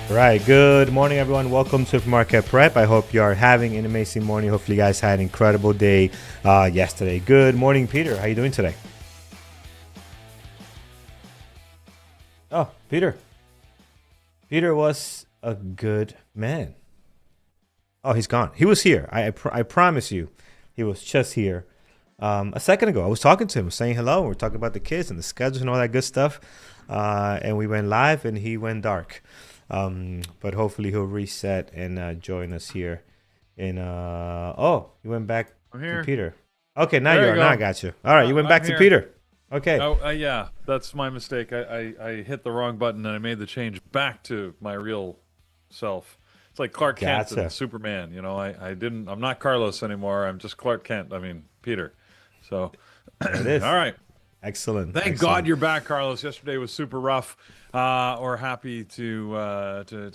All right, good morning, everyone. Welcome to Market Prep. I hope you are having an amazing morning. Hopefully, you guys had an incredible day yesterday. Good morning, Peter. How are you doing today? Oh, Peter. Peter was a good man. Oh, he's gone. He was here. I promise you, he was just here a second ago. I was talking to him, saying hello. We're talking about the kids and the schedules and all that good stuff. And we went live, and he went dark. But hopefully he'll reset and join us here. In oh, you went back to Peter. Okay, now you are. Now I got you. All right, you went back to Peter. Okay. Oh, yeah, that's my mistake. I hit the wrong button and I made the change back to my real self. It's like Clark Kent and Superman. You know, I'm not Carlos anymore. I'm just Clark Kent. I mean, Peter. So there it is. All right. Excellent. Thank God you're back, Carlos. Yesterday was super rough. We're happy to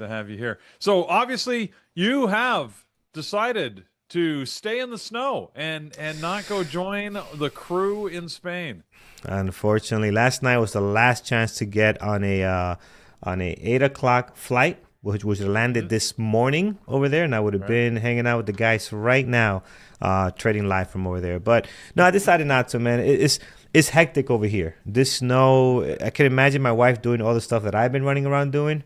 have you here. So obviously you have decided to stay in the snow and not go join the crew in Spain. Unfortunately, last night was the last chance to get on a 8 o'clock flight, which landed this morning over there, and I would have been hanging out with the guys right now, trading live from over there. But no, I decided not to, man. It's hectic over here. This snow, I can imagine my wife doing all the stuff that I've been running around doing.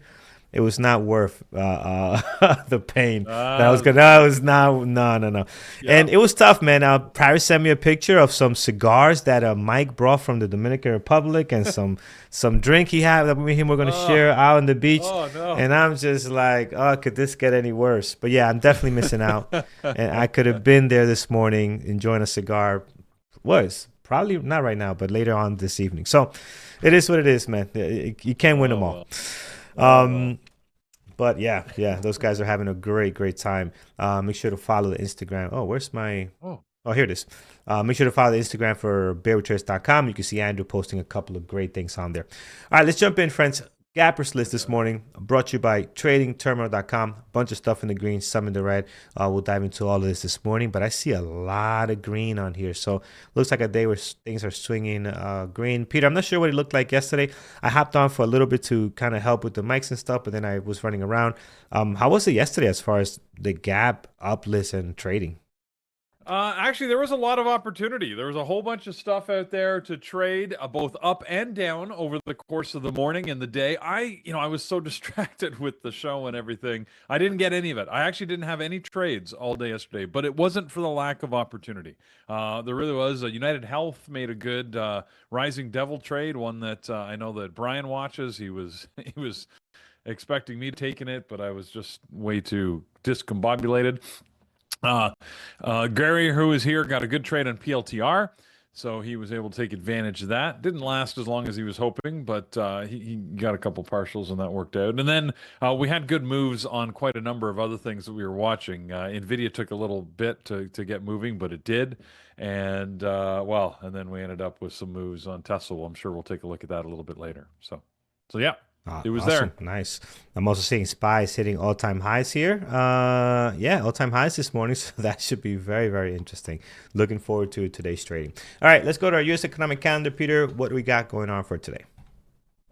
It was not worth the pain that I was gonna. No, it was not. No. Yeah. And it was tough, man. Paris sent me a picture of some cigars that Mike brought from the Dominican Republic and some drink he had that me and him were gonna share out on the beach. Oh, no. And I'm just like, oh, could this get any worse? But yeah, I'm definitely missing out. And I could have been there this morning enjoying a cigar. Probably not right now, but later on this evening. So it is what it is, man. You can't win them all. But yeah, those guys are having a great time. Make sure to follow the Instagram. Oh, where's my... Oh, here it is. Make sure to follow the Instagram for bearwithtrace.com. You can see Andrew posting a couple of great things on there. All right, let's jump in, friends. Gappers list this morning brought to you by tradingterminal.com. A bunch of stuff in the green, some in the red. We'll dive into all of this morning, but I see a lot of green on here. So looks like a day where things are swinging green. Peter, I'm not sure what it looked like yesterday. I hopped on for a little bit to kind of help with the mics and stuff, but then I was running around. How was it yesterday as far as the gap, up list, and trading? Actually, there was a lot of opportunity. There was a whole bunch of stuff out there to trade, both up and down over the course of the morning and the day. I was so distracted with the show and everything. I didn't get any of it. I actually didn't have any trades all day yesterday, but it wasn't for the lack of opportunity. There really was. United Health made a good Rising Devil trade, one that I know that Brian watches. He was expecting me taking it, but I was just way too discombobulated. Gary, who is here, got a good trade on PLTR, so he was able to take advantage of that. Didn't last as long as he was hoping, but he got a couple partials and that worked out. And then we had good moves on quite a number of other things that we were watching. NVIDIA took a little bit to get moving, but it did. And and then we ended up with some moves on Tesla. Well, I'm sure we'll take a look at that a little bit later. So yeah. It was awesome. There. Nice. I'm also seeing SPYs hitting all-time highs here. All-time highs this morning, so that should be very, very interesting. Looking forward to today's trading. All right, let's go to our U.S. economic calendar. Peter, what do we got going on for today?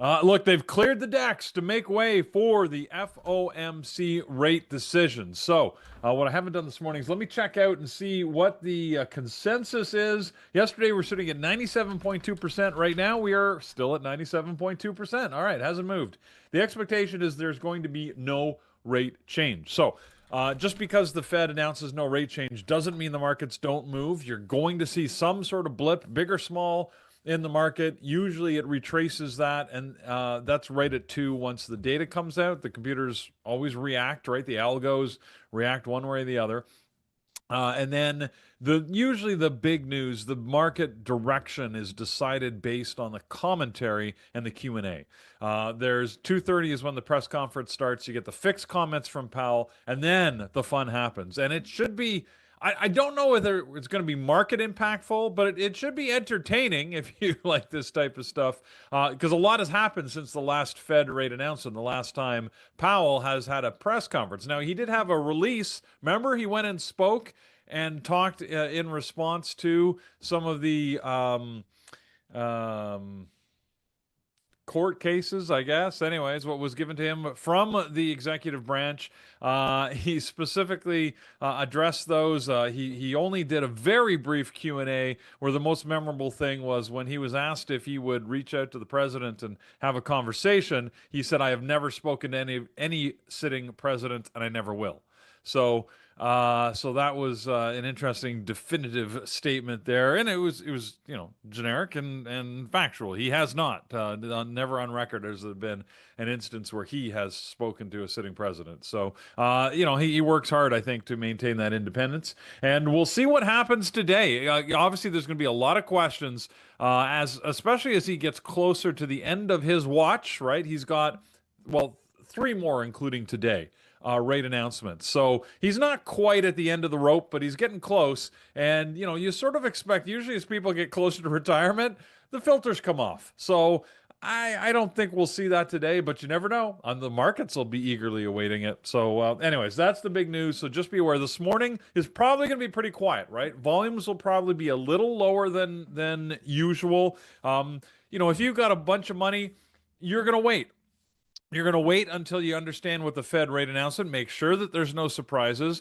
Look, they've cleared the decks to make way for the FOMC rate decision. So what I haven't done this morning is let me check out and see what the consensus is. Yesterday, we're sitting at 97.2%. Right now, we are still at 97.2%. All right, hasn't moved. The expectation is there's going to be no rate change. So just because the Fed announces no rate change doesn't mean the markets don't move. You're going to see some sort of blip, big or small, in the market. Usually it retraces that, and that's right at 2 once the data comes out. The computers always react, right? The algos react one way or the other. And then usually the big news, the market direction is decided based on the commentary and the Q&A. There's 2:30 is when the press conference starts. You get the fixed comments from Powell, and then the fun happens. And it should be, I don't know whether it's going to be market impactful, but it should be entertaining if you like this type of stuff, because a lot has happened since the last Fed rate announcement, the last time Powell has had a press conference. Now, he did have a release. Remember, he went and spoke and talked in response to some of the um, court cases, I guess. Anyways, what was given to him from the executive branch, he specifically addressed those. He only did a very brief Q&A, where the most memorable thing was when he was asked if he would reach out to the president and have a conversation. He said, "I have never spoken to any sitting president, and I never will." So so that was an interesting, definitive statement there, and it was generic and factual. He has not, never on record has there been an instance where he has spoken to a sitting president. So he works hard, I think, to maintain that independence, and we'll see what happens today. Obviously, there's going to be a lot of questions especially as he gets closer to the end of his watch. Right, he's got three more, including today, rate announcements. So he's not quite at the end of the rope, but he's getting close. And, you sort of expect, usually as people get closer to retirement, the filters come off. So I don't think we'll see that today, but you never know. The markets will be eagerly awaiting it. So anyways, that's the big news. So just be aware, this morning is probably going to be pretty quiet, right? Volumes will probably be a little lower than usual. If you've got a bunch of money, you're going to wait. You're going to wait until you understand what the Fed rate announcement, make sure that there's no surprises,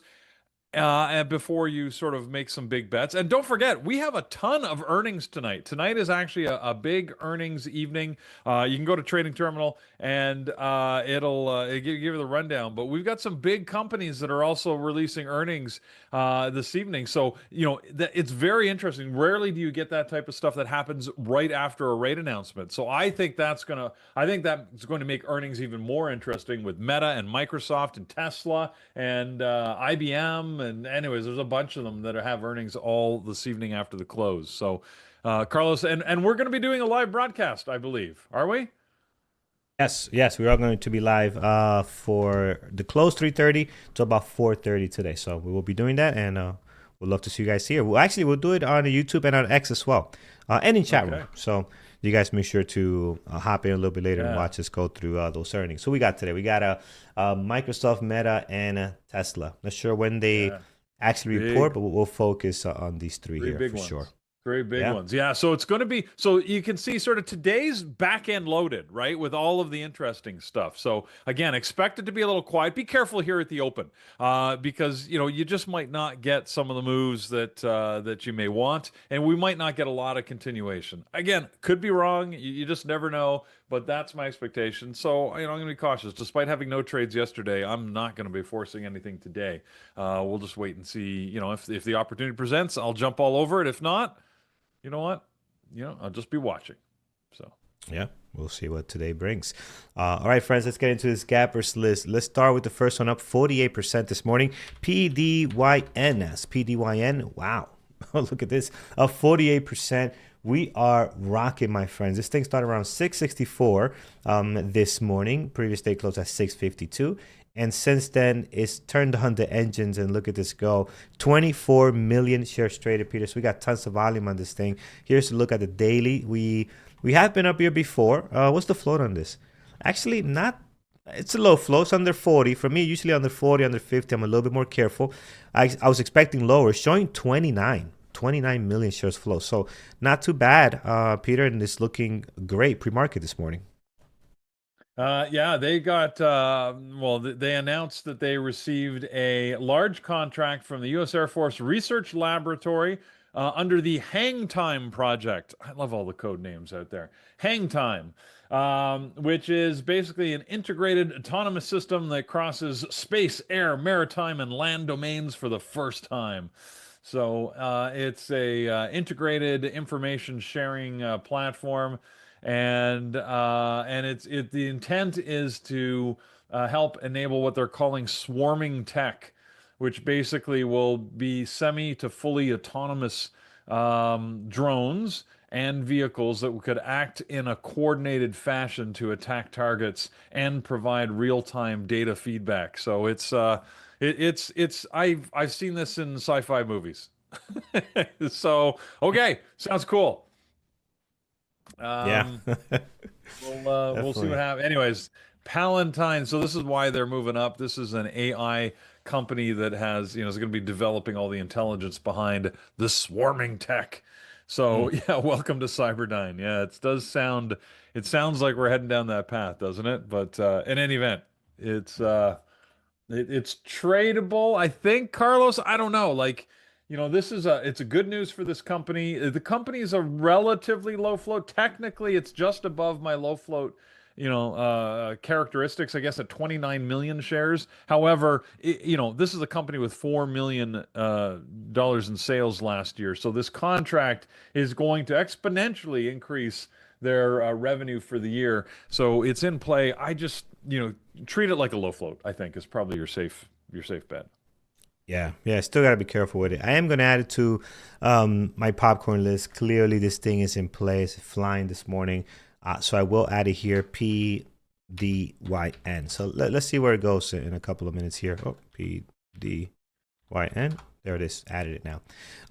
and before you sort of make some big bets. And don't forget, we have a ton of earnings tonight. Tonight is actually a big earnings evening. You can go to Trading Terminal and it'll give you the rundown. But we've got some big companies that are also releasing earnings this evening. So, it's very interesting. Rarely do you get that type of stuff that happens right after a rate announcement. So I think that's going to make earnings even more interesting, with Meta and Microsoft and Tesla and IBM. And anyways, there's a bunch of them that have earnings all this evening after the close. So, Carlos, and we're going to be doing a live broadcast, I believe. Are we? Yes, we are going to be live for the close 3:30 to about 4:30 today. So we will be doing that, and we'd love to see you guys here. We'll do it on YouTube and on X as well, and in chat room. So you guys make sure to hop in a little bit later and watch us go through those earnings. So we got today, we got Microsoft, Meta, and Tesla. Not sure when they actually report, but we'll focus on these three here for sure. Very big ones. Yeah. So it's going to be, so you can see sort of today's back end loaded, right? With all of the interesting stuff. So again, expect it to be a little quiet. Be careful here at the open, because, you just might not get some of the moves that you may want, and we might not get a lot of continuation. Again, could be wrong. You just never know, but that's my expectation. So, I'm going to be cautious. Despite having no trades yesterday, I'm not going to be forcing anything today. We'll just wait and see, if the opportunity presents, I'll jump all over it. If not, you know what? I'll just be watching. So yeah, we'll see what today brings. All right, friends, let's get into this gap versus list. Let's start with the first one, up 48% this morning. PDYN. Wow. Look at this. Up 48%. We are rocking, my friends. This thing started around 664 this morning. Previous day closed at 652. And since then, it's turned on the engines, and look at this go. 24 million shares traded, Peter. So we got tons of volume on this thing. Here's a look at the daily. We have been up here before. What's the float on this? Actually, not. It's a low float. It's under 40. For me, usually under 40, under 50, I'm a little bit more careful. I was expecting lower, showing 29 million shares flow. So not too bad, Peter, and it's looking great pre-market this morning. They got, they announced that they received a large contract from the U.S. Air Force Research Laboratory under the Hang Time project. I love all the code names out there. Hang Time, which is basically an integrated autonomous system that crosses space, air, maritime, and land domains for the first time. So it's a integrated information sharing platform. And the intent is to help enable what they're calling swarming tech, which basically will be semi to fully autonomous drones and vehicles that could act in a coordinated fashion to attack targets and provide real-time data feedback. So it's I've seen this in sci-fi movies. So okay, sounds cool. Yeah, Um, we'll see what definitely. happens. Anyways, Palantir. So this is why they're moving up. This is an AI company that has, is going to be developing all the intelligence behind the swarming tech. Mm. So yeah, welcome to Cyberdyne. Yeah, it sounds like we're heading down that path, doesn't it? But in any event, it's it's tradable, I think, Carlos. I don't know. Like, it's a good news for this company. The company is a relatively low float. Technically, it's just above my low float, characteristics, I guess, at 29 million shares. However, this is a company with $4 million dollars in sales last year. So this contract is going to exponentially increase their revenue for the year. So it's in play. I just, treat it like a low float, I think, is probably your safe bet. Yeah, yeah, still got to be careful with it. I am going to add it to my popcorn list. Clearly, this thing is in place, flying this morning. So I will add it here, PDYN. So let's see where it goes in a couple of minutes here. Oh, PDYN. There it is. Added it now.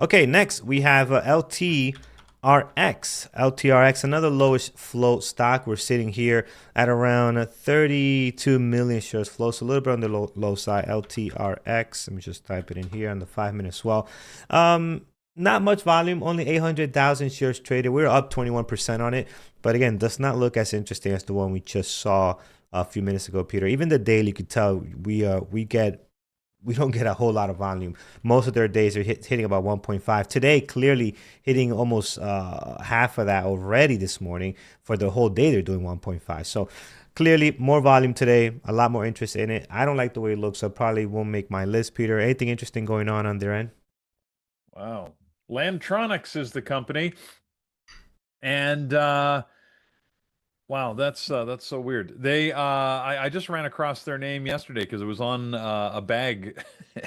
Okay, next we have LTRX. LTRX, another lowest float stock. We're sitting here at around 32 million shares float, so a little bit on the low side. LTRX. Let me just type it in here on the 5-minute swell. Not much volume, only 800,000 shares traded. We're up 21% on it, but again, does not look as interesting as the one we just saw a few minutes ago, Peter. Even the daily, you could tell we don't get a whole lot of volume. Most of their days are hitting about 1.5. Today, clearly hitting almost half of that already this morning. For the whole day, they're doing 1.5. So clearly more volume today, a lot more interest in it. I don't like the way it looks, so probably won't make my list, Peter. Anything interesting going on their end? Wow. Lantronix is the company. And wow, that's so weird. I just ran across their name yesterday because it was on a bag.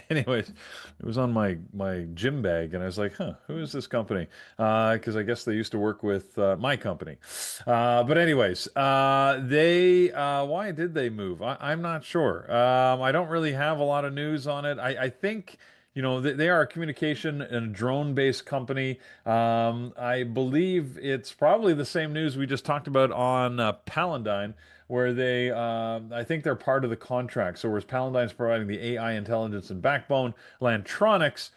Anyways, it was on my gym bag, and I was like, "Huh, who is this company?" Because I guess they used to work with my company. But anyways, why did they move? I'm not sure. I don't really have a lot of news on it. I think. They are a communication and drone-based company. I believe it's probably the same news we just talked about on Palantir, where I think they're part of the contract. So whereas Palantine's providing the AI intelligence and backbone, Lantronix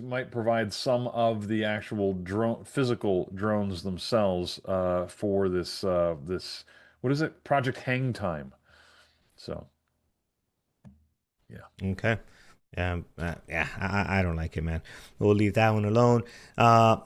might provide some of the actual physical drones themselves for this what is it? Project Hang Time. So yeah. Okay. Yeah, I don't like it, man. We'll leave that one alone.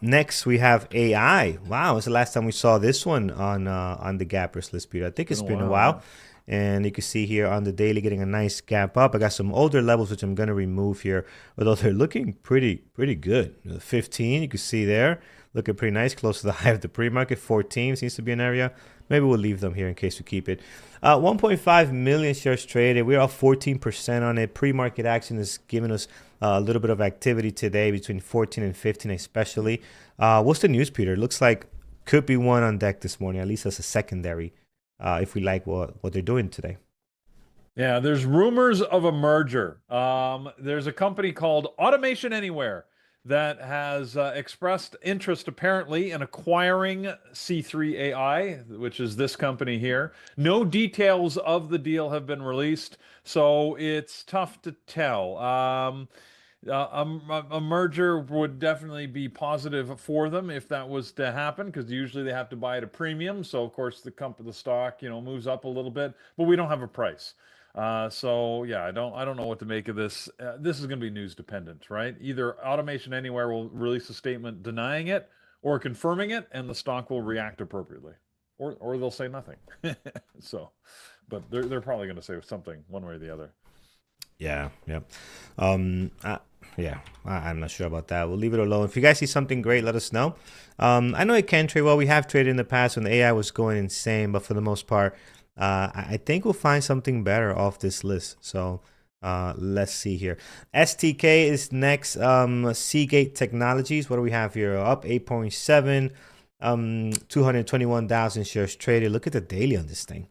Next we have AI. Wow, it's the last time we saw this one on the gappers list, Peter. I think it's been a while. And you can see here on the daily getting a nice gap up. I got some older levels which I'm gonna remove here, although they're looking pretty good. 15, you can see there, looking pretty nice, close to the high of the pre-market. 14 seems to be an area. Maybe we'll leave them here in case we keep it. 1.5 million shares traded. We're up 14% on it. Pre-market action is giving us a little bit of activity today between 14 and 15 especially. What's the news, Peter? Looks like could be one on deck this morning, at least as a secondary, if we like what they're doing today. Yeah, there's rumors of a merger. There's a company called Automation Anywhere that has expressed interest apparently in acquiring C3 AI, which is this company here. No details of the deal have been released, so it's tough to tell. A merger would definitely be positive for them if that was to happen, because usually they have to buy at a premium. So of course the stock moves up a little bit, but we don't have a price. So yeah, I don't know what to make of this. This is going to be news dependent, right? Either Automation Anywhere will release a statement denying it or confirming it, and the stock will react appropriately, or they'll say nothing. So, but they're probably going to say something one way or the other. Yeah, yeah. Yeah, I'm not sure about that. We'll leave it alone. If you guys see something great, let us know. I know it can trade well. We have traded in the past when the AI was going insane, but for the most part, I think we'll find something better off this list. So let's see here. STK is next. Seagate Technologies. What do we have here? Up 8.7. 221,000 shares traded. Look at the daily on this thing.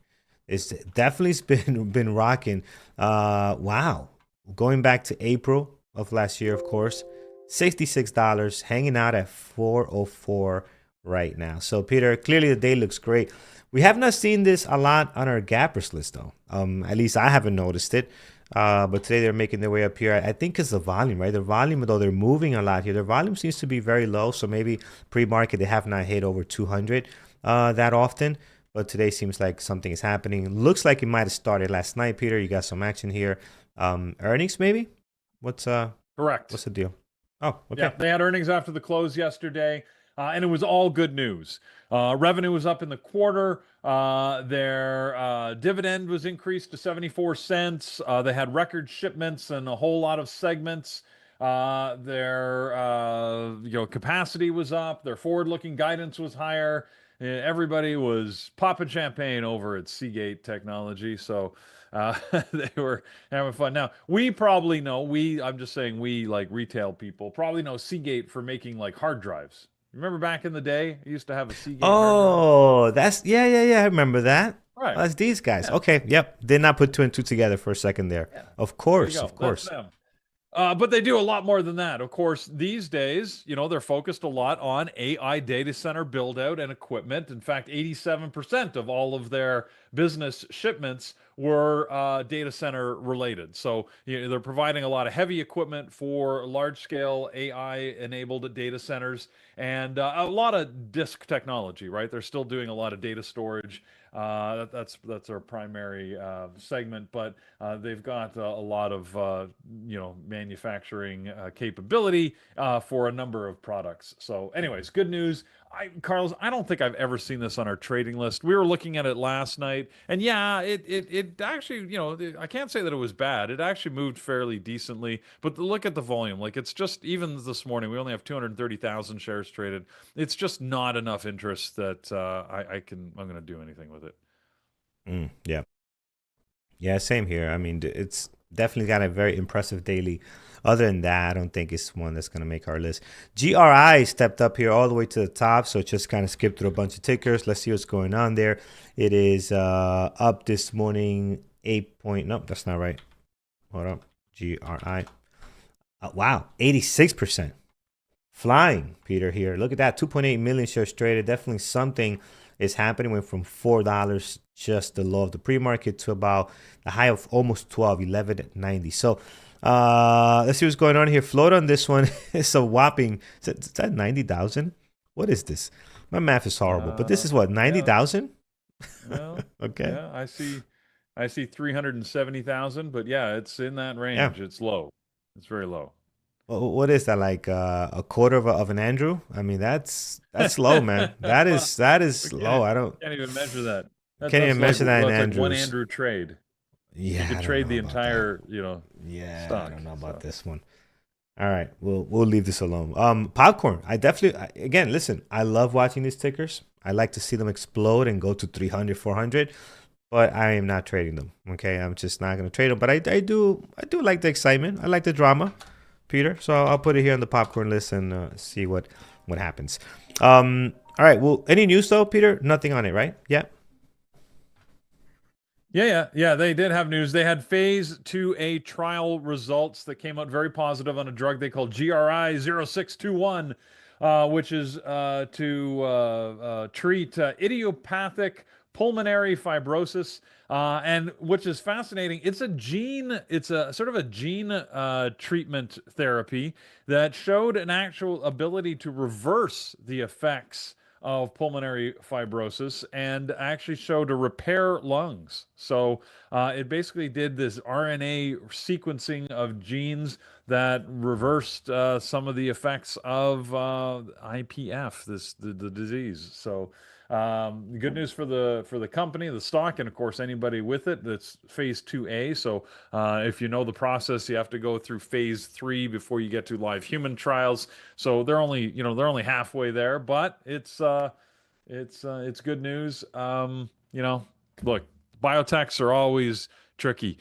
It's definitely been rocking. Wow. going back to April of last year, of course, $66, hanging out at 404 right now. So, Peter, clearly the day looks great. We have not seen this a lot on our gappers list, though. At least I haven't noticed it. But today they're making their way up here. I think it's the volume, right? The volume, though they're moving a lot here, their volume seems to be very low. So maybe pre-market they have not hit over 200 that often. But today seems like something is happening. Looks like it might have started last night, Peter. You got some action here. Earnings, maybe? What's Correct. What's the deal? Oh, okay. Yeah, they had earnings after the close yesterday, and it was all good news. Revenue was up in the quarter. Their dividend was increased to 74 cents. They had record shipments and a whole lot of segments. Their capacity was up. Their forward-looking guidance was higher. Everybody was popping champagne over at Seagate Technology. So they were having fun. Now, we probably know, I'm just saying we, like retail people, probably know Seagate for making like hard drives. Remember back in the day, I used to have a Seagate hard Oh, that's yeah. I remember that. drive. Right. That's these guys. Yeah. Okay, yep. Did not put two and two together for a second there. Yeah. Of course, There you go. of course. That's them. But they do a lot more than that. Of course, these days, they're focused a lot on AI data center build out and equipment. In fact, 87% of all of their business shipments were data center related. So they're providing a lot of heavy equipment for large scale AI enabled data centers and a lot of disk technology, right? They're still doing a lot of data storage. That's our primary segment, but they've got a lot of manufacturing capability for a number of products. So, anyways, good news. Carlos, I don't think I've ever seen this on our trading list. We were looking at it last night, and yeah, it actually, I can't say that it was bad. It actually moved fairly decently, but look at the volume. Like it's just even this morning, we only have 230,000 shares traded. It's just not enough interest that I'm going to do anything with it. Yeah. Yeah, same here. I mean, it's definitely got a very impressive daily. Other than that, I don't think it's one that's going to make our list. GRI stepped up here all the way to the top, so it just kind of skipped through a bunch of tickers. Let's see what's going on there. It is up this morning, 8 point. Nope, that's not right. Hold up. GRI. Wow, 86%. Flying, Peter, here. Look at that, 2.8 million shares traded. Definitely something is happening. Went from $4, just the low of the pre-market, to about the high of almost 12, 11.90. So let's see what's going on here. Float on this one is a whopping, is that 90,000? What is this? My math is horrible, but this is what, 90,000? Yeah. Well, okay. Yeah, I see 370,000, but yeah, it's in that range. Yeah. It's low. It's very low. What is that, like a quarter of an Andrew? I mean, that's low, man. That is low. I can't even measure that. Can't even measure that in Andrews. Like one Andrew trade. Yeah, you could trade the entire, stock. I don't know about this one. All right, we'll leave this alone. Popcorn. I definitely, again, listen. I love watching these tickers. I like to see them explode and go to 300, 400. But I am not trading them. Okay, I'm just not going to trade them. But I do like the excitement. I like the drama, Peter. So I'll put it here on the popcorn list and see what happens. All right. Well, any news though, Peter? Nothing on it, right? Yeah. Yeah. They did have news. They had phase 2A trial results that came out very positive on a drug they call GRI 0621, which is to treat idiopathic pulmonary fibrosis, and which is fascinating. It's a sort of a gene treatment therapy that showed an actual ability to reverse the effects of pulmonary fibrosis and actually showed to repair lungs. So it basically did this RNA sequencing of genes that reversed some of the effects of IPF, the disease. So good news for the company, the stock, and of course anybody with it. That's phase 2A. So if you know the process, you have to go through phase 3 before you get to live human trials. So they're only halfway there, but it's good news. Look, biotechs are always tricky.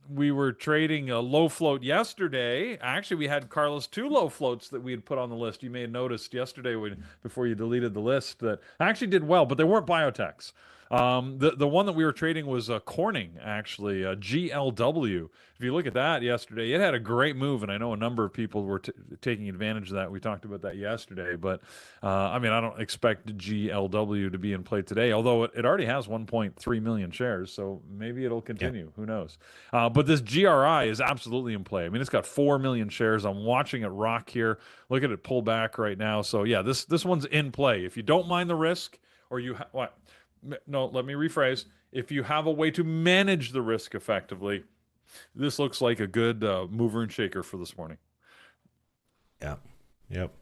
We were trading a low float yesterday. Actually, we had, Carlos, 2 low floats that we had put on the list. You may have noticed yesterday before you deleted the list that actually did well, but they weren't biotechs. The one that we were trading was Corning, actually, GLW. If you look at that yesterday, it had a great move, and I know a number of people were taking advantage of that. We talked about that yesterday, but I mean, I don't expect GLW to be in play today, although it already has 1.3 million shares, so maybe it'll continue. Who knows? But this GRI is absolutely in play. I mean, it's got 4 million shares. I'm watching it rock here. Look at it pull back right now. So yeah, this one's in play. If you don't mind the risk, or what? No, let me rephrase. If you have a way to manage the risk effectively, this looks like a good mover and shaker for this morning. Yeah. Yep.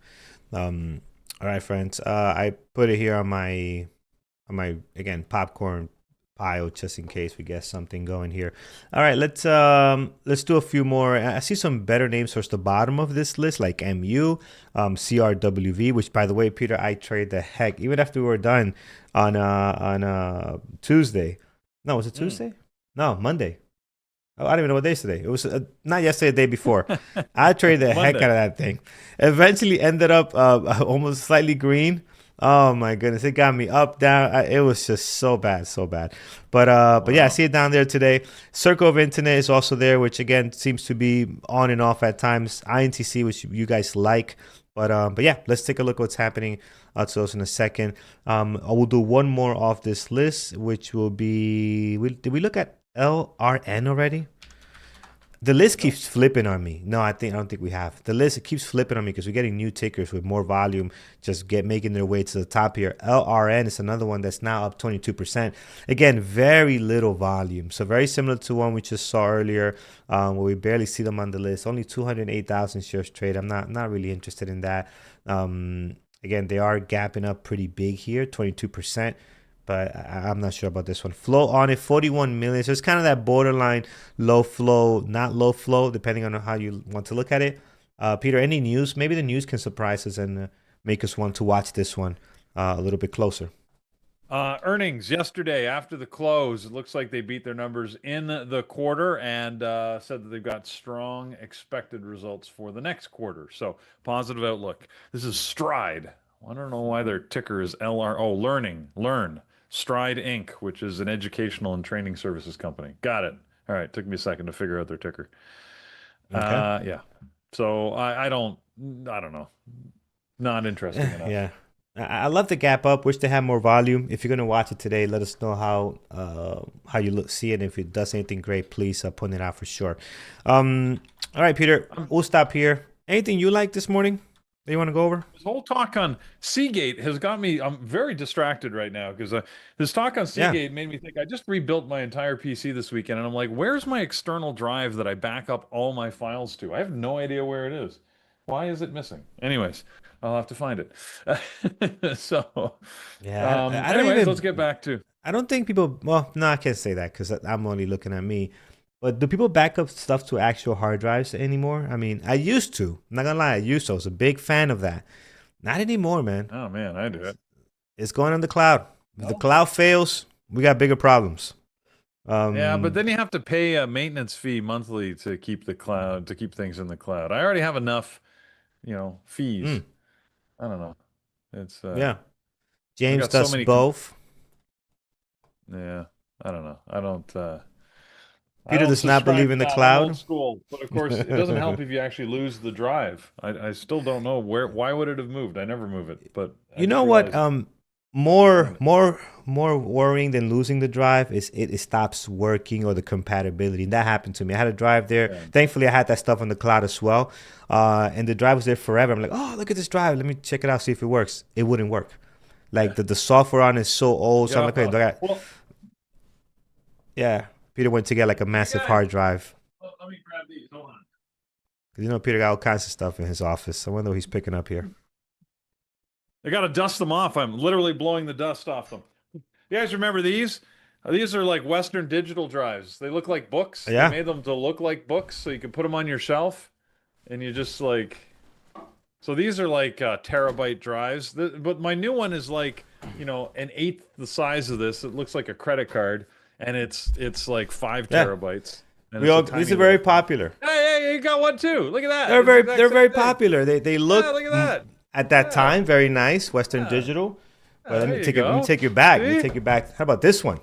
All right, friends. I put it here on my again popcorn pile just in case we get something going here. All right, let's do a few more. I see some better names towards the bottom of this list, like MU, CRWV, which by the way, Peter, I trade the heck even after we were done on Tuesday. No, was it Tuesday? No, Monday. Oh, I don't even know what day is today. It was not yesterday, the day before. I traded the heck out of that thing. Eventually ended up almost slightly green. Oh my goodness, it got me up, down. It was just so bad, so bad. But yeah, I see it down there today. Circle of Internet is also there, which again seems to be on and off at times. INTC, which you guys like. But yeah, let's take a look at what's happening to those in a second. I will do one more off this list, which will be. Did we look at LRN already? The list keeps flipping on me. No, I don't think we have. The list keeps flipping on me because we're getting new tickers with more volume just making their way to the top here. LRN is another one that's now up 22%. Again, very little volume. So very similar to one we just saw earlier where we barely see them on the list. Only 208,000 shares trade. I'm not really interested in that. Again, they are gapping up pretty big here, 22%. But I'm not sure about this one. Flow on it, 41 million. So it's kind of that borderline low flow, not low flow, depending on how you want to look at it. Peter, any news? Maybe the news can surprise us and make us want to watch this one a little bit closer. Earnings yesterday after the close. It looks like they beat their numbers in the quarter and said that they've got strong expected results for the next quarter. So positive outlook. This is Stride. I don't know why their ticker is LR. Oh, Learn. Stride Inc., which is an educational and training services company. Got it. All right. Took me a second to figure out their ticker. Okay. Yeah. So I don't know. Not interesting enough. Yeah. I love the gap up. Wish they had more volume. If you're going to watch it today, let us know how you see it. If it does anything great, please point it out for sure. All right, Peter, we'll stop here. Anything you like this morning that you want to go over? This whole talk on Seagate has got me, I'm very distracted right now because this talk on Seagate made me think I just rebuilt my entire PC this weekend and I'm like, where's my external drive that I back up all my files to? I have no idea where it is. Why is it missing? Anyways, I'll have to find it. So, yeah, anyways, let's get back to. I don't think people, well, no, I can't say that because I'm only looking at me. But do people back up stuff to actual hard drives anymore? I mean, I used to. I'm not going to lie, I used to. I was a big fan of that. Not anymore, man. Oh, man, I do it. It's going on the cloud. If the cloud fails, we got bigger problems. Yeah, but then you have to pay a maintenance fee monthly to keep things in the cloud. I already have enough, fees. I don't know. It's yeah. James does both. Yeah, I don't know. I don't. Peter does not believe in the cloud. I'm old school, but of course, it doesn't help if you actually lose the drive. I still don't know why would it have moved. I never move it, but you know what? More worrying than losing the drive is it stops working or the compatibility. And that happened to me. I had a drive there. Yeah. Thankfully, I had that stuff on the cloud as well. And the drive was there forever. I'm like, oh, look at this drive. Let me check it out, see if it works. It wouldn't work. Like the software on it is so old. So I'm like, okay, yeah. Peter went to get like a massive hard drive. Let me grab these. Hold on. Because Peter got all kinds of stuff in his office. I wonder what he's picking up here. I got to dust them off. I'm literally blowing the dust off them. You guys remember these? These are like Western Digital drives. They look like books. Yeah. They made them to look like books so you can put them on your shelf. And you just like... So these are like terabyte drives. But my new one is like, an eighth the size of this. It looks like a credit card. And it's like 5 terabytes. And these are very popular. Hey, you got one too. Look at that. They're very popular. They look look at that. At that time, very nice, Western Digital. Well, There you let me go. take you back. Let me See? take you back. How about this one?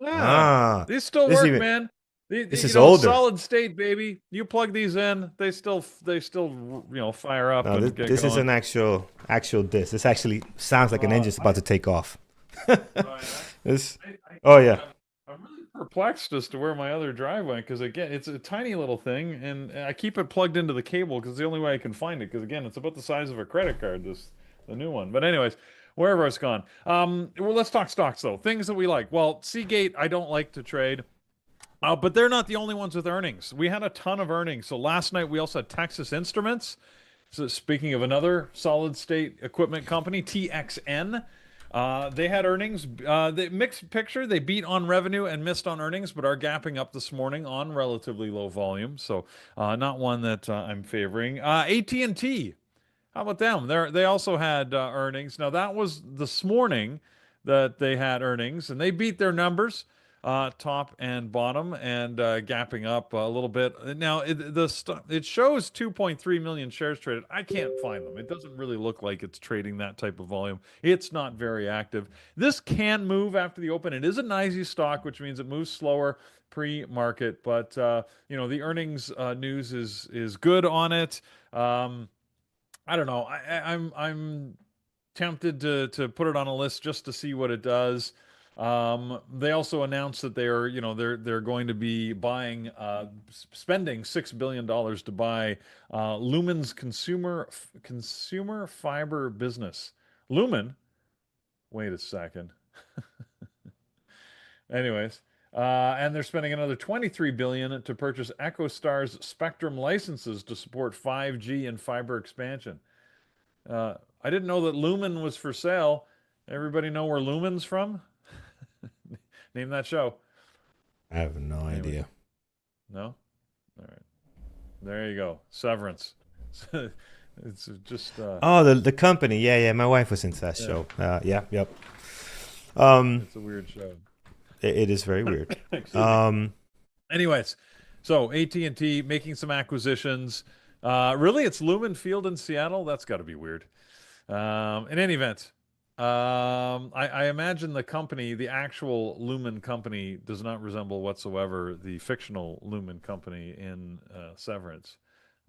Yeah. Ah, These still this is work, even man. this is You know, older. solid state, baby. You plug these in, they still fire up No, and get this is going. an actual disc. This actually sounds like an engine's about I to take off. Right. This. I Oh yeah. I'm really perplexed as to where my other drive went because again, it's a tiny little thing, and I keep it plugged into the cable because it's the only way I can find it. Because again, it's about the size of a credit card. The new one. But anyways, wherever it's gone. Well, let's talk stocks though. Things that we like. Well, Seagate, I don't like to trade. But they're not the only ones with earnings. We had a ton of earnings. So last night we also had Texas Instruments. So speaking of another solid state equipment company, TXN, they had earnings. The mixed picture. They beat on revenue and missed on earnings, but are gapping up this morning on relatively low volume. So not one that I'm favoring. AT&T. How about them? They also had earnings. Now that was this morning that they had earnings, and they beat their numbers, top and bottom, and gapping up a little bit. Now it shows 2.3 million shares traded. I can't find them. It doesn't really look like it's trading that type of volume. It's not very active. This can move after the open. It is a NYSE stock, which means it moves slower pre-market, but the earnings news is good on it. I don't know. I'm tempted to put it on a list just to see what it does. They also announced that they're going to be buying spending $6 billion to buy Lumen's consumer fiber business. Lumen. Wait a second. Anyways, and they're spending another $23 billion to purchase EchoStar's spectrum licenses to support 5G and fiber expansion. I didn't know that Lumen was for sale. Everybody know where Lumen's from? Name that show. I have no Anyways, idea. no? All right. There you go. Severance. It's just Oh, the company. Yeah, yeah. My wife was into that yeah, show. Yeah, yep. Um, it's a weird show. it is very weird. Excuse me. Um, Anyways, so AT&T making some acquisitions. Really, it's Lumen Field in Seattle. That's got to be weird. In any event, I imagine the company, the actual Lumen company, does not resemble whatsoever the fictional Lumen company in Severance.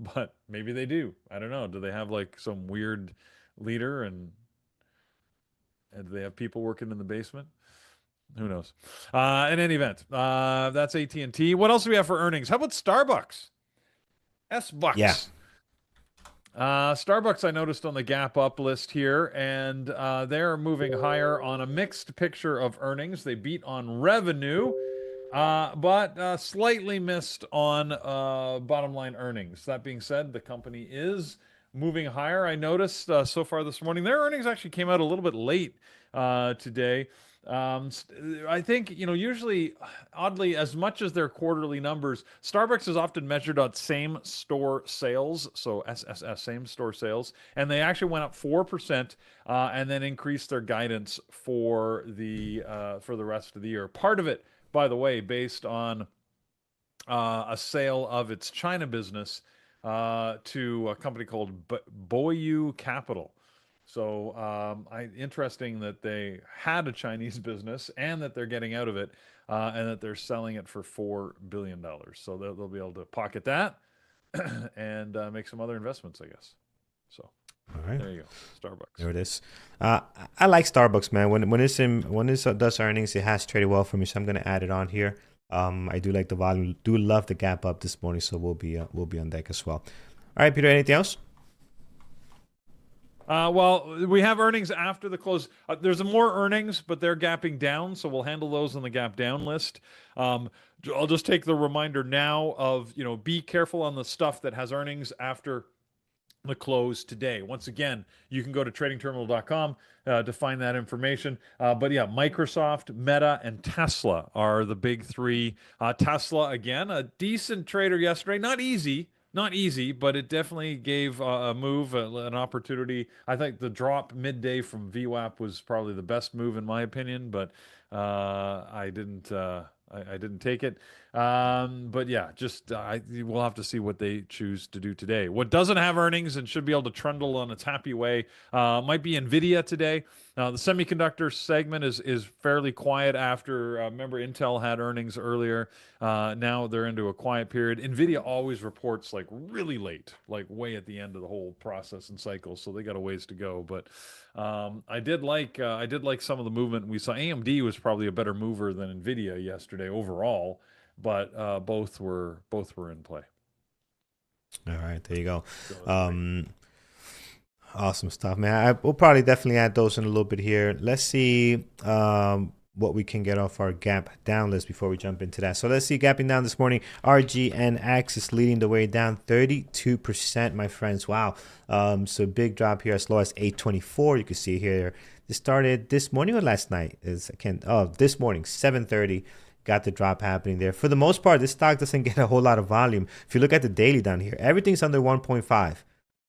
But maybe they do. I don't know. Do they have like some weird leader and do they have people working in the basement? Who knows? In any event, that's AT&T. What else do we have for earnings? How about Starbucks? yeah. S-Bucks. Starbucks, I noticed on the gap up list here, and they're moving higher on a mixed picture of earnings. They beat on revenue, but slightly missed on bottom line earnings. That being said, the company is moving higher. I noticed so far this morning, their earnings actually came out a little bit late today. I think, usually, oddly, as much as their quarterly numbers, Starbucks is often measured on same store sales, so SSS, same store sales, and they actually went up 4% and then increased their guidance for the rest of the year. Part of it, by the way, based on a sale of its China business to a company called Boyu Capital. So interesting that they had a Chinese business and that they're getting out of it and that they're selling it for $4 billion. So they'll be able to pocket that and make some other investments, I guess. So All right. there you go, Starbucks. There it is. I like Starbucks, man. When it does earnings, it has traded well for me, so I'm gonna add it on here. I do like the volume. Do love the gap up this morning, so we'll be on deck as well. All right, Peter. Anything else? Well, we have earnings after the close. There's more earnings, but they're gapping down, so we'll handle those on the gap down list. I'll just take the reminder now of, be careful on the stuff that has earnings after the close today. Once again, you can go to tradingterminal.com to find that information. But yeah, Microsoft, Meta, and Tesla are the big three. Tesla, again, a decent trader yesterday. Not easy, but it definitely gave a move, an opportunity. I think the drop midday from VWAP was probably the best move in my opinion, but I didn't take it. But yeah, just we'll have to see what they choose to do today. What doesn't have earnings and should be able to trundle on its happy way might be NVIDIA today. The semiconductor segment is fairly quiet after, remember, Intel had earnings earlier. Now they're into a quiet period. NVIDIA always reports like really late, like way at the end of the whole process and cycle, so they got a ways to go. But I did like some of the movement we saw. AMD was probably a better mover than NVIDIA yesterday overall, but both were in play. All right, there you go. So that's great. Awesome stuff, man. We'll probably definitely add those in a little bit here. Let's see what we can get off our gap down list before we jump into that. So let's see, gapping down this morning. RGNX is leading the way down 32%, my friends. Wow. So big drop here as low as 824. You can see here. This started this morning or last night? This morning, 7:30. Got the drop happening there. For the most part, this stock doesn't get a whole lot of volume. If you look at the daily down here, everything's under 1.5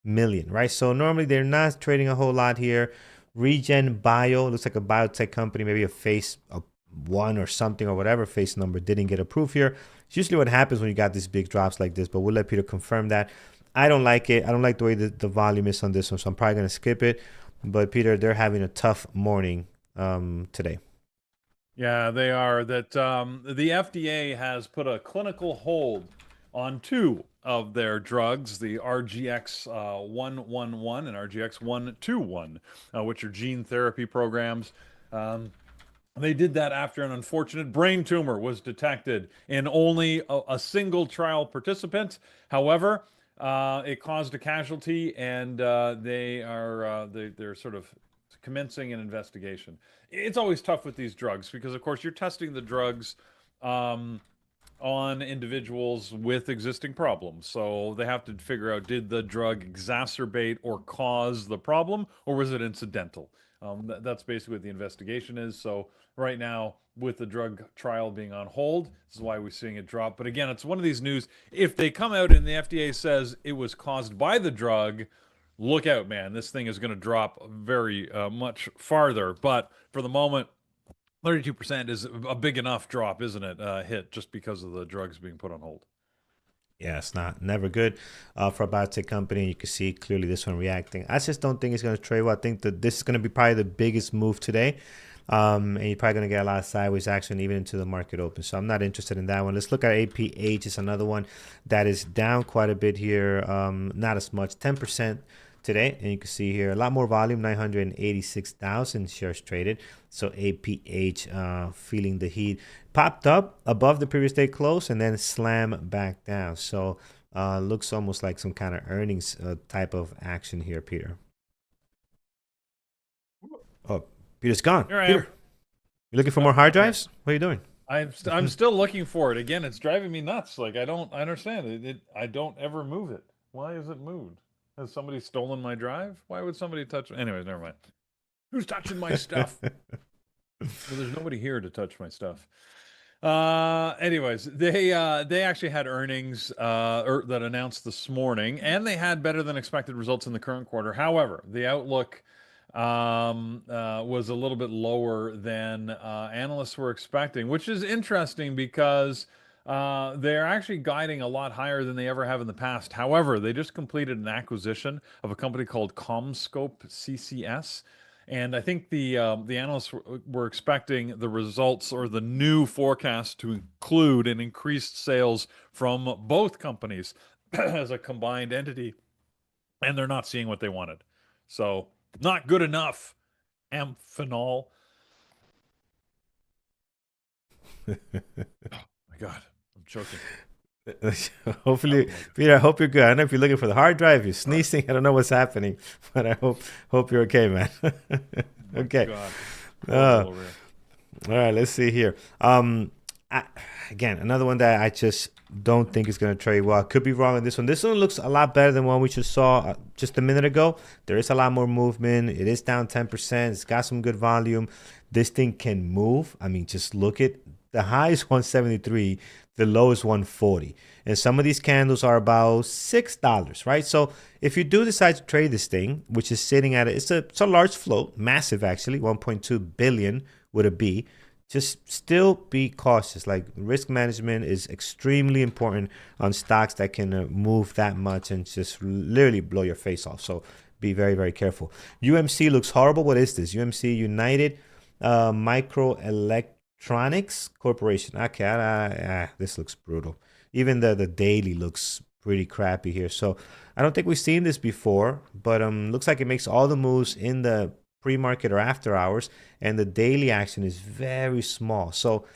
million, right? So normally they're not trading a whole lot here. Regen Bio looks like a biotech company, maybe a phase of 1 or something or whatever phase number didn't get approved here. It's usually what happens when you got these big drops like this, but we'll let Peter confirm that. I don't like it. I don't like the way the volume is on this one, so I'm probably going to skip it. But Peter, they're having a tough morning today. Yeah, they are. That the FDA has put a clinical hold on 2 of their drugs, the RGX 111 and RGX 121, which are gene therapy programs. They did that after an unfortunate brain tumor was detected in only a single trial participant. However, it caused a casualty, and they're sort of commencing an investigation. It's always tough with these drugs because, of course, you're testing the drugs on individuals with existing problems. So they have to figure out, did the drug exacerbate or cause the problem, or was it incidental? That's basically what the investigation is. So right now, with the drug trial being on hold, this is why we're seeing it drop. But again, it's one of these news. If they come out and the FDA says it was caused by the drug, look out, man. This thing is going to drop very much farther. But for the moment, 32% is a big enough drop, isn't it? Hit just because of the drugs being put on hold. Yeah, it's never good for a biotech company. You can see clearly this one reacting. I just don't think it's going to trade well. I think that this is going to be probably the biggest move today. And you're probably going to get a lot of sideways action even into the market open. So I'm not interested in that one. Let's look at APH. It's another one that is down quite a bit here. Not as much, 10% today, and you can see here a lot more volume, 986,000 shares traded. So APH feeling the heat, popped up above the previous day close and then slam back down. So looks almost like some kind of earnings type of action here, Peter. Oh, Peter's gone. Here I Peter, am. you looking for more hard drives? What are you doing? I'm still looking for it. Again, it's driving me nuts. Like, I understand it. I don't ever move it. Why is it moved? Has somebody stolen my drive? Why would somebody touch? Anyways, never mind. Who's touching my stuff? Well, there's nobody here to touch my stuff. Anyways, they actually had earnings that announced this morning, and they had better than expected results in the current quarter. However, the outlook was a little bit lower than analysts were expecting, which is interesting because they're actually guiding a lot higher than they ever have in the past. However, they just completed an acquisition of a company called CommScope CCS. And I think the analysts were expecting the results or the new forecast to include an increased sales from both companies as a combined entity. And they're not seeing what they wanted. So not good enough. Amphenol. Oh my God. Joking. Hopefully, Peter, I hope you're good. I don't know if you're looking for the hard drive, you're sneezing. I don't know what's happening, but I hope you're okay, man. Okay. All right, let's see here. Again, another one that I just don't think is going to trade well. I could be wrong on this one. This one looks a lot better than one we just saw just a minute ago. There is a lot more movement. It is down 10%. It's got some good volume. This thing can move. I mean, just look at the high is 173. The low is 140. And some of these candles are about $6, right? So if you do decide to trade this thing, which is sitting at it's a large float, massive actually, 1.2 billion would it be. just still be cautious. Like risk management is extremely important on stocks that can move that much and just literally blow your face off. So be very, very careful. UMC looks horrible. What is this? UMC United Microelectronics Corporation. Okay, this looks brutal. Even the daily looks pretty crappy here. So I don't think we've seen this before, but looks like it makes all the moves in the pre-market or after hours, and the daily action is very small. So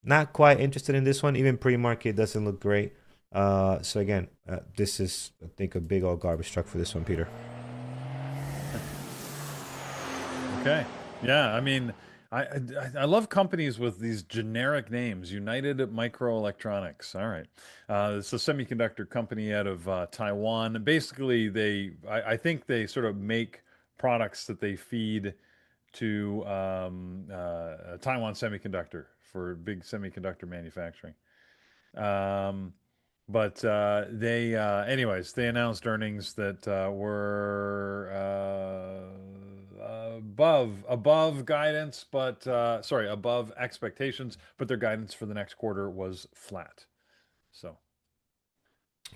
not quite interested in this one. Even pre-market doesn't look great. So again, this is, I think, a big old garbage truck for this one, Peter. Okay. Yeah, I mean, I love companies with these generic names. United Microelectronics. All right. It's a semiconductor company out of Taiwan. Basically, I think they sort of make products that they feed to Taiwan Semiconductor for big semiconductor manufacturing. But anyways, they announced earnings that were above guidance, but sorry, above expectations, but their guidance for the next quarter was flat. So,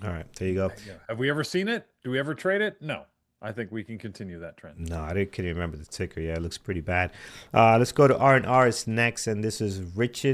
all right, there you go. Have we ever seen it? Do we ever trade it? No. I think we can continue that trend. No, I can't even remember the ticker. Yeah, it looks pretty bad. Let's go to R&R is next, and this is Rich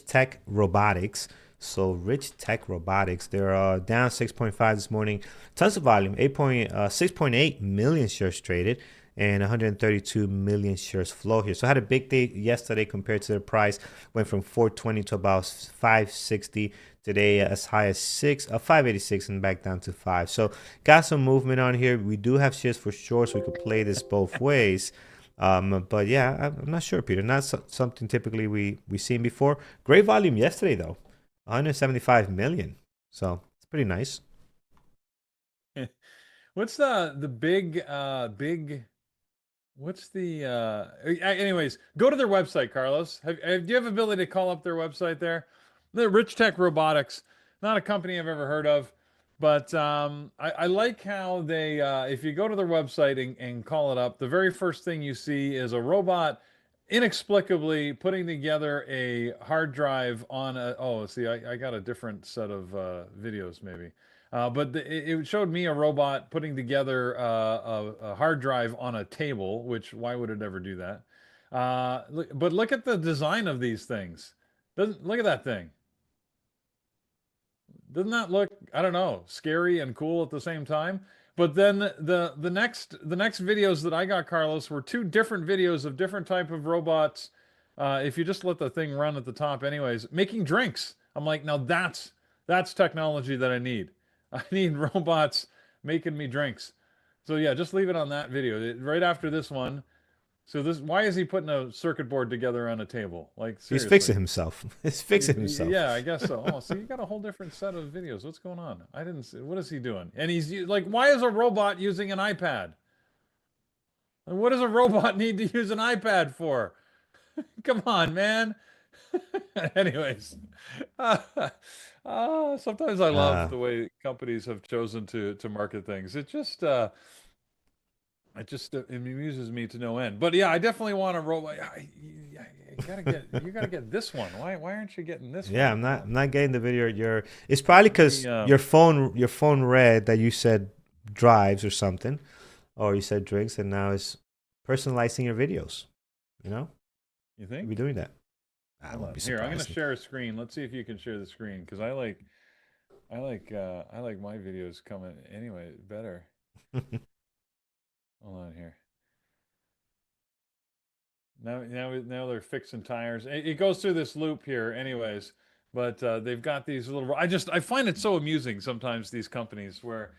Tech Robotics. So Rich Tech Robotics, they're down 6.5 this morning. Tons of volume, 6.8 million shares traded and 132 million shares flow here. So I had a big day yesterday compared to the price. Went from 420 to about 560. Today as high as 586 and back down to 5. So got some movement on here. We do have shares for sure, so we could play this both ways. But yeah, I'm not sure, Peter. Not something typically we seen before. Great volume yesterday though. 175 million. So it's pretty nice. What's the big what's the anyways, go to their website, Carlos. Do you have ability to call up their website there? The Rich Tech Robotics, not a company I've ever heard of, but I like how they if you go to their website and call it up, the very first thing you see is a robot inexplicably putting together a hard drive on I got a different set of videos maybe. But it showed me a robot putting together a hard drive on a table, which why would it ever do that? But look at the design of these things. Look at that thing. Doesn't that look, I don't know, scary and cool at the same time? But then the next videos that I got, Carlos, were two different videos of different type of robots. If you just let the thing run at the top, anyways, making drinks. I'm like, now that's technology that I need. I need robots making me drinks. So yeah, just leave it on that video right after this one. So why is he putting a circuit board together on a table? Like seriously. He's fixing himself. He's fixing himself. Yeah, I guess so. Oh, so you got a whole different set of videos. What's going on? I didn't see. What is he doing? And he's like, why is a robot using an iPad? And what does a robot need to use an iPad for? Come on, man. Anyways, sometimes I love the way companies have chosen to market things. It just it amuses me to no end. But yeah, I definitely want a robot. You gotta get this one. Why aren't you getting this one? Yeah, I'm not getting the video. It's probably because your phone read that you said drives or something, or you said drinks, and now it's personalizing your videos. You know? You think? You'll be doing that. I won't be surprised. Here, I'm gonna share a screen. Let's see if you can share the screen because I like my videos coming anyway better. Hold on here. Now they're fixing tires. It goes through this loop here, anyways. But they've got these little. I find it so amusing sometimes these companies where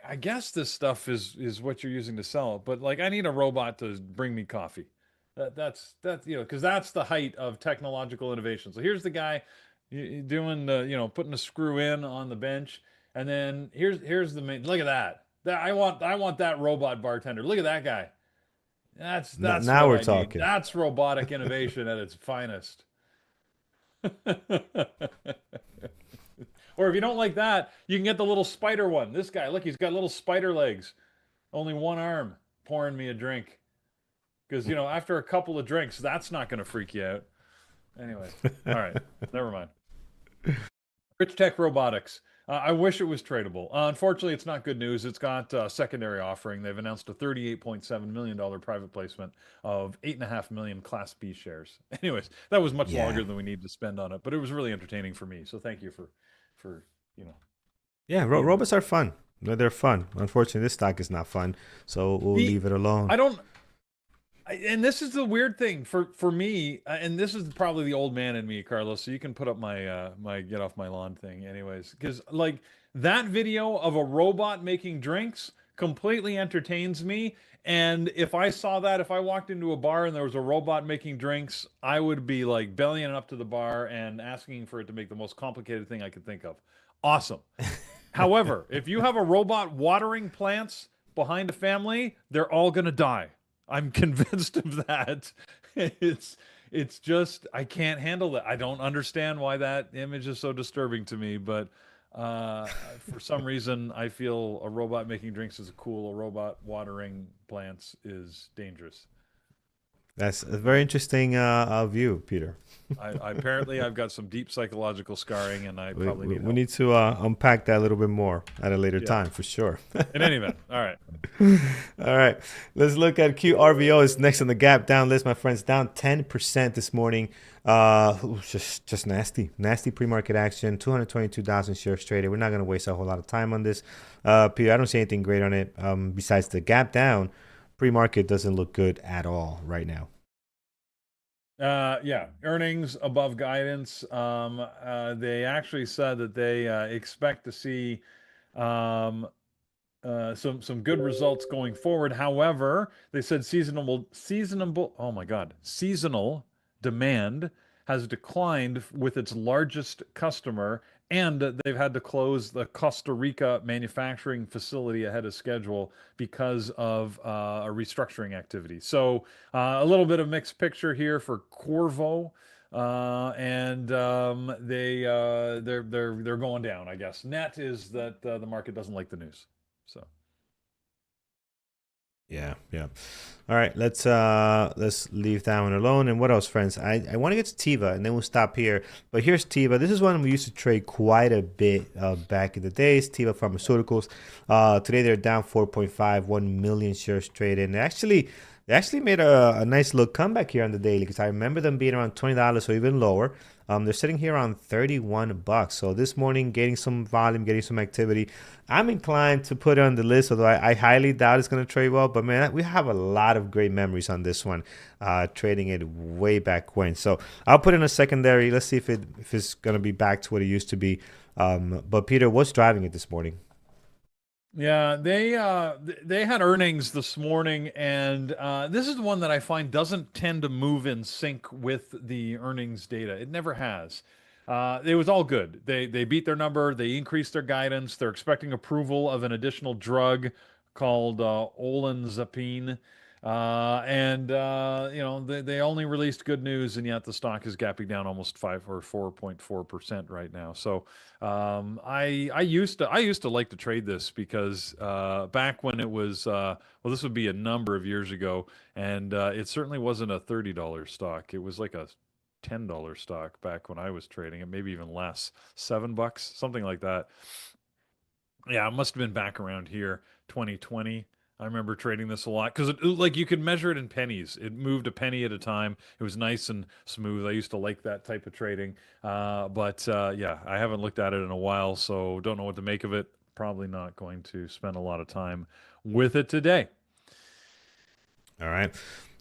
I guess this stuff is what you're using to sell it. But like I need a robot to bring me coffee. That's because that's the height of technological innovation. So here's the guy doing putting a screw in on the bench, and then here's the main. Look at that. I want that robot bartender. Look at that guy. That's now we're talking. That's robotic innovation at its finest. Or if you don't like that, you can get the little spider one. This guy, look, he's got little spider legs. Only one arm pouring me a drink. Because after a couple of drinks, that's not going to freak you out. Anyways, all right, never mind. Rich Tech Robotics. I wish it was tradable. Unfortunately, it's not good news. It's got a secondary offering. They've announced a $38.7 million private placement of 8.5 million Class B shares. Anyways, that was much Yeah. longer than we need to spend on it, but it was really entertaining for me. So thank you for you know Yeah, being there. robots are fun. They're fun. Unfortunately, this stock is not fun, so we'll The leave it alone. I don't and this is the weird thing for me, and this is probably the old man in me, Carlos. So you can put up my my get off my lawn thing, anyways, because like that video of a robot making drinks completely entertains me. And if I saw that, if I walked into a bar and there was a robot making drinks, I would be like bellying up to the bar and asking for it to make the most complicated thing I could think of. Awesome. However, if you have a robot watering plants behind a family, they're all going to die. I'm convinced of that. It's it's just I can't handle it. I don't understand why that image is so disturbing to me, but for some reason I feel a robot making drinks is cool. A robot watering plants is dangerous. That's a very interesting view, Peter. I apparently I've got some deep psychological scarring, and I We, probably we, need we help. need to unpack that a little bit more at a later Yeah. time, for sure. In any event, all right. All right, let's look at QRVO. Is next on the gap down list, my friends. Down 10% this morning. Just nasty pre-market action. 222,000 shares traded. We're not going to waste a whole lot of time on this. Peter, I don't see anything great on it. Besides the gap down, pre-market doesn't look good at all right now. Yeah, earnings above guidance. They actually said that they expect to see um, some good results going forward. However, they said seasonable. Oh my God, seasonal demand has declined with its largest customer, and they've had to close the Costa Rica manufacturing facility ahead of schedule because of a restructuring activity. So a little bit of mixed picture here for Corvo. And they're going down, I guess. Net is that the market doesn't like the news. So Yeah, yeah. All right, let's leave that one alone. And what else, friends? I want to get to Tiva, and then we'll stop here. But here's Tiva. This is one we used to trade quite a bit back in the days. Tiva Pharmaceuticals. Today they're down 4.51 million shares traded. And they actually made a nice little comeback here on the daily, because I remember them being around $20 or even lower. They're sitting here on 31 bucks. So this morning, getting some volume, getting some activity. I'm inclined to put it on the list, although I highly doubt it's going to trade well. But man, we have a lot of great memories on this one, trading it way back when. So I'll put in a secondary. Let's see if it's going to be back to what it used to be. But Peter, what's driving it this morning? yeah, they had earnings this morning, and this is the one that I find doesn't tend to move in sync with the earnings data. It never has. It was all good. They beat their number. They increased their guidance. They're expecting approval of an additional drug called olanzapine. And they only released good news, and yet the stock is gapping down almost 4.4% right now. So I used to like to trade this because back when it was this would be a number of years ago, and it certainly wasn't a $30 stock. It was like a $10 stock back when I was trading it, maybe even less, $7, something like that. Yeah, it must have been back around here, 2020. I remember trading this a lot because like you could measure it in pennies. It moved a penny at a time. It was nice and smooth. I used to like that type of trading. But yeah, I haven't looked at it in a while, so don't know what to make of it. Probably not going to spend a lot of time with it today. All right.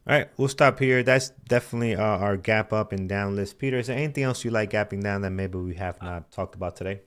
All right, we'll stop here. That's definitely our gap up and down list. Peter, is there anything else you like gapping down that maybe we have not talked about today?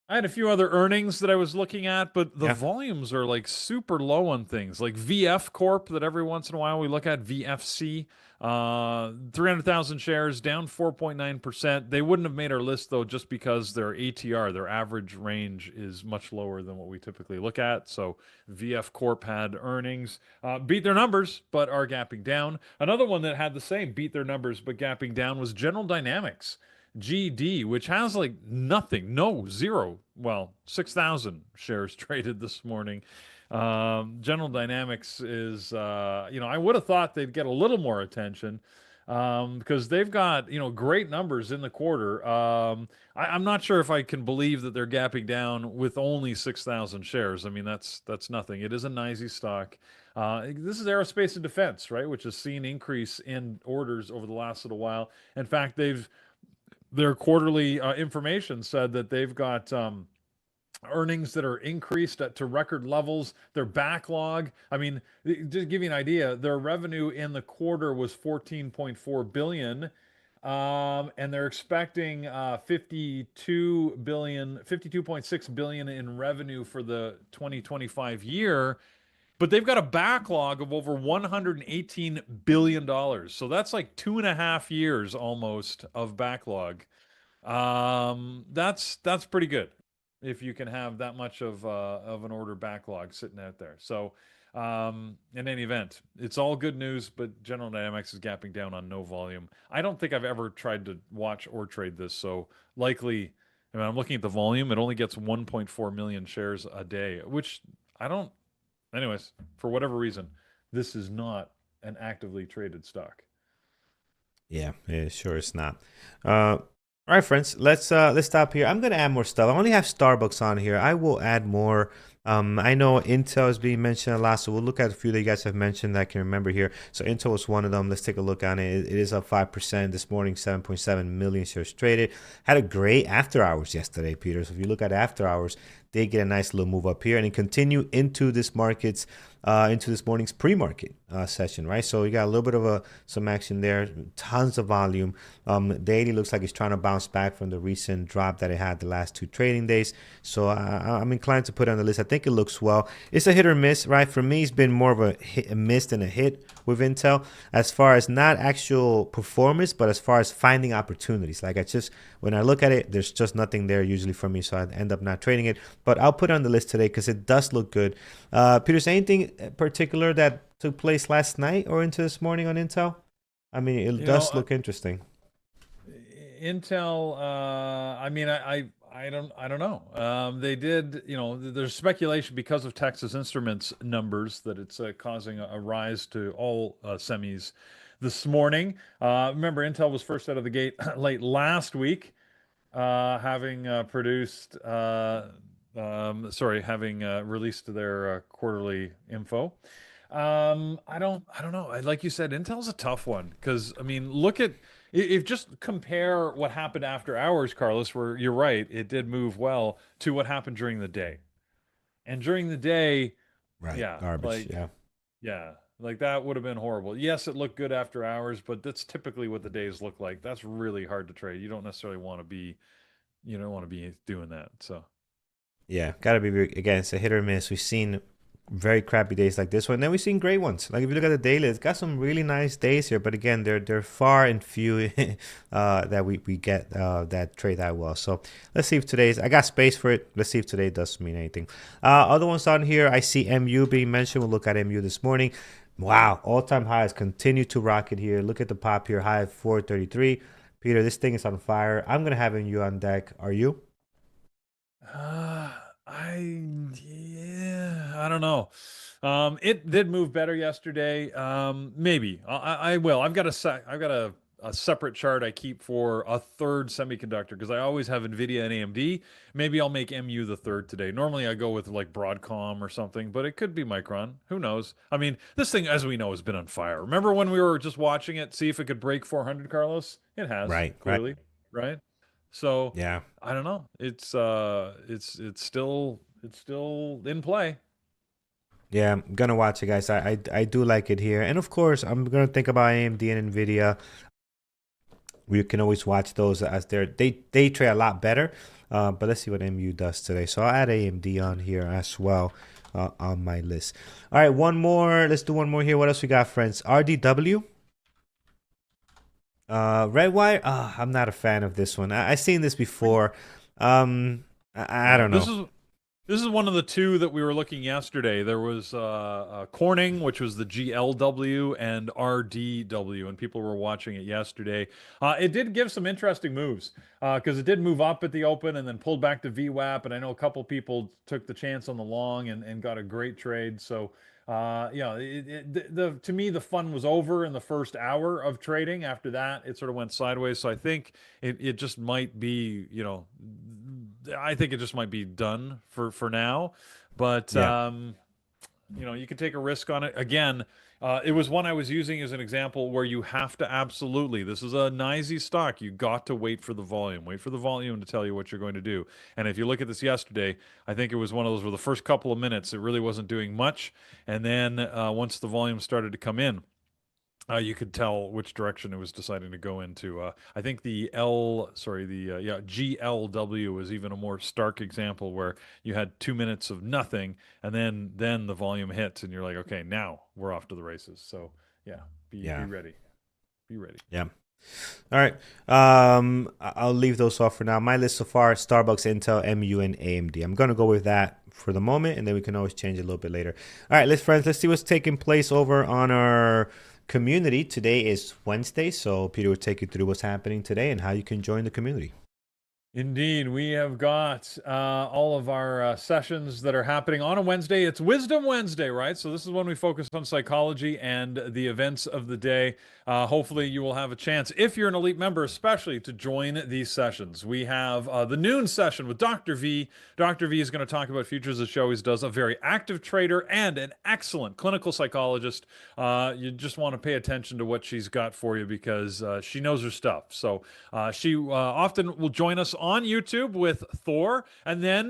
I had a few other earnings that I was looking at, but the Yeah. volumes are like super low on things like VF Corp that every once in a while we look at, VFC, 300,000 shares, down 4.9%. They wouldn't have made our list though, just because their ATR, their average range, is much lower than what we typically look at. So VF Corp had earnings, beat their numbers, but are gapping down. Another one that had the same, beat their numbers, but gapping down, was General Dynamics. GD, which has like nothing, no, zero, well, 6,000 shares traded this morning. General Dynamics is, I would have thought they'd get a little more attention. because they've got great numbers in the quarter. I'm not sure if I can believe that they're gapping down with only 6,000 shares. I mean, that's nothing. It is a NYSE stock. This is aerospace and defense, right, which has seen increase in orders over the last little while. In fact, their quarterly information said that they've got earnings that are increased to record levels. Their backlog, I mean, just to give you an idea, their revenue in the quarter was 14.4 billion. And they're expecting 52.6 billion in revenue for the 2025 year, but they've got a backlog of over 118 billion dollars. So that's like 2.5 years almost of backlog. That's pretty good if you can have that much of an order backlog sitting out there. So, in any event, it's all good news, but General Dynamics is gapping down on no volume. I don't think I've ever tried to watch or trade this, so likely, I mean, I'm looking at the volume, it only gets 1.4 million shares a day, which I don't, anyways, for whatever reason, this is not an actively traded stock. Yeah, sure it's not. All right, friends, let's stop here. I'm gonna add more stuff. I only have Starbucks on here. I will add more. I know Intel is being mentioned a lot, so we'll look at a few that you guys have mentioned that I can remember here. So Intel was one of them. Let's take a look on it. It is up 5% this morning, 7.7 million shares traded. Had a great after hours yesterday, Peter. So if you look at after hours, they get a nice little move up here and it continue into this market's into this morning's pre-market session, right? So you got a little bit of some action there, tons of volume. Daily looks like it's trying to bounce back from the recent drop that it had the last 2 trading days. So I'm inclined to put it on the list. I think it looks well. It's a hit or miss, right? For me, it's been more of a miss than a hit with Intel, as far as not actual performance, but as far as finding opportunities. Like when I look at it, there's just nothing there usually for me, so I end up not trading it. But I'll put it on the list today because it does look good. Peter, is anything particular that took place last night or into this morning on Intel? I mean, it does look interesting. Intel, I mean, I don't know. They did, there's speculation because of Texas Instruments numbers that it's causing a rise to all semis this morning. Remember, Intel was first out of the gate late last week, having having released their quarterly info. I don't know. Like you said, Intel's a tough one because I mean, look at if just compare what happened after hours, Carlos, where you're right, it did move well, to what happened during the day. And during the day, Right, yeah, garbage. yeah, like that would have been horrible. Yes, it looked good after hours, but that's typically what the days look like. That's really hard to trade. You don't necessarily want to be, you don't want to be doing that. So Yeah, gotta be again. It's a hit or miss. We've seen very crappy days like this one. Then we've seen great ones. Like if you look at the daily, it's got some really nice days here. But again, they're far and few that we get that trade that well. So let's see if today's. I got space for it. Let's see if today does mean anything. Other ones on here, I see MU being mentioned. We'll look at MU this morning. Wow, all-time highs continue to rocket here. Look at the pop here, high of 433. Peter, this thing is on fire. I'm gonna have MU on deck. Are you? I don't know. It did move better yesterday. Maybe I will. I've got a separate chart I keep for a third semiconductor because I always have NVIDIA and AMD. Maybe I'll make MU the third today. Normally I go with like Broadcom or something, but it could be Micron. Who knows? I mean, this thing, as we know, has been on fire. Remember when we were just watching it, see if it could break 400, Carlos? It has, Right, right. clearly, right? So Yeah. I don't know. It's still in play. Yeah, I'm gonna watch it, guys. I do like it here, and of course, I'm gonna think about AMD and Nvidia. We can always watch those as they trade a lot better. But let's see what MU does today. So I'll add AMD on here as well on my list. All right, one more. Let's do one more here. What else we got, friends? RDW. Redwire. I'm not a fan of this one. I seen this before. I don't know. This is one of the two that we were looking yesterday. There was Corning, which was the GLW, and RDW, and people were watching it yesterday. It did give some interesting moves because it did move up at the open and then pulled back to VWAP, and I know a couple people took the chance on the long and got a great trade. So To me, the fun was over in the first hour of trading. After that, it sort of went sideways. So I think it just might be, I think it just might be done for now. But Yeah. you can take a risk on it. Again, it was one I was using as an example where you have to absolutely, this is a NYSE stock. You got to wait for the volume. Wait for the volume to tell you what you're going to do. And if you look at this yesterday, I think it was one of those where the first couple of minutes, it really wasn't doing much. And then once the volume started to come in, you could tell which direction it was deciding to go into. I think GLW was even a more stark example where you had 2 minutes of nothing, and then the volume hits, and you're like, okay, now we're off to the races. So yeah, be ready, be ready. Yeah. All right. I'll leave those off for now. My list so far: Starbucks, Intel, MU, and AMD. I'm gonna go with that for the moment, and then we can always change it a little bit later. All right, let's see what's taking place over on our community. Today is Wednesday, so Peter will take you through what's happening today and how you can join the community. Indeed, we have got all of our sessions that are happening on a Wednesday. It's Wisdom Wednesday, right? So this is when we focus on psychology and the events of the day. Hopefully you will have a chance, if you're an elite member especially, to join these sessions. We have the noon session with Dr. V. Dr. V is going to talk about futures, as she always does, a very active trader and an excellent clinical psychologist. You just want to pay attention to what she's got for you because she knows her stuff. So she often will join us on YouTube with Thor, and then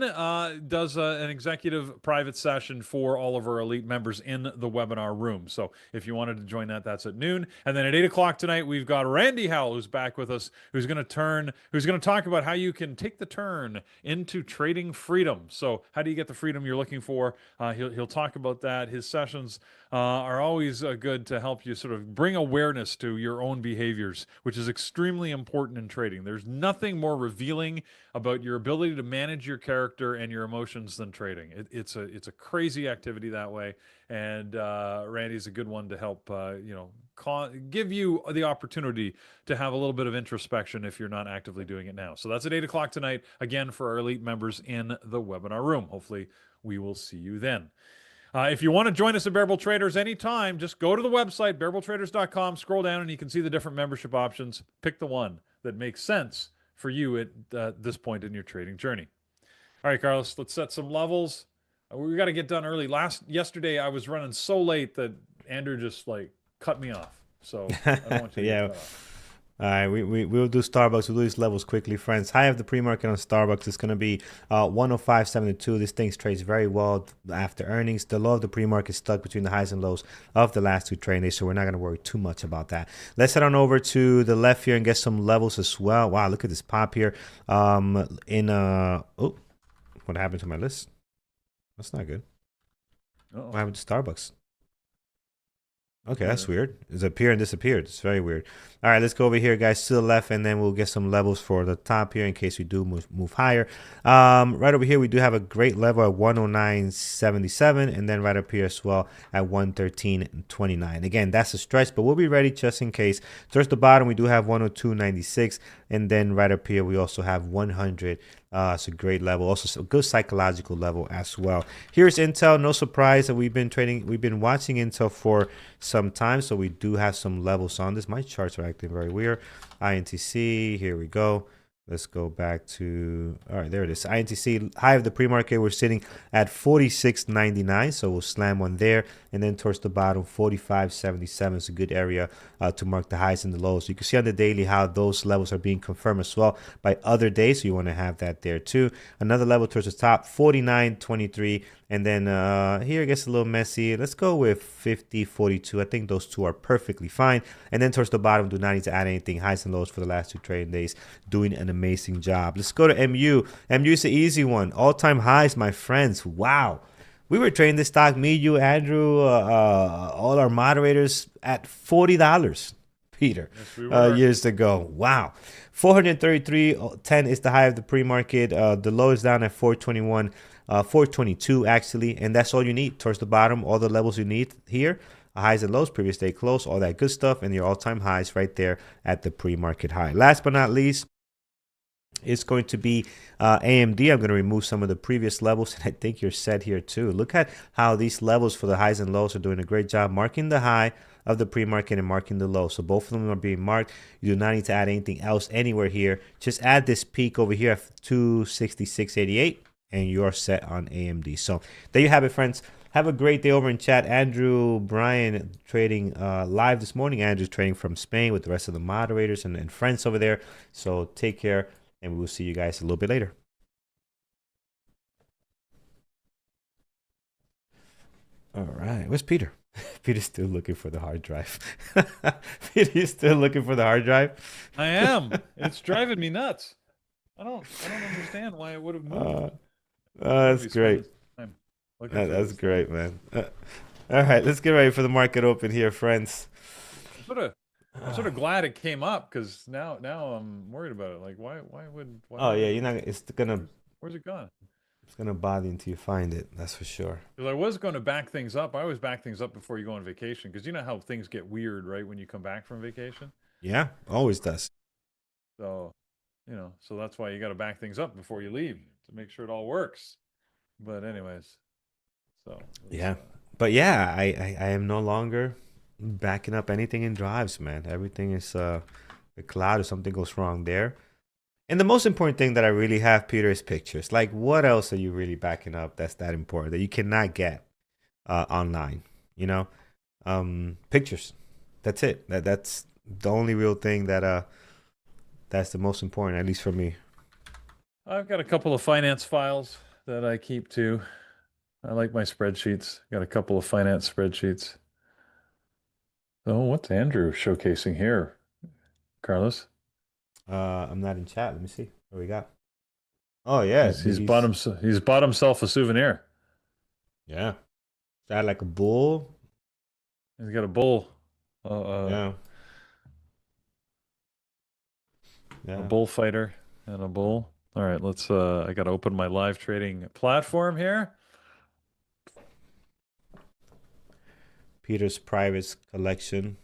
does an executive private session for all of our elite members in the webinar room. So if you wanted to join that, that's at noon. And then at 8 o'clock tonight, we've got Randy Howell, who's back with us, who's going to talk about how you can take the turn into trading freedom. So how do you get the freedom you're looking for? He'll talk about that. His sessions are always good to help you sort of bring awareness to your own behaviors, which is extremely important in trading. There's nothing more revealing about your ability to manage your character and your emotions than trading. It's a crazy activity that way, and Randy's a good one to help give you the opportunity to have a little bit of introspection if you're not actively doing it now. So that's at 8 o'clock tonight, again, for our elite members in the webinar room. Hopefully we will see you then. If you want to join us at Bearable Traders anytime, just go to the website, bearabletraders.com, scroll down, and you can see the different membership options. Pick the one that makes sense for you at this point in your trading journey. All right, Carlos, let's set some levels. We got to get done early. Yesterday, I was running so late that Andrew just cut me off. So I don't want you to get cut off. All right, we'll do Starbucks. We'll do these levels quickly, friends. High of the pre-market on Starbucks is going to be 105.72. This thing trades very well after earnings. The low of the pre-market is stuck between the highs and lows of the last two trading days, so we're not going to worry too much about that. Let's head on over to the left here and get some levels as well. Wow, look at this pop here. What happened to my list? That's not good. Uh-oh. What happened to Starbucks? Okay, that's weird. It's appeared and disappeared. It's very weird. All right, let's go over here, guys, to the left, and then we'll get some levels for the top here in case we do move higher. Right over here, we do have a great level at 109.77, and then right up here as well at 113.29. Again, that's a stretch, but we'll be ready just in case. Towards the bottom, we do have 102.96, and then right up here, we also have 100. It's a great level, also a good psychological level as well. Here's Intel. No surprise that we've been watching Intel for some time, so we do have some levels on this. My charts are acting very weird. INTC, here we go. Let's go back to, all right, there it is. INTC, high of the pre-market, we're sitting at 46.99, so we'll slam one there. And then towards the bottom, 45.77 is a good area to mark the highs and the lows. You can see on the daily how those levels are being confirmed as well by other days, so you want to have that there too. Another level towards the top, 49.23. And then here it gets a little messy. Let's go with 50.42. I think those two are perfectly fine. And then towards the bottom, do not need to add anything. Highs and lows for the last two trading days. Doing an amazing job. Let's go to MU. MU is the easy one. All-time highs, my friends. Wow. We were trading this stock, me, you, Andrew, all our moderators at $40, Peter, yes, we were. Years ago. Wow. 433.10 is the high of the pre-market. The low is down at 421. 422 actually, and that's all you need. Towards the bottom, all the levels you need here, highs and lows, previous day close, all that good stuff, and your all-time highs right there at the pre-market high. Last but not least It's going to be AMD. I'm going to remove some of the previous levels, and I think you're set here too. Look at how these levels for the highs and lows are doing a great job marking the high of the pre-market and marking the low. So both of them are being marked. You do not need to add anything else anywhere here. Just add this peak over here at 266.88, and you're set on AMD. So there you have it, friends. Have a great day over in chat. Andrew Bryan trading live this morning. Andrew's trading from Spain with the rest of the moderators and friends over there. So take care, and we will see you guys a little bit later. All right. Where's Peter? Peter's still looking for the hard drive. Peter's still looking for the hard drive. I am. It's driving me nuts. I don't understand why it would have moved. That's great. That's great, man. All right, let's get ready for the market open here, friends. I'm sort of glad it came up, because now I'm worried about it. Like, why would? Yeah, you're not. It's gonna. Where's it gone? It's gonna bother you until you find it. That's for sure. Because I was going to back things up. I always back things up before you go on vacation, because you know how things get weird, right, when you come back from vacation. Yeah, always does. So, so that's why you got to back things up before you leave to make sure it all works. But anyways. So yeah, but yeah, I am no longer backing up anything in drives, man. Everything is the cloud if something goes wrong there. And the most important thing that I really have, Peter, is pictures. Like, what else are you really backing up that's that important that you cannot get online? Pictures. That's it. That's the only real thing that's the most important, at least for me. I've got a couple of finance files that I keep too. I like my spreadsheets. Got a couple of finance spreadsheets. Oh, what's Andrew showcasing here, Carlos? I'm not in chat. Let me see what we got. Oh yeah, he's bought himself a souvenir. Yeah, is that like a bull? He's got a bull. Yeah. A bullfighter and a bull. All right, let's. I got to open my live trading platform here. Peter's private collection.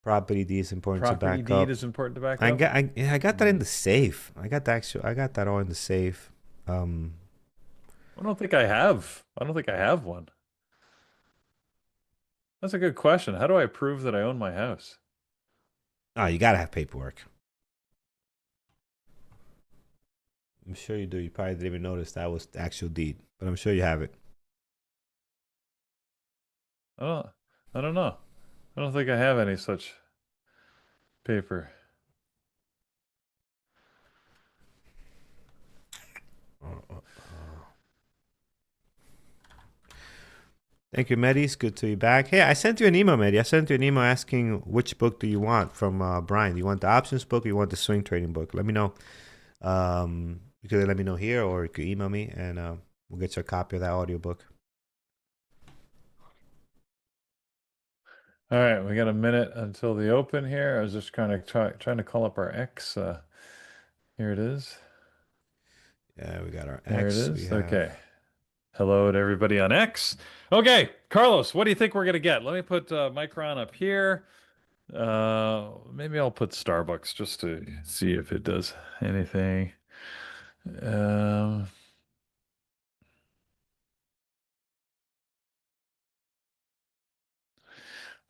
Property deed is important to back up. Property deed is important to back up. I got that in the safe. I got that all in the safe. I don't think I have. I don't think I have one. That's a good question. How do I prove that I own my house? Oh, you gotta have paperwork. I'm sure you do. You probably didn't even notice that was the actual deed, but I'm sure you have it. I don't know. I don't think I have any such paper. Thank you, Mehdi. It's good to be back. Hey, I sent you an email, Mehdi. I sent you an email asking which book do you want from Brian. Do you want the options book or you want the swing trading book? Let me know. You could let me know here, or you could email me, and we'll get you a copy of that audiobook. All right, we got a minute until the open here. I was just trying to call up our X. Here it is. Yeah, we got our There X. it is. Okay. Hello to everybody on X. Okay, Carlos, what do you think we're gonna get? Let me put Micron up here. Maybe I'll put Starbucks just to see if it does anything.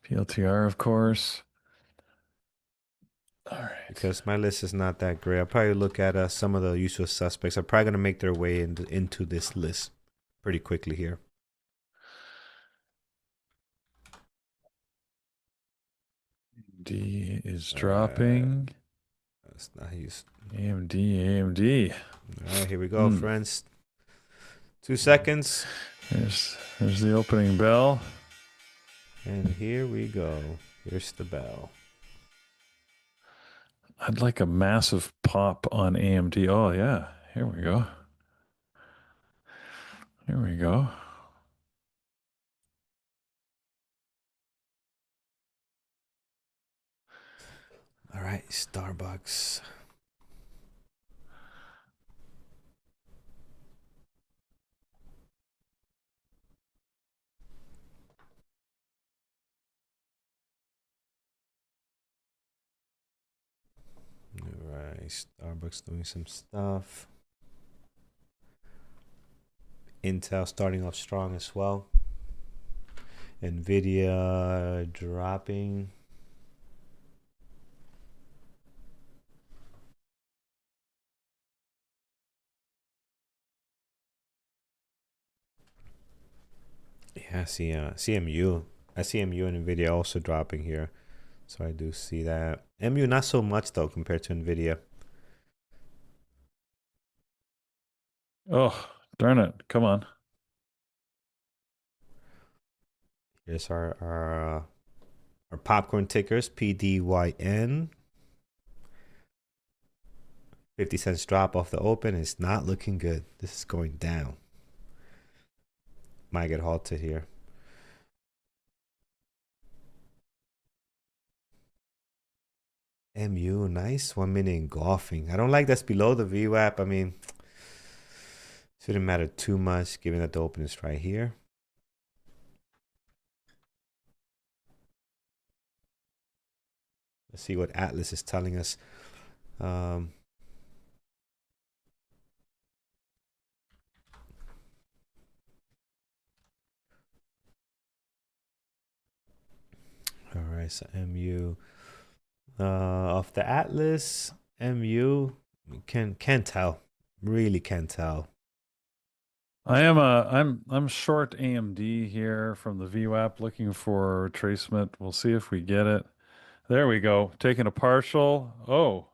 PLTR, of course. All right. Because my list is not that great. I'll probably look at some of the usual suspects. Are probably going to make their way into this list pretty quickly here. D is dropping. That's not used. AMD. All right, here we go, friends. 2 seconds. There's the opening bell. And here we go. Here's the bell. I'd like a massive pop on AMD. Oh, yeah. Here we go. Here we go. All right, Starbucks. Nice. Starbucks doing some stuff. Intel starting off strong as well. NVIDIA dropping. Yeah, I see CMU. I see MU and NVIDIA also dropping here. So I do see that. MU not so much though compared to NVIDIA. Oh, darn it. Come on. Here's our popcorn tickers, PDYN. 50 cents drop off the open. It's not looking good. This is going down. Might get halted here. MU, nice 1 minute engulfing. I don't like that's below the VWAP. I mean, shouldn't matter too much given that the open is right here. Let's see what Atlas is telling us. All right, so MU off the Atlas, MU can't tell, really can't tell. I'm short AMD here from the VWAP, looking for retracement. We'll see if we get it. There we go. Taking a partial. Oh,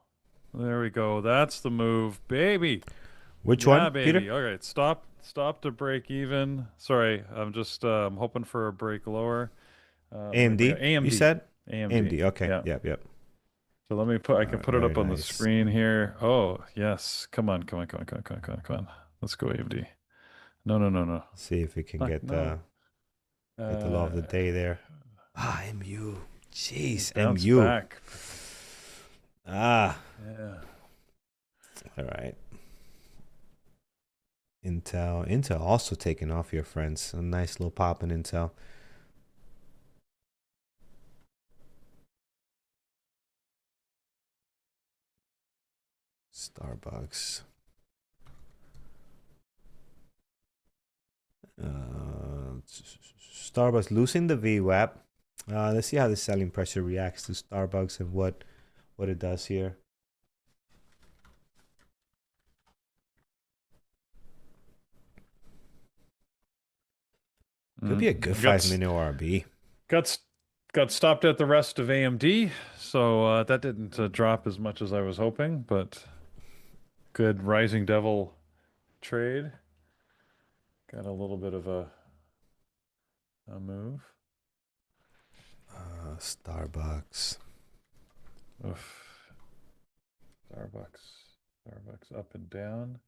there we go. That's the move, baby. Which Yeah, one, baby. Peter? All right, stop to break even. Sorry, I'm just I'm hoping for a break lower. AMD, AMD. you said? AMD. AMD, okay, Yeah. yep. So let me put. I can put it Very up on the nice. screen here. Oh yes. Come on. Let's go AMD. No. See if we can Fuck, get no. the law of the day there. MU. Jeez, Bounce MU. back. Yeah. All right. Intel also taking off here, friends. A nice little pop in Intel. Starbucks. Starbucks losing the VWAP. Let's see how the selling pressure reacts to Starbucks and what it does here. Could be a good 5-minute ORB. Got stopped at the rest of AMD, so that didn't drop as much as I was hoping, but good Rising Devil trade. Got a little bit of a move. Starbucks. Oof. Starbucks up and down.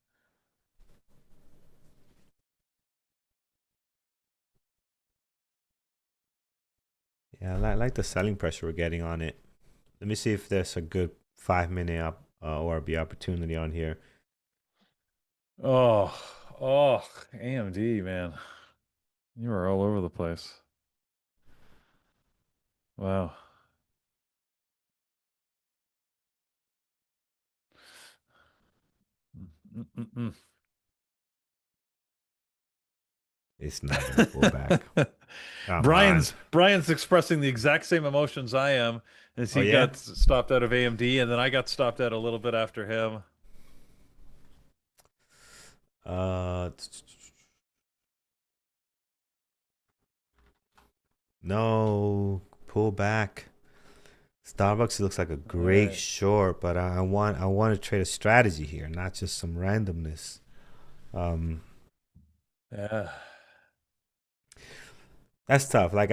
Yeah, I like the selling pressure we're getting on it. Let me see if there's a good 5-minute ORB opportunity on here. Oh, AMD, man. You are all over the place. Wow. It's not gonna pull back. Brian's expressing the exact same emotions I am, as he got stopped out of AMD, and then I got stopped out a little bit after him. No, pull back. Starbucks looks like a great short, but I want to trade a strategy here, not just some randomness. Yeah. That's tough. Like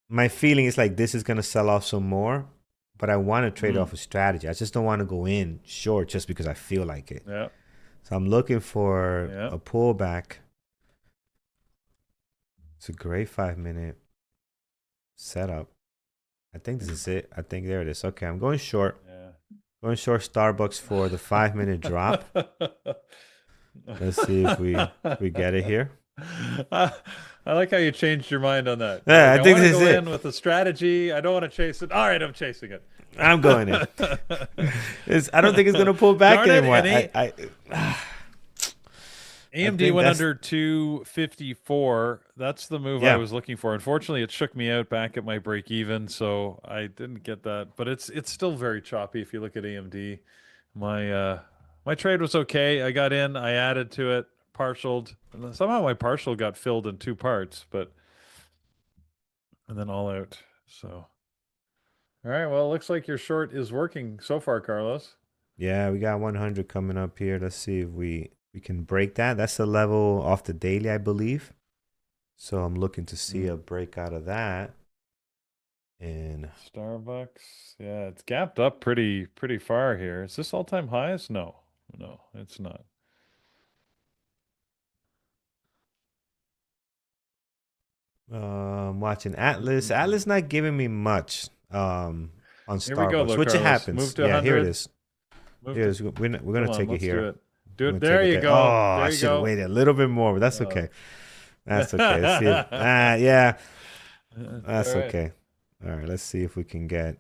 my feeling is like this is gonna sell off some more, but I want to trade off a strategy. I just don't want to go in short just because I feel like it. Yeah. So I'm looking for a pullback. It's a great 5-minute setup. I think this is it. I think there it is. Okay, I'm going short. Yeah. Going short Starbucks for the 5-minute drop. Let's see if we get it here. I like how you changed your mind on that. Yeah, like, I think this is it. I want to go it. in with a strategy. I don't want to chase it. All right, I'm chasing it. I'm going in. I don't think it's gonna pull back Darn it! anymore. I AMD think went that's under 254. That's the move I yeah. was looking for. Unfortunately, it shook me out back at my break even, so I didn't get that. But it's still very choppy if you look at AMD. My trade was okay. I got in, I added to it, partialed, and then somehow my partial got filled in two parts, but and then all out. So all right, well, it looks like your short is working so far, Carlos. Yeah, we got 100 coming up here. Let's see if we can break that. That's the level off the daily, I believe. So I'm looking to see a break out of that. And Starbucks, yeah, it's gapped up pretty far here. Is this all-time highs? No, no, it's not. watching Atlas. Atlas not giving me much on Here we go, Starbucks, though, which it Carlos. Move happens. to Yeah, here it 100. is. Move Here it to. is. We're gonna Come on, take it let's do here. it. Do We're it. gonna There take it you there. go. Oh, There I you should have go. waited a little bit more, but that's okay. That's okay. Let's see if, yeah, that's All right. okay. All right, let's see if we can get a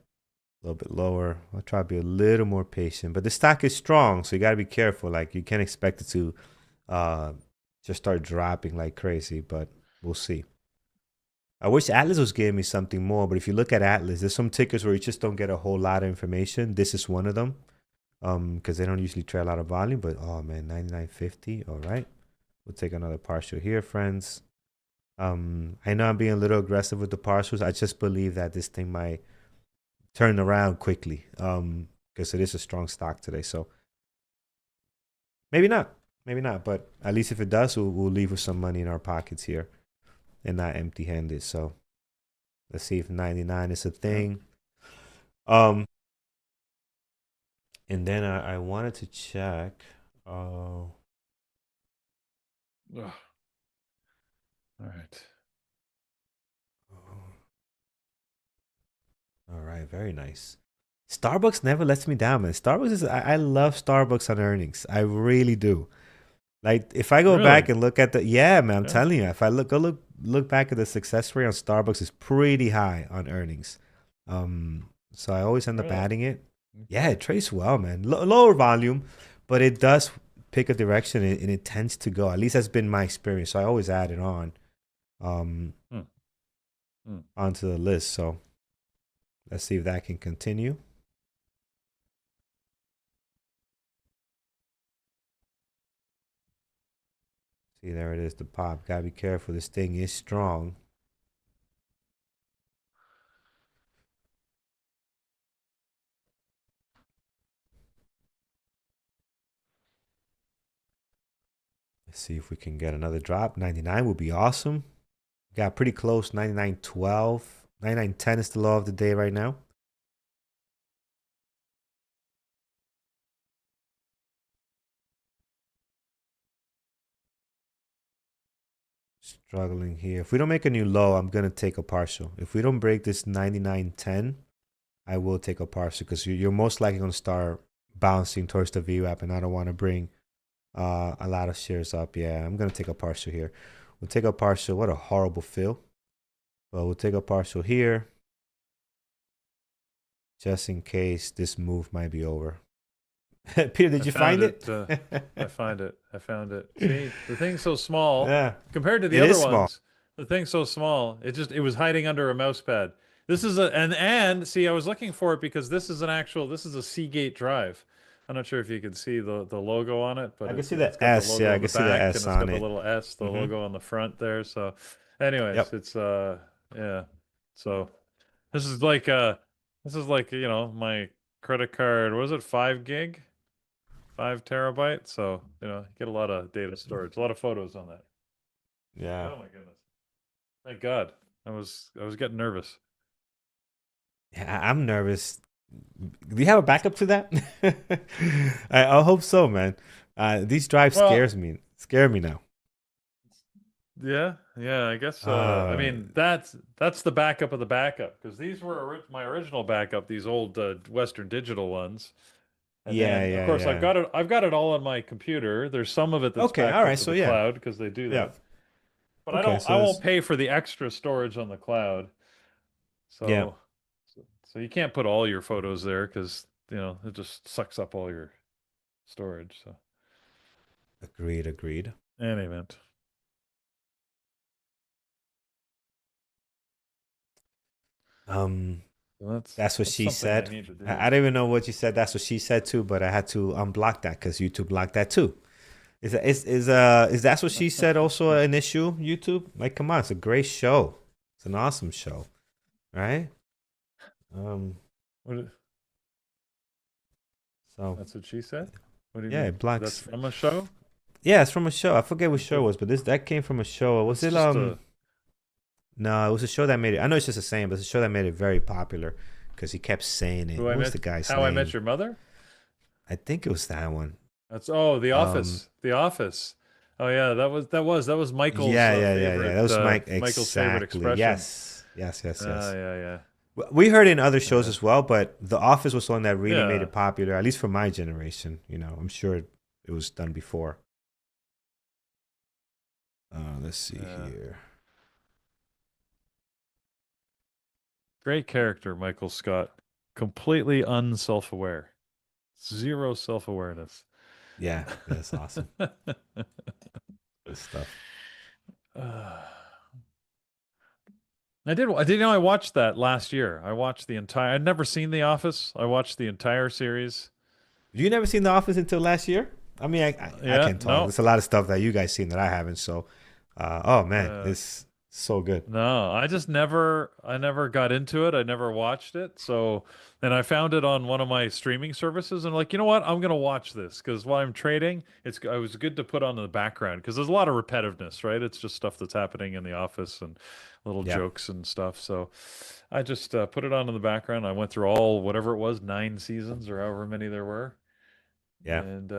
little bit lower. I'll try to be a little more patient. But the stock is strong, so you got to be careful. Like, you can't expect it to just start dropping like crazy, but we'll see. I wish Atlas was giving me something more, but if you look at Atlas, there's some tickers where you just don't get a whole lot of information. This is one of them, because they don't usually trade a lot of volume. But oh man, 99.50. All right, we'll take another partial here, friends. I know I'm being a little aggressive with the partials. I just believe that this thing might turn around quickly, because it is a strong stock today. So maybe not, but at least if it does, we'll leave with some money in our pockets here and not empty-handed. So let's see if 99 is a thing. And then I wanted to check. Ugh. All right. All right, very nice. Starbucks never lets me down, man. Starbucks is I love Starbucks on earnings. I really do. Like, if I go back Really? and look at the yeah, man, I'm Yeah. telling you, if I look back at the success rate on Starbucks is pretty high on earnings. So I always end up Really? adding it. Yeah, it trades well, man. Lower volume, but it does pick a direction and it tends to go. At least that's been my experience. So I always add it on um Hmm. Hmm. onto the list. So let's see if that can continue. See, there it is, the pop. Gotta be careful. This thing is strong. Let's see if we can get another drop. 99 would be awesome. Got pretty close. 99.12. 99.10 is the low of the day right now. Struggling here. If we don't make a new low, I'm going to take a partial. If we don't break this 99.10, I will take a partial because you're most likely going to start bouncing towards the VWAP, and I don't want to bring a lot of shares up. Yeah, I'm going to take a partial here. We'll take a partial. What a horrible fill. Well, we'll take a partial here just in case this move might be over. Peter, did you find it? I find it. I found it. See, the thing's so small Yeah, compared to the it other is small. ones. The thing's so small. It was hiding under a mouse pad. This is and see, I was looking for it because this is a Seagate drive. I'm not sure if you can see the logo on it, but I can see it's the got the S. logo Yeah, I on can the see the back and S it's got on the it. little S, the Mm-hmm. logo on the front there. So, anyways, Yep. it's yeah. So this is like my credit card. Was it 5 gig? 5 terabyte. So, get a lot of data storage, a lot of photos on that. Yeah. Oh my goodness. Thank God. I was getting nervous. Yeah, I'm nervous. Do you have a backup to that? I hope so, man. These drives Well, scare me now. yeah, yeah, I guess I Uh, mean that's the backup of the backup because these were my original backup, these old Western Digital ones. And yeah, then of yeah, course yeah. I've got it all on my computer. There's some of it that's Okay, all backed up right. to So the yeah, cloud because they do yeah. that. But Okay, I so won't it's pay for the extra storage on the cloud. yeah. So So you can't put all your photos there because it just sucks up all your storage. So Agreed, agreed. in any event, Um, so that's that's what that's she something I said. need to do. I don't even know what you said. That's what she said too, but I had to unblock that because YouTube blocked that too. Is that's what she said also an issue? YouTube? Like, come on, it's a great show. It's an awesome show, right? Um, What? so That's what she said. What do you yeah, mean? it That's blocks. from a show? Yeah, it's from a show. I forget what That's show it a, was, but that came from a show. Was that's it just a. No, it was a show that made it. I know it's just the same, but it's a show that made it very popular because he kept saying it. Who I What was met? the guy's How I Met name? Your Mother? I think it was that one. That's The Um, Office. The Office. Oh yeah, that was Michael's yeah. That favorite. was Mike. Michael's favorite Exactly. expression. Yes. Yeah. We heard it in other shows Uh, as well, but The Office was one that really made yeah. it popular, at least for my generation. I'm sure it was done before. Let's see Yeah. here. Great character, Michael Scott. Completely unself-aware. Zero self-awareness. Yeah, that's awesome. Good stuff. Uh, I watched that last year. I watched the entire. I'd never seen The Office. I watched the entire series. You never seen The Office until last year? I mean, I Yeah, can't talk. no. There's a lot of stuff that you guys seen that I haven't. So, oh man, Uh, it's so good. no, I never got into it. I never watched it. So, and I found it on one of my streaming services and like, you know what? I'm going to watch this because while I'm trading, it was good to put on in the background because there's a lot of repetitiveness, right? It's just stuff that's happening in the office and little Yeah, jokes and stuff. So I just put it on in the background. I went through all, whatever it was, 9 seasons or however many there were. yeah, And,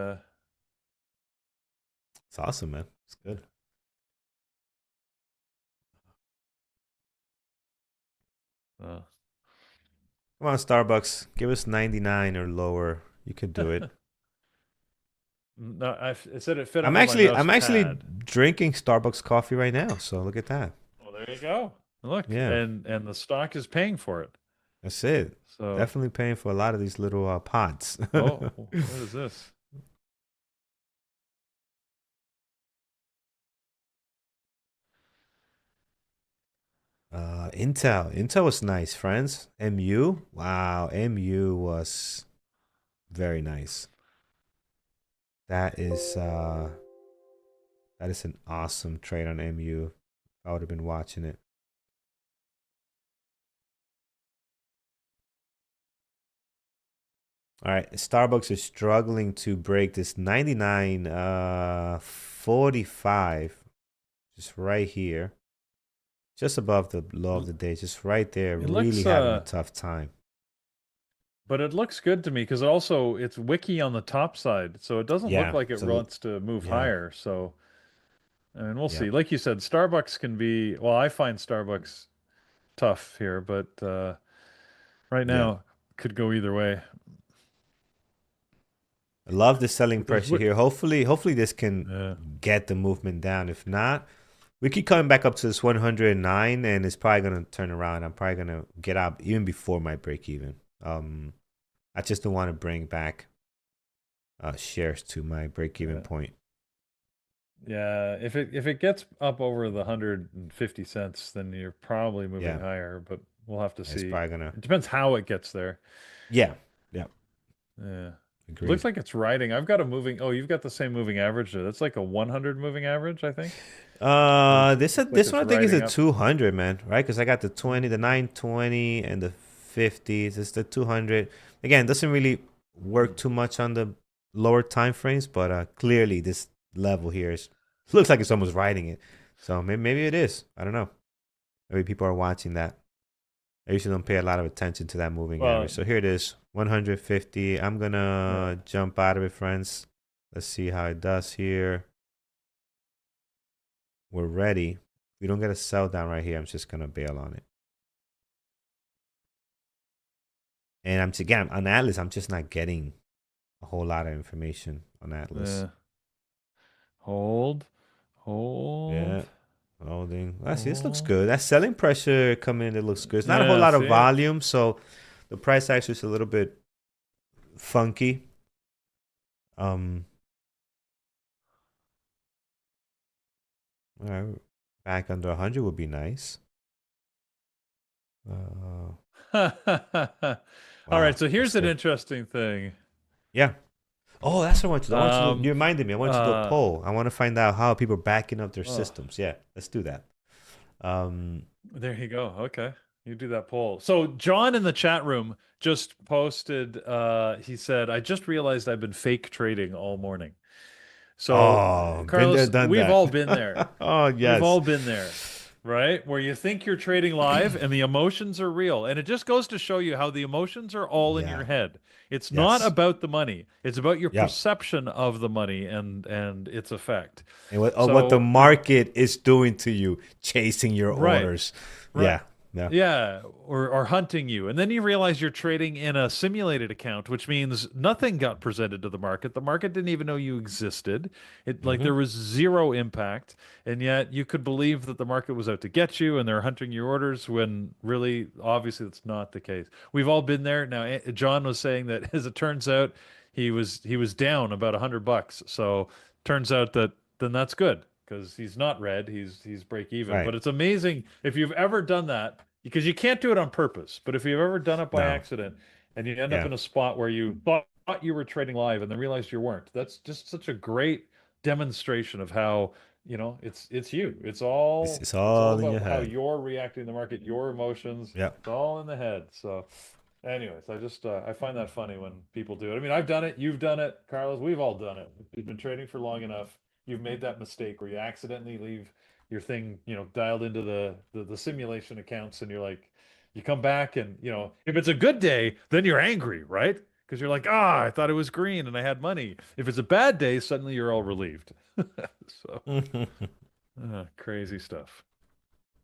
it's awesome, man. It's good. uh, Come on, Starbucks, give us 99 or lower. You could do it. no, it said it fit under my mouse I'm actually pad. drinking Starbucks coffee right now. So look at that. Well, there you go. Look, Yeah, and the stock is paying for it. that's it. So, Definitely paying for a lot of these little pods. oh, what is this? Intel was nice, friends. MU, wow, MU was very nice. That is an awesome trade on MU. I would have been watching it. All right, Starbucks is struggling to break this 99 45 just right here. Just above the low of the day, just right there, It really looks having a tough time. but it looks good to me because it's wiki on the top side, so it doesn't look Yeah, like it so wants to move yeah, higher. So, I mean, we'll yeah, see. Like you said, Starbucks can be, well, I find Starbucks tough here, but right yeah. now could go either way. I love the selling Because pressure here. Hopefully this can yeah, get the movement down. If not, we keep coming back up to this 109, and it's probably gonna turn around. I'm probably gonna get out even before my break even. I just don't want to bring back shares to my break even yeah. point. Yeah, if it gets up over the 150 cents, then you're probably moving Yeah, higher, but we'll have to it's see. probably gonna. It depends how it gets there. Yeah, yeah, Yeah. It looks agreed. like it's riding. I've got a moving. Oh, you've got the same moving average there. That's like a 100 moving average, I think. Looks like This one it's I think is a riding up. 200, man, right? Because I got the 20, the 920, and the 50s. It's the 200. Again, doesn't really work too much on the lower time frames, but clearly this level here is looks like it's almost riding it. So maybe it is. I don't know. Maybe people are watching that. I usually don't pay a lot of attention to that moving average. Well, So here it is, 150. I'm yeah. gonna jump out of it, friends. Let's see how it does here. We're ready. If we don't get a sell down right here, I'm just gonna bail on it. And again on Atlas, I'm just not getting a whole lot of information on Atlas. Yeah. Hold, hold, Yeah, holding. I see. This looks hold. good. That selling pressure coming in, it looks good. It's not a whole Yeah, lot of see? volume, so The price action is a little bit funky. Um, all right, back under 100 would be nice. Uh, All right, wow, so that's here's an good. interesting thing. Yeah. Oh, that's what I want to do. I want to do. Um, You reminded me. I want to do a uh, poll. I want to find out how people are backing up their oh, systems. Yeah, let's do that. Um, there you go. Okay. You do that poll. So John in the chat room just posted, he said, I just realized I've been fake trading all morning. So, oh, been there, Carlos, done we've that. all been there. Oh, We've yes. all been there, right? Where you think you're trading live and the emotions are real. And it just goes to show you how the emotions are all in your Yeah. head. It's not Yes. about the money. It's about your Yeah. perception of the money and its effect. And what the So the market is doing to you, chasing your right. orders. Right. Yeah. Yeah. Yeah, or hunting you. And then you realize you're trading in a simulated account, which means nothing got presented to the market. The market didn't even know you existed. It like Hmm. there was zero impact, and yet you could believe that the market was out to get you and they're hunting your orders when really obviously that's not the case. We've all been there. Now John was saying that as it turns out he was down about $100. So turns out that then that's good because he's not red. He's break even. Right. But it's amazing if you've ever done that because you can't do it on purpose. But if you've ever done it by No. accident and you end up Yeah. in a spot where you thought you were trading live and then realized you weren't, that's just such a great demonstration of how it's you. It's It's, all it's it's all all in your about how head. you're reacting to the market, your emotions. Yeah. It's all in the head. So anyways, I find that funny when people do it. I mean, I've done it, you've done it, Carlos, we've all done it. We've been trading for long enough. You've made that mistake where you accidentally leave your thing, dialed into the simulation accounts, and you're like, you come back, and if it's a good day, then you're angry, right? Because you're like, I thought it was green and I had money. If it's a bad day, suddenly you're all relieved. So crazy stuff.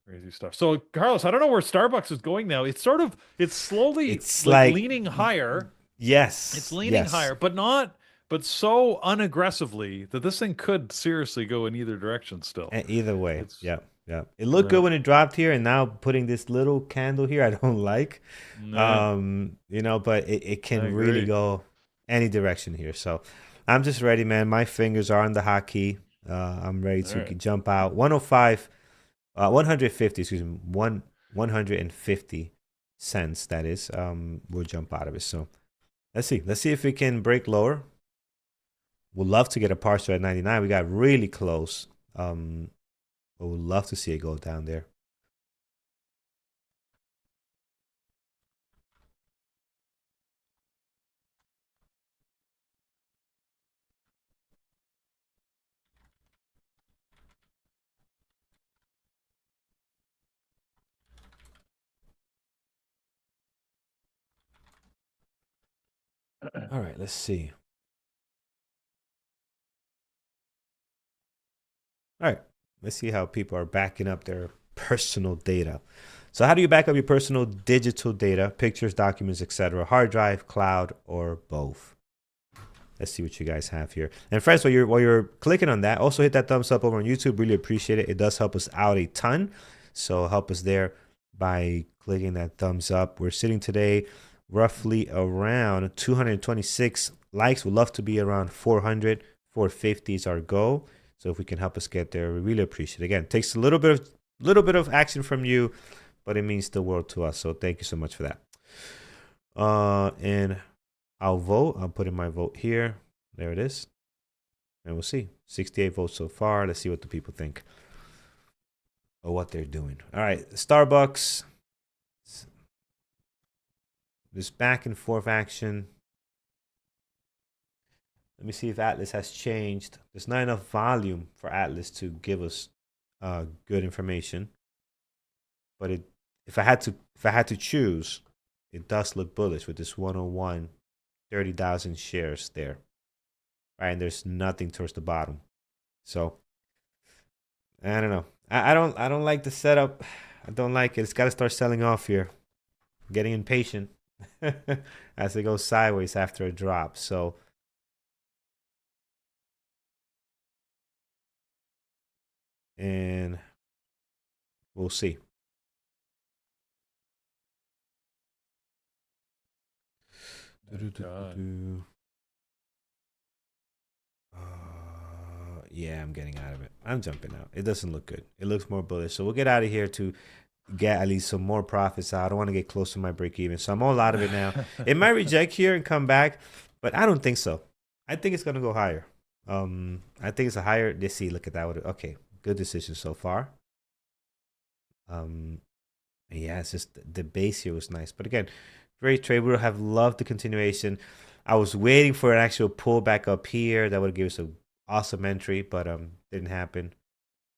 Crazy stuff. So, Carlos, I don't know where Starbucks is going now. It's slowly It's like like, leaning higher. It's yes. leaning Yes. higher, but so unaggressively that this thing could seriously go in either direction still. Either way. It's, Yeah. Yeah. It looked good when it dropped here, and now putting this little candle here, I don't like. yeah, But it I can really agree. go any direction here. So I'm just ready, man. My fingers are on the hotkey. I'm ready All to right. jump out. 105, 150, excuse me, 150 cents, that is. We'll jump out of it. So let's see. Let's see if we can break lower. Would love to get a partial at 99. We got really close. But would love to see it go down there. All right, let's see. All right, let's see how people are backing up their personal data. So, how do you back up your personal digital data, pictures, documents, etc.? Hard drive, cloud, or both? Let's see what you guys have here. And friends, while you're clicking on that, also hit that thumbs up over on YouTube. Really appreciate it. It does help us out a ton. So help us there by clicking that thumbs up. We're sitting today roughly around 226 likes. We'd love to be around 400. 450 is our goal. So if we can help us get there, we really appreciate it. Again, it takes a little bit of action from you, but it means the world to us. So thank you so much for that. And I'll vote. I'll put in my vote here. There it is. And we'll see. 68 votes so far. Let's see what the people think or what they're doing. All right. Starbucks. This back and forth action. Let me see if Atlas has changed. There's not enough volume for Atlas to give us good information. But if I had to choose, it does look bullish with this 101, 30,000 shares there. Right, and there's nothing towards the bottom. So I don't know. I don't like the setup. I don't like it. It's got to start selling off here. I'm getting impatient as it goes sideways after a drop. So and we'll see. God. Yeah, I'm getting out of it. I'm jumping out. It doesn't look good. It looks more bullish. So we'll get out of here to get at least some more profits out. I don't want to get close to my break even. So I'm all out of it now. It might reject here and come back, but I don't think so. I think it's gonna go higher. I think it's a higher. Let's see. Look at that. Okay, good decision so far. Yeah, it's just the base here was nice, but again, very trade. We would have loved the continuation. I was waiting for an actual pullback up here that would give us an awesome entry, but didn't happen.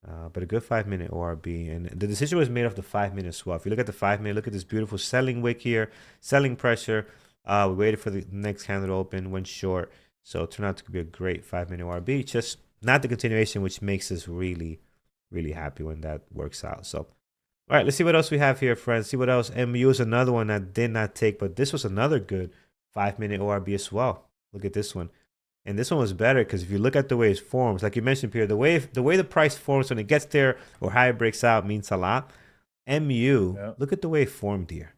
But a good 5-minute ORB, and the decision was made off the 5-minute swap. If you look at the 5-minute, look at this beautiful selling wick here, selling pressure. We waited for the next candle to open, went short, so it turned out to be a great 5-minute ORB. Just not the continuation, which makes us really, really happy when that works out. So, all right, let's see what else we have here, friends. See what else. MU is another one that did not take, but this was another good 5-minute ORB as well. Look at this one. And this one was better because if you look at the way it forms, like you mentioned, Pierre, the way the price forms when it gets there or how it breaks out means a lot. MU, look at the way it formed here.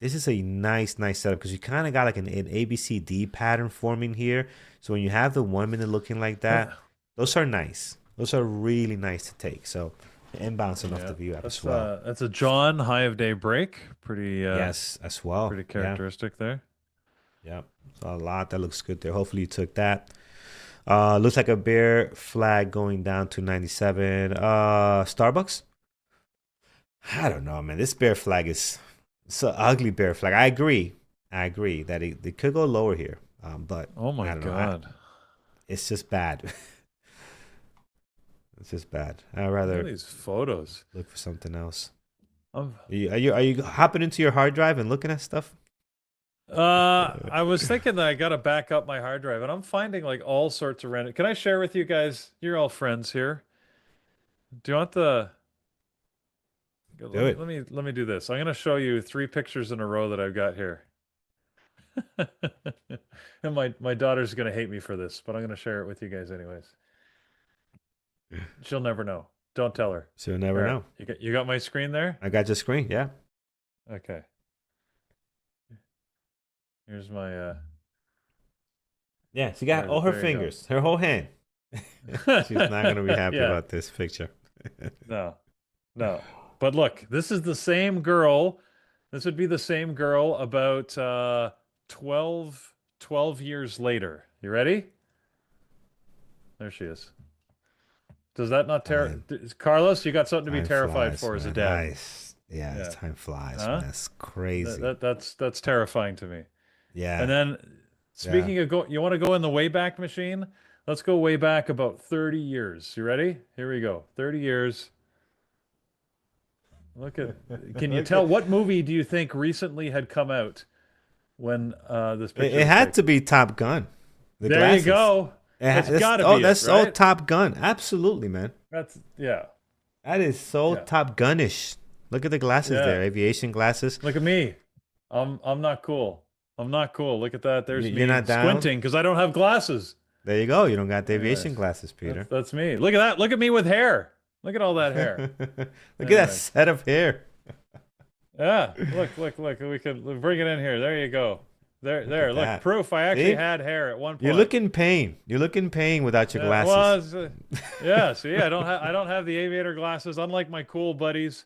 This is a nice setup because you kind of got like an ABCD pattern forming here. So when you have the 1 minute looking like that, those are nice. Those are really nice to take. So inbounds enough to view as well. That's a John high of day break. Pretty yes, as well. Pretty characteristic there. Yeah. So a lot that looks good there. Hopefully you took that. Looks like a bear flag going down to 97. Starbucks? I don't know, man. This bear flag is it's an ugly bear flag. I agree that it could go lower here. But oh my God. It's just bad. It's just bad. I'd rather look at these photos. Look for something else. Are you hopping into your hard drive and looking at stuff? I was thinking that I gotta back up my hard drive, and I'm finding like all sorts of random. Can I share with you guys? You're all friends here. Do you want the? Let me do this. I'm gonna show you 3 pictures in a row that I've got here. And my daughter's gonna hate me for this, but I'm gonna share it with you guys anyways. She'll never know. Don't tell her. She'll never know. You got my screen there? I got your screen. Yeah. Okay. Here's my yeah, she got all her fingers, her whole hand. She's not gonna be happy about this picture. No. But look, this is the same girl. This would be the same girl about 12 years later. You ready? There she is. Does that not Carlos, you got something to be terrified for as a dad. Nice. Yeah, time flies. Man. That's crazy. That's terrifying to me. Yeah. And then speaking of you want to go in the Wayback Machine? Let's go way back about 30 years. You ready? Here we go. 30 years. Look at can you tell what movie do you think recently had come out when this picture it had to be Top Gun. There glasses. You go. That's gotta be that's right? so Top Gun. Absolutely, man. That is so Top Gun-ish. Look at the glasses there, aviation glasses. Look at me. I'm not cool. I'm not cool. Look at that. There's me not squinting because I don't have glasses. There you go. You don't got the aviation glasses, Peter. That's me. Look at that. Look at me with hair. Look at all that hair. Look at that set of hair. Yeah. Look. We can bring it in here. There you go. There. Look, proof I actually had hair at one point. You look in pain. You look in pain without your glasses. Well, see, I don't have the aviator glasses. Unlike my cool buddies,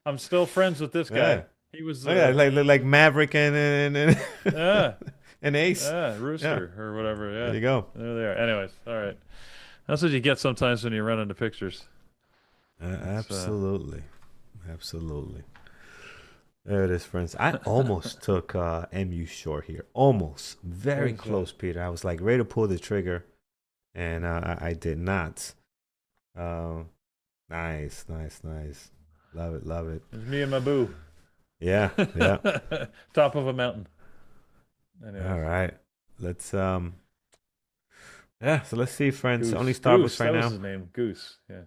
I'm still friends with this guy. Yeah. He was like Maverick and and Ace. Yeah, Rooster or whatever. Yeah. There you go. There they are. Anyways, all right. That's what you get sometimes when you run into pictures. Absolutely. There it is, friends. I almost took MU short here. Almost. Very close, Peter. I was like ready to pull the trigger, and I did not. Nice. Love it. It's me and my boo. Yeah. Top of a mountain. Anyways. All right. Let's so let's see, friends. Goose. Only Starbucks Goose, right that now. was his name. Goose. Yeah.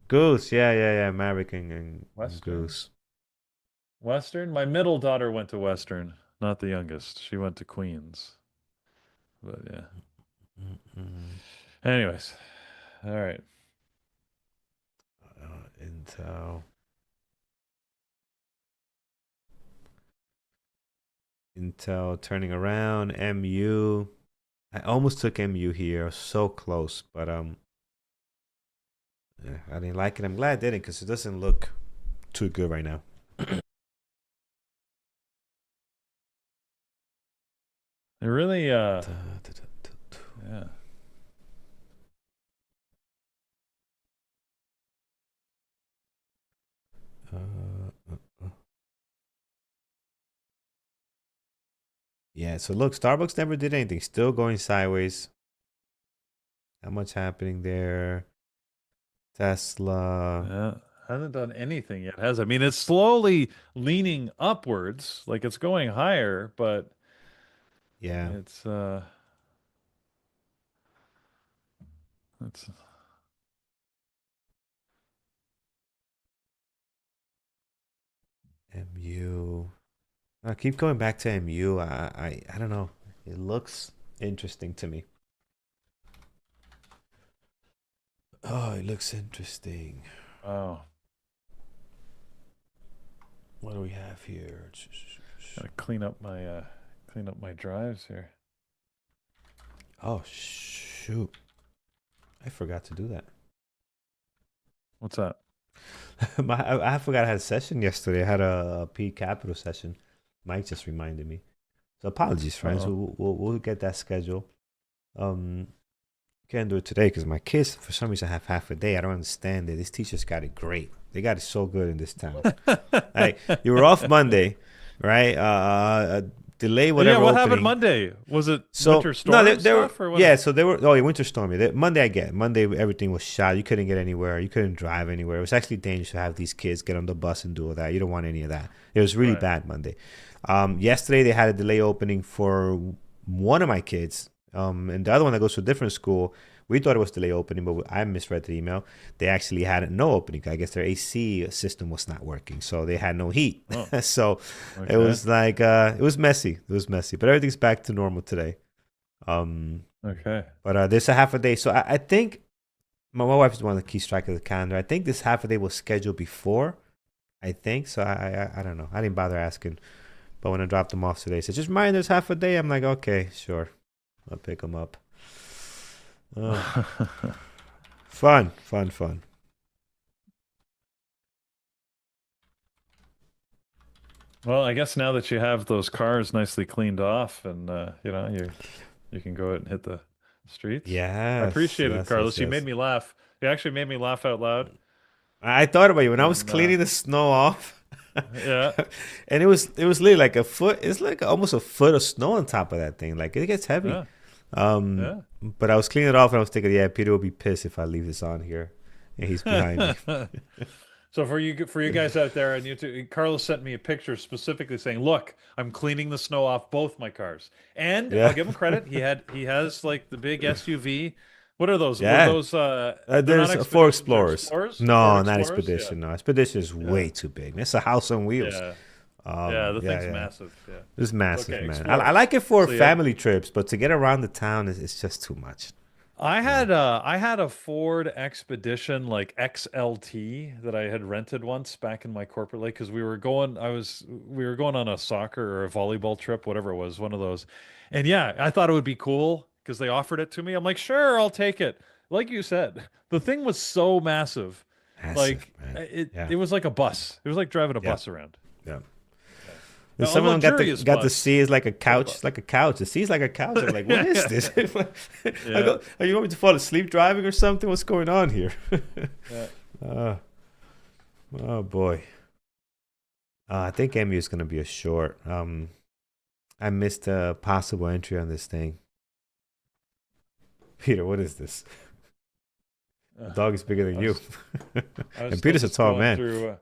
Goose. Yeah. Maverick and Goose. Western? My middle daughter went to Western, not the youngest. She went to Queens. But yeah. Anyways. All right. Intel turning around. MU. I almost took MU here. So close, but yeah, I didn't like it. I'm glad I didn't because it doesn't look too good right now. They really, yeah. Yeah, so look, Starbucks never did anything. Still going sideways. Not much happening there. Tesla. Yeah, hasn't done anything yet, has it? I mean, it's slowly leaning upwards, like it's going higher, but Yeah. it's MU. I keep going back to MU. I don't know. It looks interesting to me. Oh, it looks interesting. oh, What do we have here? gotta clean up my drives here. Oh, shoot. I forgot to do that. What's that? I forgot I had a session yesterday. I had a P Capital session. Mike just reminded me. So apologies, friends. We'll get that schedule. Can't do it today because my kids, for some reason, have half a day. I don't understand it. These teachers got it great. They got it so good in this town. Like, you were off Monday, right? Delay whatever. Yeah, what opening. happened Monday? Was it So winter storm they were, stuff or what? yeah. So they were. Oh, yeah, winter storm. Monday I get. Monday everything was shot. You couldn't get anywhere. You couldn't drive anywhere. It was actually dangerous to have these kids get on the bus and do all that. You don't want any of that. It was really bad Monday. Yesterday they had a delay opening for one of my kids, and the other one that goes to a different school. We thought it was delay opening, but I misread the email. They actually had no opening. I guess their AC system was not working, so they had no heat. Oh, so okay. it was like it was messy. It was messy, but everything's back to normal today. Okay. But there's a half a day, so I think my wife is one of the key track of the calendar. I think this half a day was scheduled before. I think so. I don't know. I didn't bother asking, but when I dropped them off today, it said just remind there's half a day. I'm like, okay, sure, I'll pick them up. Fun. Well, I guess now that you have those cars nicely cleaned off and you can go out and hit the streets. Yeah, I appreciate it, Carlos. You made me laugh. You actually made me laugh out loud. I thought about you when I was And, cleaning the snow off. Yeah. And it was literally like a foot. It's like almost a foot of snow on top of that thing. Like it gets heavy. Yeah. But I was cleaning it off and I was thinking, yeah, Peter will be pissed if I leave this on here and he's behind me. So for you guys out there on YouTube, Carlos sent me a picture specifically saying, "Look, I'm cleaning the snow off both my cars." And Yeah. I'll give him credit. He has like the big SUV. What are those? Yeah. What are those they're There's not four Expeditions, they're Explorers. Explorers? No, Ford not Explorers? Expedition. No, Expedition is way too big. It's a house on wheels. Yeah. Yeah, the thing's massive. Yeah. It's massive, Okay, man. Explorers. I like it for So, yeah. family trips, but to get around the town it's just too much. I had a Ford Expedition like XLT that I had rented once back in my corporate life because we were going on a soccer or a volleyball trip, whatever it was, one of those. And yeah, I thought it would be cool because they offered it to me. I'm like, sure, I'll take it. Like you said, the thing was so massive. Like Man. it was like a bus. It was like driving a bus around. Yeah. Now, Some of them got to bus. see it's like a couch. It's like a couch. The seat's like a couch. I'm like, what is this? Yeah. I go, are you want me to fall asleep driving or something? What's going on here? Yeah. Oh boy. I think MU is gonna be a short. I missed a possible entry on this thing. Peter, what is this? The dog is bigger than you. And Peter's a tall man.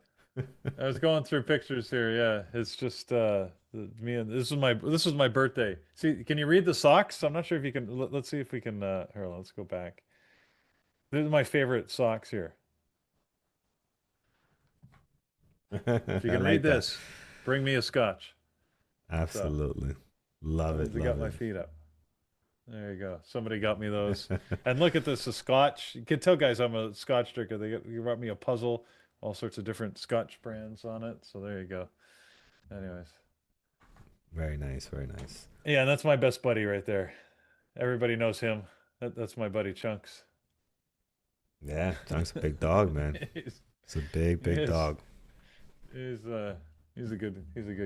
I was going through pictures here. Yeah, it's just me and this was my birthday. See, can you read the socks? I'm not sure if you can. Let's see if we can. Here, let's go back. These are my favorite socks here. If you can read this, bring me a scotch. Absolutely, love it. I got my feet up. There you go. Somebody got me those. And look at this, a scotch. You can tell, guys, I'm a scotch drinker. You brought me a puzzle, all sorts of different scotch brands on it. So there you go. Anyways. Very nice, very nice. Yeah, that's my best buddy right there. Everybody knows him. That's my buddy Chunks. Yeah, Chunk's a big dog, man. he's, It's a big, he big is. dog. He's he's a good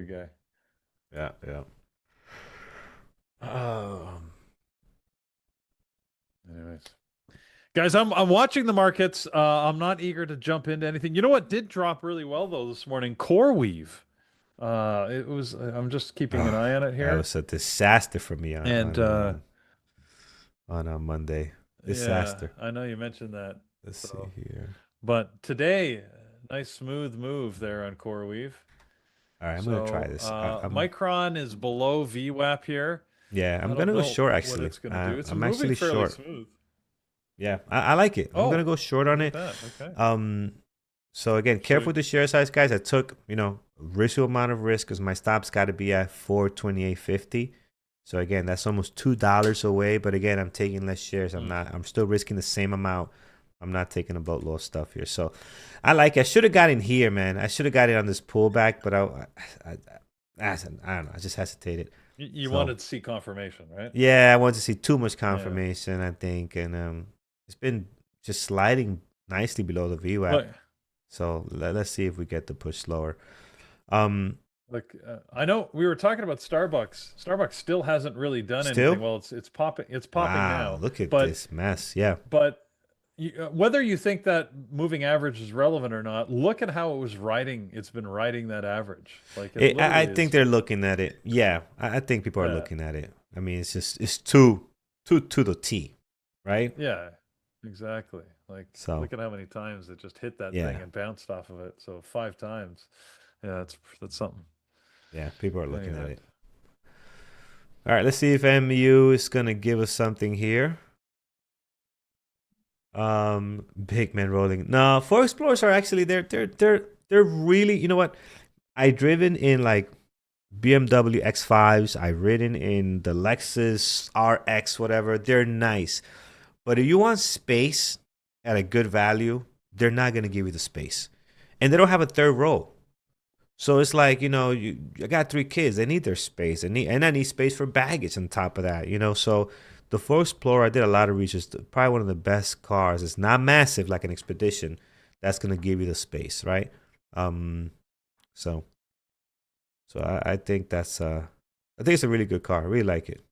guy. Yeah, yeah. Oh, Anyways, guys, I'm watching the markets. I'm not eager to jump into anything. You know what did drop really well though this morning? CoreWeave. It was. I'm just keeping an eye on it that here. was a disaster for me And on a Monday. yeah, Disaster. I know you mentioned that. Let's see So, here. but today, nice smooth move there on CoreWeave. All right, I'm gonna try So this. Micron is below VWAP here. Yeah, I I'm don't gonna go know short what actually. it's going to do. It's I'm moving actually fairly short. smooth. Yeah, I like it. I'm Oh, gonna go short on look it. at that. Okay. So again, careful Sweet. with the share size, guys. I took a reasonable amount of risk because my stop's got to be at 428.50. So again, that's almost $2 away. But again, I'm taking less shares. I'm still risking the same amount. I'm not taking a boatload of stuff here. So I like it. I should have got in here, man. I should have got it on this pullback, but I don't know. I just hesitated. You So, wanted to see confirmation, right? yeah, I wanted to see too much Yeah. confirmation, I think. And it's been just sliding nicely below the VWAP. Look, So let's see if we get the push lower. look, I know we were talking about Starbucks. Starbucks still hasn't really done anything. Well, it's popping. It's popping Wow, now. look at But this mess. Yeah. whether you think that moving average is relevant or not, look at how it was riding. It's been riding that average. Like it I literally think is. they're looking at it. Yeah, I think people are Yeah. looking at it. I mean, it's too to the T, right? Yeah, exactly. Like So look at how many times it just hit that thing yeah, and bounced off of it. So 5 times. Yeah, that's something. yeah, people are looking at Anyway. it. All right, let's see if MU is gonna give us something here. Big man rolling. No, Four Explorers are actually they're really, you know what? I driven in like BMW X5s. I ridden in the Lexus RX, whatever. They're nice, but if you want space at a good value, they're not gonna give you the space, and they don't have a third row. So it's like, I got 3 kids. They need their space. And I need space for baggage on top of that. So the Ford Explorer, I did a lot of research. Probably one of the best cars. It's not massive like an Expedition. That's gonna give you the space, right? So I think it's a really good car. I really like it.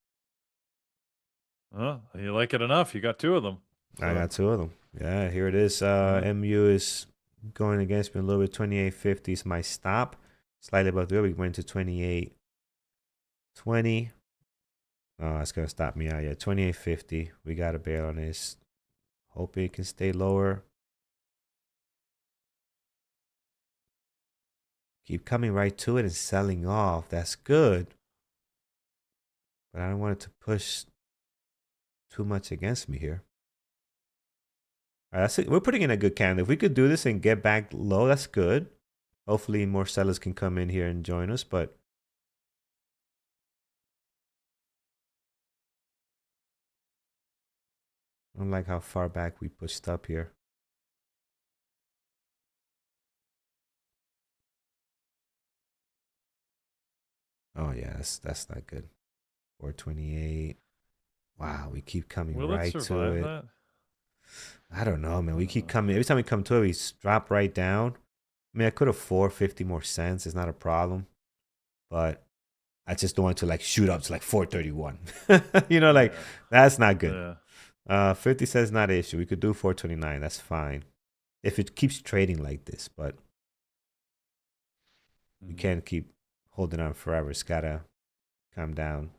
Oh, you like it enough. You got 2 of them. I got 2 of them. Yeah, here it is. MU is going against me a little bit. 28.50 is my stop. Slightly above there. We went to 28.20. Oh, that's gonna stop me out. Yeah, 28.50. We got a bail on this. Hoping it can stay lower. Keep coming right to it and selling off. That's good. But I don't want it to push too much against me here. All right, that's it. We're putting in a good candle. If we could do this and get back low, that's good. Hopefully more sellers can come in here and join us, but I don't like how far back we pushed up here. Oh yeah, that's not good. 428. Wow, we keep coming Will it right to survive it. that? I don't know, man. We keep coming. Every time we come to it, we drop right down. I mean, I could afford 50 more cents. It's not a problem. But I just don't want to like shoot up to like 431. Yeah. That's not good. Yeah. 50 cents not an issue. We could do 429. That's fine. If it keeps trading like this, but we can't keep holding on forever. It's gotta come down.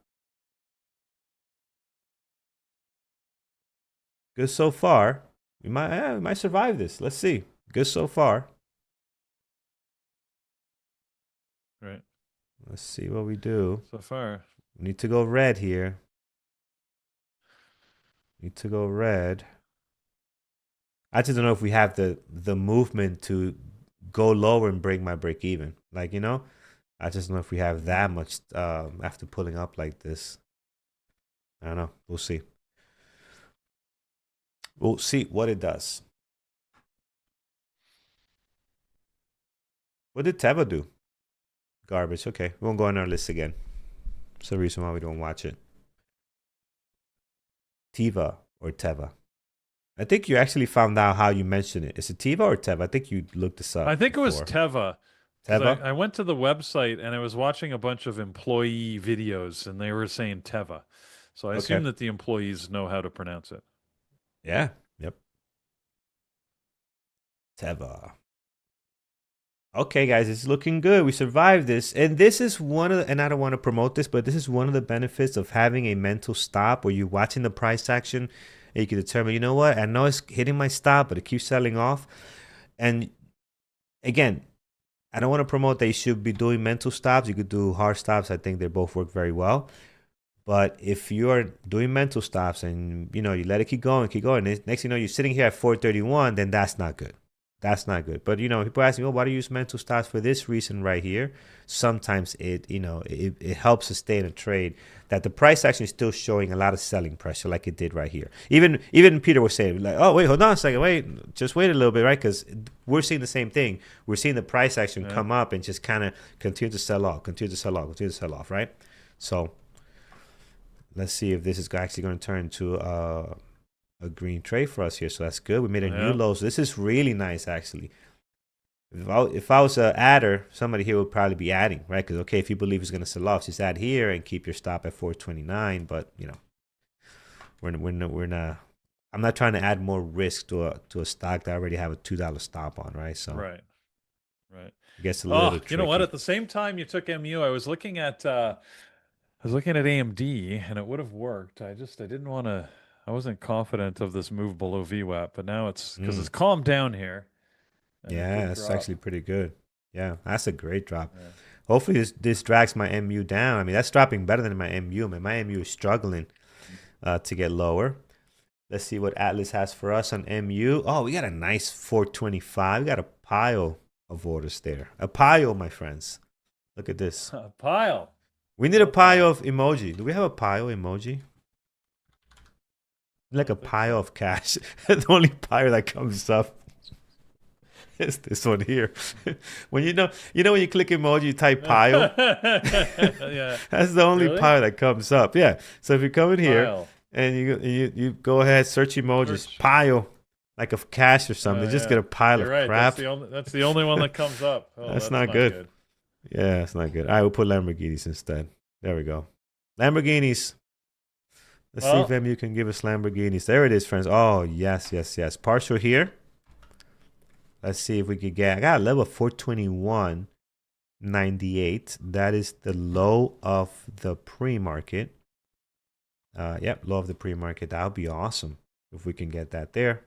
Good so far. We might survive this. Let's see. Good so far. Right. Let's see what we do. So far. We need to go red here. Need to go red. I just don't know if we have the movement to go lower and break my break even. I just don't know if we have that much after pulling up like this. I don't know. We'll see. We'll see what it does. What did Teva do? Garbage. Okay. We won't go on our list again. That's the reason why we don't watch it. Teva or Teva. I think you actually found out how you mention it. Is it Teva or Teva? I think you looked this up. I think before. it was Teva. Teva? I went to the website and I was watching a bunch of employee videos and they were saying Teva. So I assume that the employees know how to pronounce it. Yeah. Yep. Teva. Okay, guys, it's looking good. We survived this. And this is one of the, and I don't want to promote this, but this is one of the benefits of having a mental stop where you're watching the price action and you can determine, you know what, I know it's hitting my stop, but it keeps selling off. And again, I don't want to promote that you should be doing mental stops. You could do hard stops. I think they both work very well. But if you're doing mental stops and, you know, you let it keep going, next thing you know, you're sitting here at 431, then that's not good. That's not good. But, you know, people ask me, why do you use mental stops? For this reason right here, sometimes it helps to stay in a trade that the price action is still showing a lot of selling pressure like it did right here. Even Peter was saying, like, oh, wait, hold on a second. Just wait a little bit, right? Because we're seeing the same thing. We're seeing the price action come up and just kind of continue to sell off, right? So let's see if this is actually going to turn into a green trade for us here. So that's good. We made a new low. So this is really nice, actually. If I was an adder, somebody here would probably be adding, right? Because, okay, if you believe it's going to sell off, just add here and keep your stop at 429. But, you know, we're not. I'm not trying to add more risk to a stock that I already have a $2 stop on, right? So right. It gets a little tricky. You know what? At the same time you took MU, I was looking at AMD, and it would have worked. I didn't want to. I wasn't confident of this move below VWAP, but now it's because it's calmed down here. Yeah, that's actually pretty good. Yeah, that's a great drop. Yeah. Hopefully this drags my MU down. I mean, that's dropping better than my MU. Man, my MU is struggling to get lower. Let's see what Atlas has for us on MU. Oh, we got a nice 425. We got a pile of orders there. A pile, my friends. Look at this. A pile. We need a pile of emoji. Do we have a pile emoji? Like a pile of cash. The only pile that comes up is this one here. When you know when you click emoji, you type pile. Yeah. That's the only pile that comes up. Yeah. So if you come in here and you go ahead, search emojis, pile like of cash or something, just get a pile of crap. That's the only one that comes up. Oh, that's not good. Yeah, that's not good. All right, we'll put Lamborghinis instead. There we go. Lamborghinis. Let's see if MU can give us Lamborghinis. There it is, friends. Oh, yes. Partial here. Let's see if we could get. I got a level 421.98. That is the low of the pre-market. Yep, low of the pre-market. That would be awesome if we can get that there.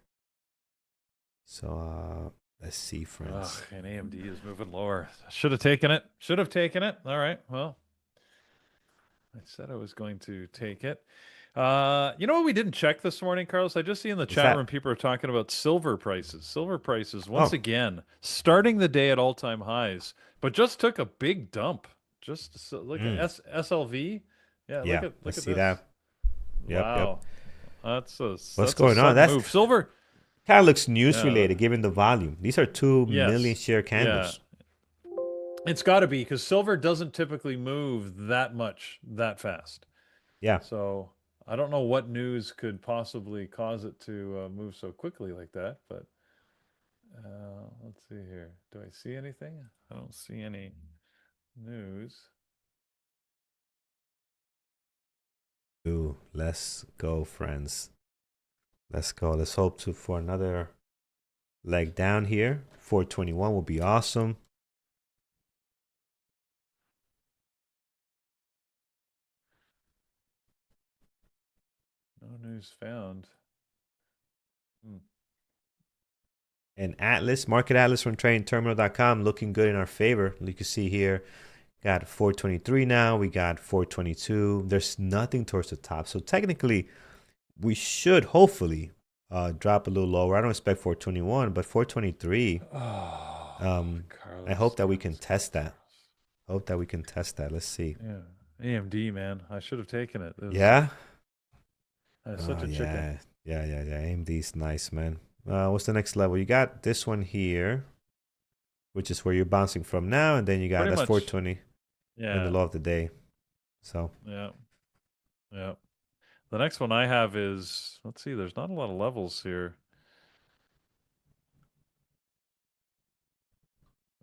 So let's see, friends. And AMD is moving lower. Should have taken it. All right. Well, I said I was going to take it. You know what we didn't check this morning, Carlos? I just see in the chat room people are talking about silver prices. Silver prices, once again, starting the day at all-time highs, but just took a big dump. Just look at SLV. Yeah, look at see this. That. Yep, wow. Yep. What's going on? That's move. Silver kind of looks news-related, given the volume. These are 2 million share candles. Yeah. It's got to be, because silver doesn't typically move that much that fast. Yeah. So I don't know what news could possibly cause it to move so quickly like that, but let's see here. Do I see anything? I don't see any news. Ooh, let's go, friends. Let's go. Let's hope for another leg down here. 421 will be awesome. No news found. And Atlas, Market Atlas from TradingTerminal.com, looking good in our favor. You can see here, got 423 now. We got 422. There's nothing towards the top. So technically, we should hopefully drop a little lower. I don't expect 421, but 423. I hope that we can test that. Let's see. Yeah. AMD, man. I should have taken it. Yeah? Such a chicken. Yeah. AMD's nice, man. What's the next level? You got this one here, which is where you're bouncing from now, and then you got that's 420 in the low of the day. So Yeah. Yeah. The next one I have is, let's see, there's not a lot of levels here.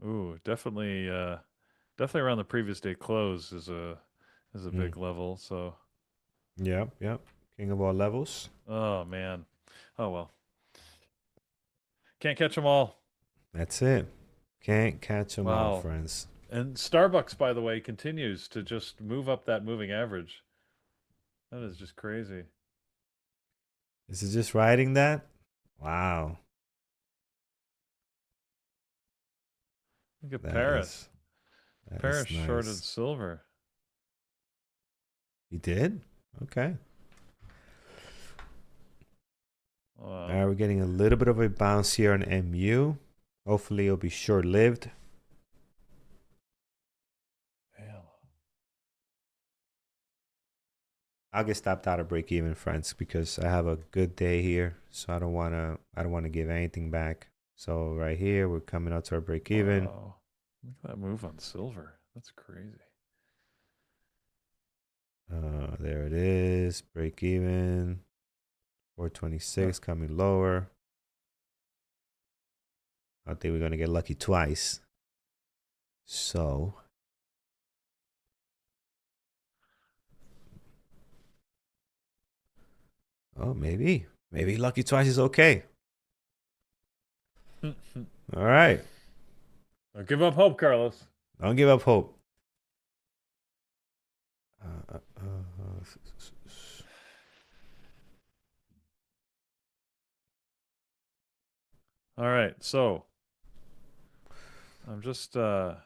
Ooh, definitely around the previous day close is a big level. So yep. King of all levels. oh man. Oh well. Can't catch them all. That's it. Can't catch them all, Wow. friends. And Starbucks, by the way, continues to just move up that moving average. That is just crazy. Is it just riding that? Wow. Look at That Paris. is that Paris is shorted nice. silver. He did? Okay. Wow. All right, we're getting a little bit of a bounce here on MU. Hopefully it'll be short-lived. Damn. I'll get stopped out of break even, friends, because I have a good day here. So I don't wanna give anything back. So right here we're coming out to our break even. Wow. Look at that move on silver. That's crazy. There it is. Break even. 426 coming lower. I think we're gonna get lucky twice. So maybe lucky twice is okay. All right. Don't give up hope, Carlos. Don't give up hope. All right, so I'm just I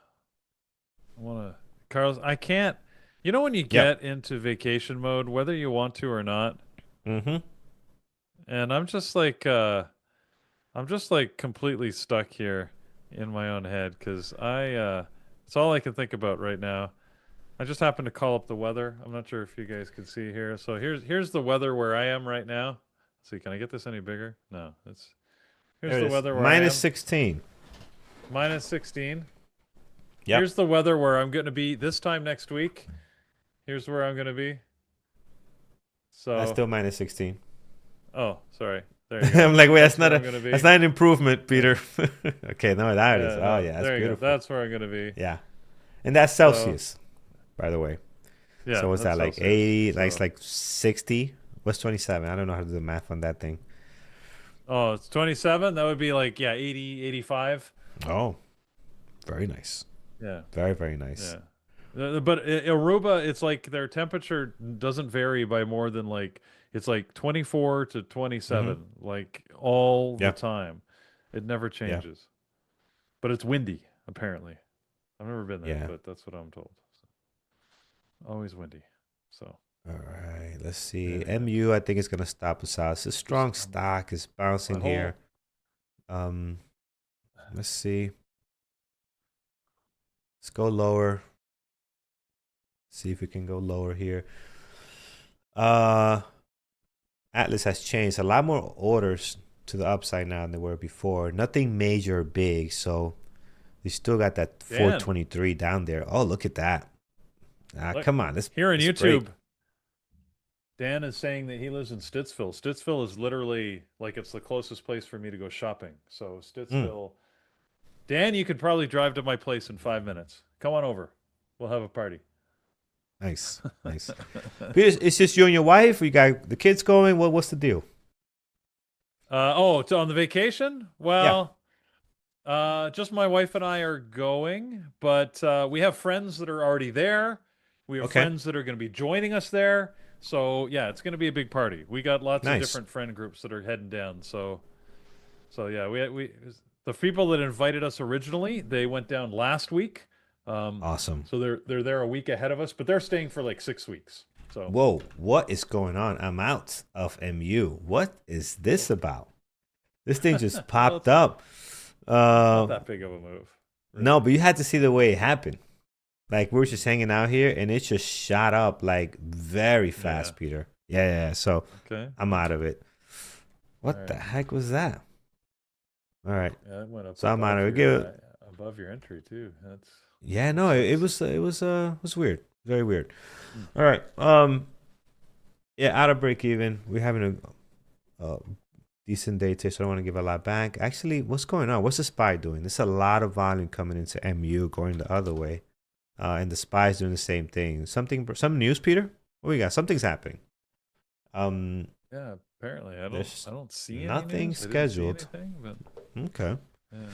want to Carlos, I can't. You know when you get into vacation mode, whether you want to or not, Mm-hmm. and I'm just like completely stuck here in my own head because it's all I can think about right now. I just happened to call up the weather. I'm not sure if you guys can see here. So here's the weather where I am right now. Let's see, can I get this any bigger? No, here's the weather where I am. Minus 16. Minus 16. Yep. Here's the weather where I'm going to be this time next week. Here's where I'm going to be. So That's still minus 16. Oh, sorry. There you go. I'm like, wait, that's not an improvement, Peter. Okay, no, that is. Oh, yeah, that's beautiful. That's where I'm going to be. Yeah. And that's Celsius, by the way. Yeah. So what's that, like Celsius. 80, like it's like 60? What's 27? I don't know how to do the math on that thing. Oh, it's 27? That would be like, 80, 85. Oh, very nice. Yeah. Very, very nice. Yeah. But Aruba, it's like their temperature doesn't vary by more than like, it's like 24 to 27, like all the time. It never changes. But it's windy, apparently. I've never been there, but that's what I'm told. So, always windy. So. All right, let's see. MU, I think, is going to stop us out. It's a strong stock. It's bouncing here. Let's see. Let's go lower. See if we can go lower here. Atlas has changed. A lot more orders to the upside now than there were before. Nothing major or big, so we still got that 423 down there. Oh, look at that. Come on. Here on YouTube, break. Dan is saying that he lives in Stittsville. Stittsville is literally like it's the closest place for me to go shopping. So Stittsville. Dan, you could probably drive to my place in 5 minutes. Come on over. We'll have a party. Nice. It's just you and your wife? Or you got the kids going? What's the deal? It's on the vacation? Well, just my wife and I are going, but we have friends that are already there. We have friends that are going to be joining us there. So, yeah, it's going to be a big party. We got lots of different friend groups that are heading down. So yeah, we the people that invited us originally, they went down last week. Awesome. So they're there a week ahead of us, but they're staying for like 6 weeks. So whoa, what is going on? I'm out of MU. What is this about? This thing just popped up. Not that big of a move. Really. No, but you had to see the way it happened. Like we were just hanging out here, and it just shot up like very fast, Peter. Yeah. So I'm out of it. What the heck was that? All right. Yeah, it went up. So I'm out of it. Above your entry too. That's no. It was weird. Very weird. Mm. All right. Yeah, out of break even. We're having a decent day today, so I don't want to give a lot back. Actually, what's going on? What's the SPY doing? There's a lot of volume coming into MU going the other way. And the SPY's doing the same thing. Some news, Peter? What we got? Something's happening. Yeah, apparently There's I don't see any nothing news. I didn't see scheduled. anything, but Okay. yeah.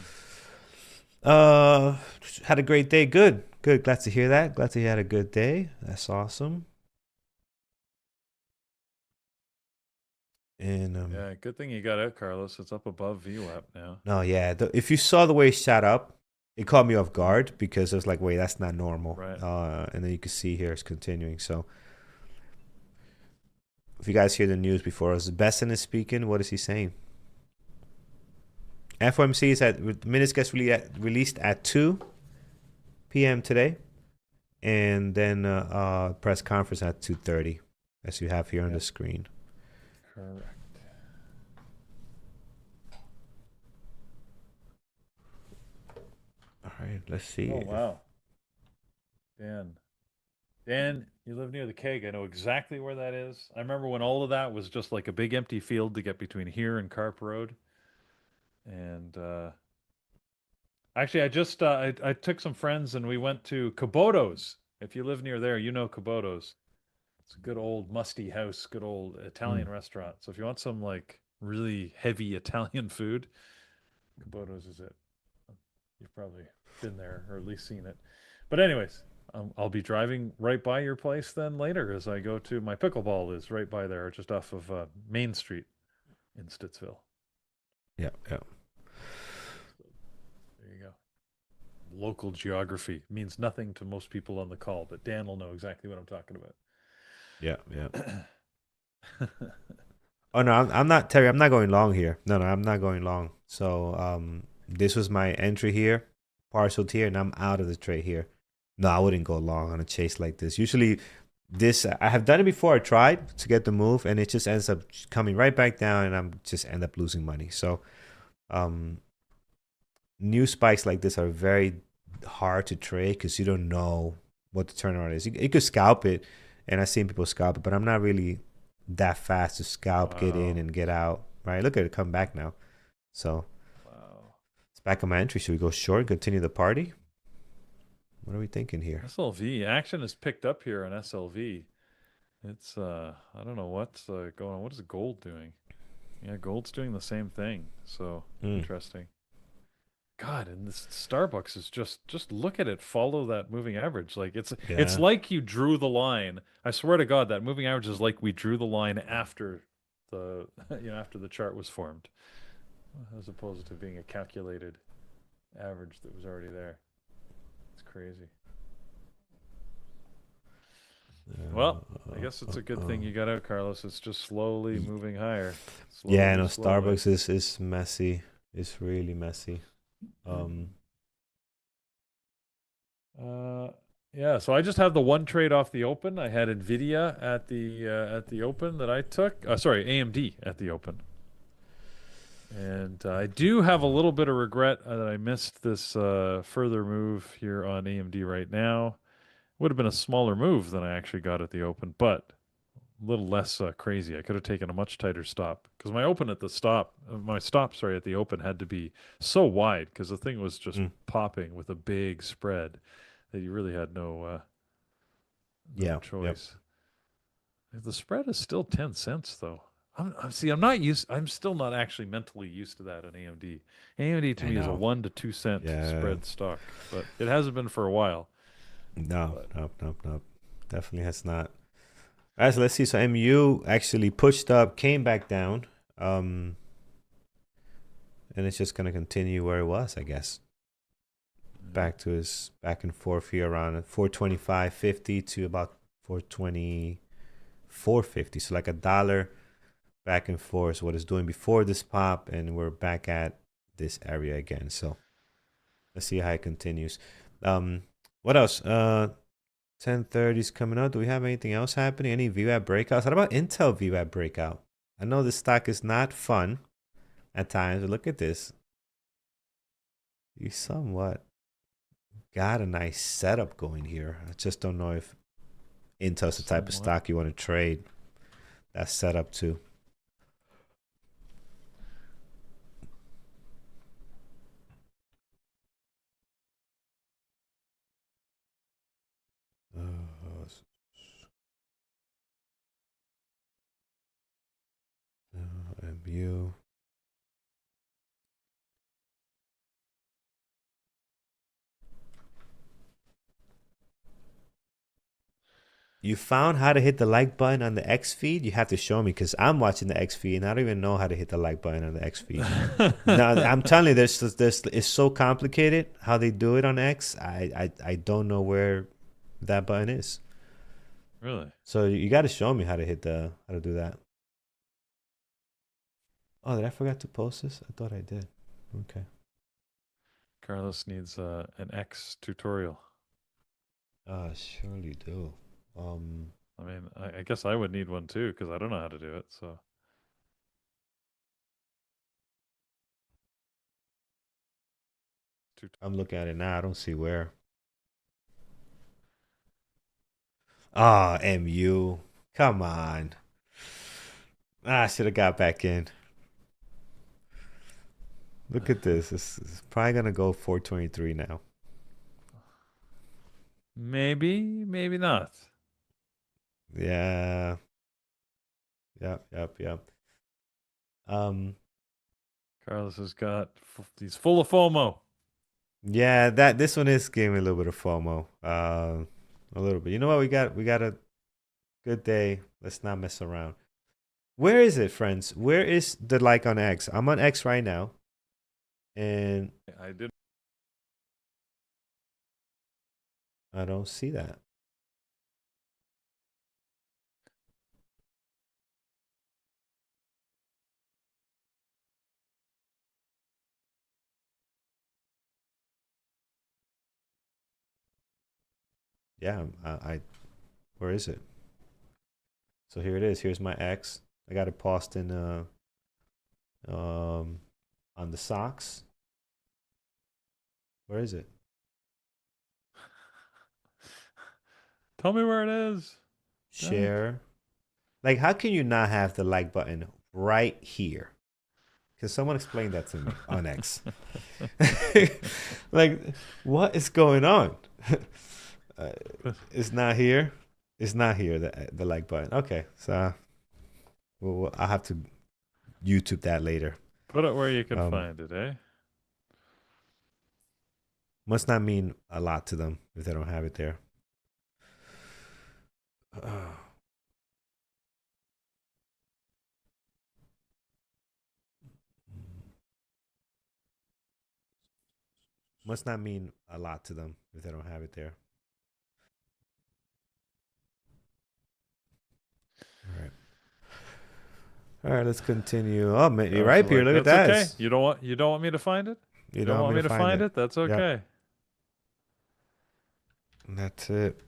Uh, had a great day. Good. Good. Glad to hear that. Glad to hear you had a good day. That's awesome. And Yeah, good thing you got out, Carlos. It's up above VWAP now. no, yeah. If you saw the way it shot up, it caught me off guard because it was like, wait, that's not normal. Right. And then you can see here it's continuing. So if you guys hear the news before us, Besson is speaking. What is he saying? FOMC is at minutes gets released at 2 p.m. today, and then press conference at 2:30, as you have here on the screen. Correct. All right, let's see. Oh wow, Dan, you live near the keg. I know exactly where that is. I remember when all of that was just like a big empty field to get between here and Carp Road. And actually, I took some friends and we went to Kubota's. If you live near there, you know Kubota's. It's a good old musty house, good old Italian restaurant. So if you want some like really heavy Italian food, Kubota's is it. You've probably been there or at least seen it. But anyways, I'll be driving right by your place then later as I go to my pickleball is right by there, just off of Main Street in Stittsville. Yeah. There you go. Local geography means nothing to most people on the call, but Dan will know exactly what I'm talking about. Yeah. Oh no, I'm not, Terry. I'm not going long here. No, I'm not going long. So this was my entry here, partial here, and I'm out of the trade here. No, I wouldn't go long on a chase like this. Usually, I have done it before. I tried to get the move, and it just ends up coming right back down, and I'm just end up losing money. So, new spikes like this are very hard to trade because you don't know what the turnaround is. You could scalp it, and I've seen people scalp it, but I'm not really that fast to scalp, get in, and get out. Right? Look at it come back now. So, it's back on my entry. Should we go short, continue the party? What are we thinking here? SLV action has picked up here on SLV. It's I don't know what's going on. What is gold doing? Yeah, gold's doing the same thing. So interesting. God, and this Starbucks is just look at it. Follow that moving average. Like it's like you drew the line. I swear to God, that moving average is like we drew the line after the after the chart was formed, as opposed to being a calculated average that was already there. It's crazy. Well, I guess it's a good thing you got out, Carlos. It's just slowly moving higher. Slowly, yeah, no, Starbucks is messy. It's really messy. Yeah, so I just have the one trade off the open. I had NVIDIA at the open that I took. Sorry, AMD at the open. And I do have a little bit of regret that I missed this further move here on AMD right now. Would have been a smaller move than I actually got at the open, but a little less crazy. I could have taken a much tighter stop because my stop at the open had to be so wide because the thing was just popping with a big spread that you really had no choice. Yep. The spread is still 10 cents though. I'm still not actually mentally used to that on AMD. AMD to me is a 1 to 2 cent spread stock, but it hasn't been for a while. No. Definitely has not. All right, so let's see. So MU actually pushed up, came back down, and it's just gonna continue where it was, I guess. Back to his back and forth here around 425.50 to about 424.50. So like $1 back and forth is what it's doing before this pop, and we're back at this area again. So let's see how it continues. What else? 10:30 is coming out. Do we have anything else happening? Any VWAP breakouts? What about Intel VWAP breakout? I know this stock is not fun at times, but look at this. You somewhat got a nice setup going here. I just don't know if Intel's the type of Somewhat. stock you want to trade. That's set up to. MU. You found how to hit the like button on the X feed? You have to show me because I'm watching the X feed and I don't even know how to hit the like button on the X feed. No, I'm telling you, there's it's so complicated how they do it on X. I don't know where that button is. Really? So you got to show me how to how to do that. Oh, did I forget to post this? I thought I did. Okay. Carlos needs an X tutorial. Surely do. I mean, I guess I would need one too because I don't know how to do it. So I'm looking at it now. I don't see where. Ah, MU. Come on. I should have got back in. Look at this. It's probably gonna go 423 now. maybe not. Yeah. Yep. Um. Carlos has got he's full of FOMO. Yeah. This one is giving me a little bit of FOMO. A little bit. You know what? We got a good day. Let's not mess around. Where is it, friends? Where is the like on X? I'm on X right now, and I did. I don't see that. Yeah, where is it? So here it is. Here's my X. I got it paused in on the socks. Where is it? Tell me where it is. Share. Like, how can you not have the like button right here? Can someone explain that to me on X? Like, what is going on? It's not here. It's not here. The like button. Okay, so I'll have to YouTube that later. Put it where you can find it, eh? Must not mean a lot to them if they don't have it there. Must not mean a lot to them if they don't have it there. All right, let's continue. Oh, man, you're right, Peter. Look at that. Okay. You don't want me to find it? You don't want me to find it? That's okay. Yep. That's it.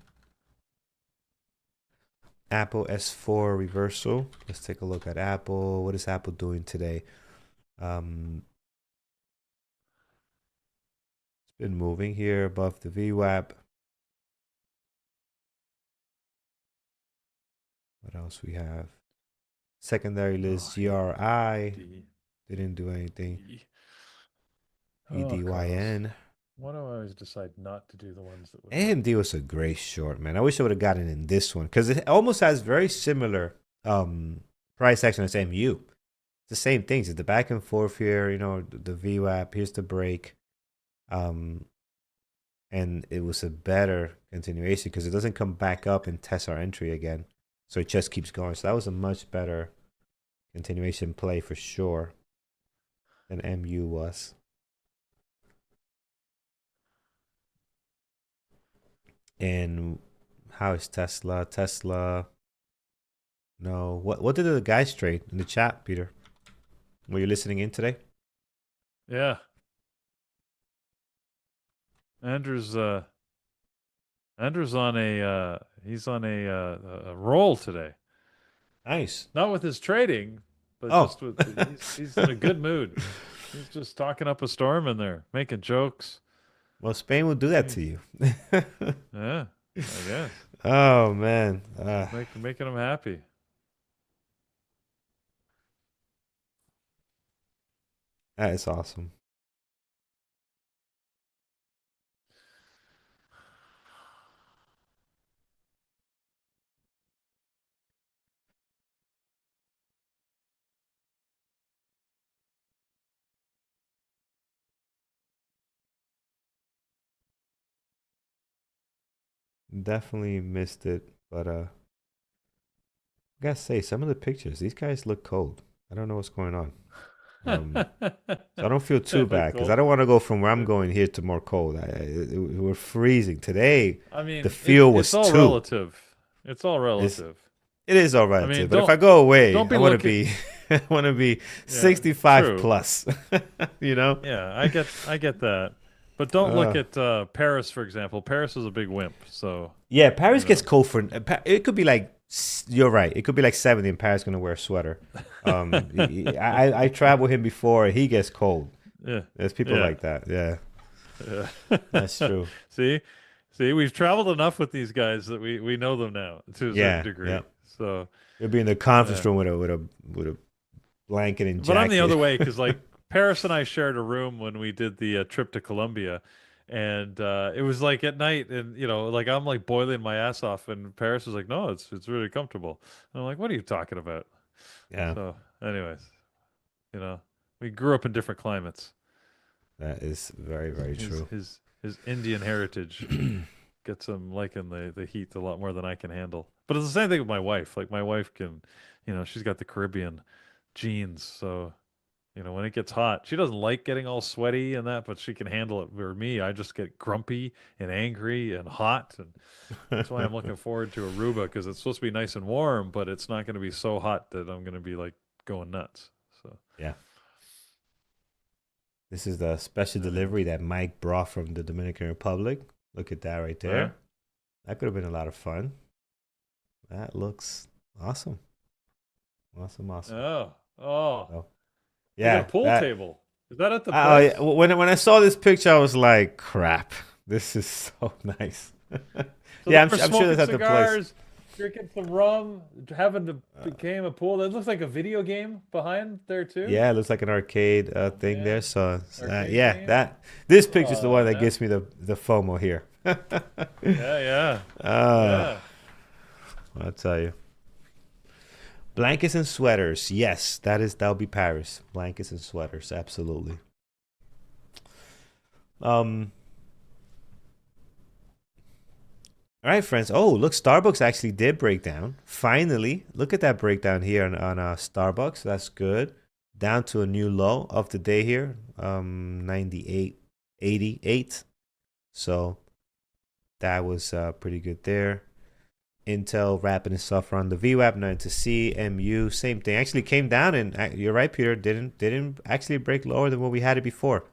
Apple S4 reversal. Let's take a look at Apple. What is Apple doing today? It's been moving here above the VWAP. What else we have? Secondary list GRI. Didn't do anything. EDYN. Why do I always decide not to do the ones that would... AMD was a great short, man. I wish I would have gotten in this one because it almost has very similar price action as MU. It's the same things. It's the back and forth here, you know, the VWAP. Here's the break. And it was a better continuation because it doesn't come back up and test our entry again. So it just keeps going. So that was a much better continuation play for sure than MU was. And how is Tesla? Tesla. No. What did the guys trade in the chat, Peter? Were you listening in today? Yeah. Andrew's on a he's on a roll today. Nice. Not with his trading, but just with he's in a good mood. He's just talking up a storm in there, making jokes. Well, Spain will do that to you. Yeah. I guess. Oh man, Making them happy. that is awesome. Definitely missed it, but I gotta say, some of the pictures, these guys look cold. I don't know what's going on. So I don't feel too They look bad because I cold. don't want to go from where I'm going here to more cold. We're freezing today. I The mean, feel it's was all two. relative. It's all It's relative. it is all I mean, relative, but if I go away, don't I be want to looking. be I want to be Yeah, 65 true. plus. You know? Yeah, I get that. But don't look Uh, at Paris, for example. Paris is a big wimp, so yeah, you Paris gets know. cold for. It could be like you're right. It could be like 70 and Paris gonna wear a sweater. I traveled with him before. He gets cold. Yeah, There's people yeah, like that. Yeah, yeah. that's true. See, see, we've traveled enough with these guys that we know them now to a certain Yeah, degree. yeah. So, You'll be in the conference yeah. room with a blanket and But I'm the jacket. other way because like Paris and I shared a room when we did the trip to Colombia, and it was like at night, and like I'm like boiling my ass off, and Paris was like, "No, it's really comfortable." And I'm like, "What are you talking about?" Yeah, So, anyways, we grew up in different climates. that is very, very His true. his his Indian heritage gets him liking the heat a lot more than I can handle. But it's the same thing with my wife. Like my wife can, she's got the Caribbean genes, so when it gets hot, she doesn't like getting all sweaty and that, but she can handle it. For me, I just get grumpy and angry and hot, and that's why I'm looking forward to Aruba because it's supposed to be nice and warm, but it's not going to be so hot that I'm going to be like going nuts. So Yeah, this is the special anyways, delivery that Mike brought from the Dominican Republic. Look at that right oh yeah. there. That could have been a lot of fun. That looks awesome. Awesome, awesome. Oh, oh, So, they got a yeah, pool that. table. Is that at the Oh yeah. place? When I saw this picture, I was like, "Crap, this is so nice." So Yeah, they're I'm sure smoking that's at the place. cigars, drinking some rum, having to Uh, became a pool. That looks like a video game behind there too. yeah, it looks like an arcade Oh thing there. man, So arcade yeah, game. that this picture is the Oh one that man, gives me the FOMO here. yeah, yeah, uh, yeah. I'll tell you. Blankets and sweaters. Yes, that'll be Paris. Blankets and sweaters, absolutely. Um, all right, friends. Oh, look, Starbucks actually did break down. Finally, look at that breakdown here on Starbucks. That's good. Down to a new low of the day here. 98.88. So that was pretty good there. Intel wrapping itself around the VWAP, nothing to see. MU, same thing. Actually came down, and you're right, Peter. Didn't actually break lower than what we had it before.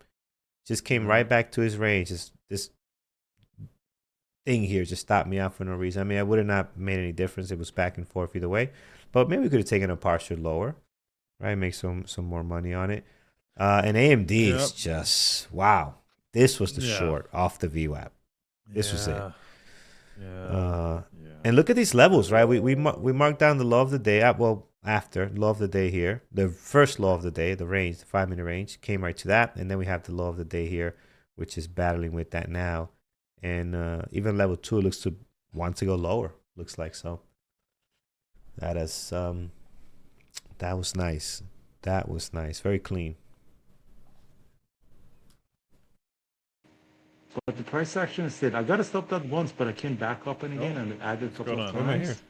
Just came right Mm-hmm. back to his range. Just this thing here just stopped me out for no reason. I mean, I would have not made any difference. It was back and forth either way, but maybe we could have taken a partial lower, right? Make some more money on it. And AMD is Yep. just wow. This was the Yeah. short off the VWAP. This was it. Yeah. Yeah. Uh, Yeah. and look at these levels, right? We marked down the low of the day. Well, after low of the day here, the first low of the day, the range, the 5 minute range, came right to that, and then we have the low of the day here, which is battling with that now, and even level two looks to want to go lower. Looks like so. That is that was nice. That was nice. Very clean. But the price action is still, I got to stop that once, but I came back up and again Oh, and added a what's couple going of on? What am I here? times.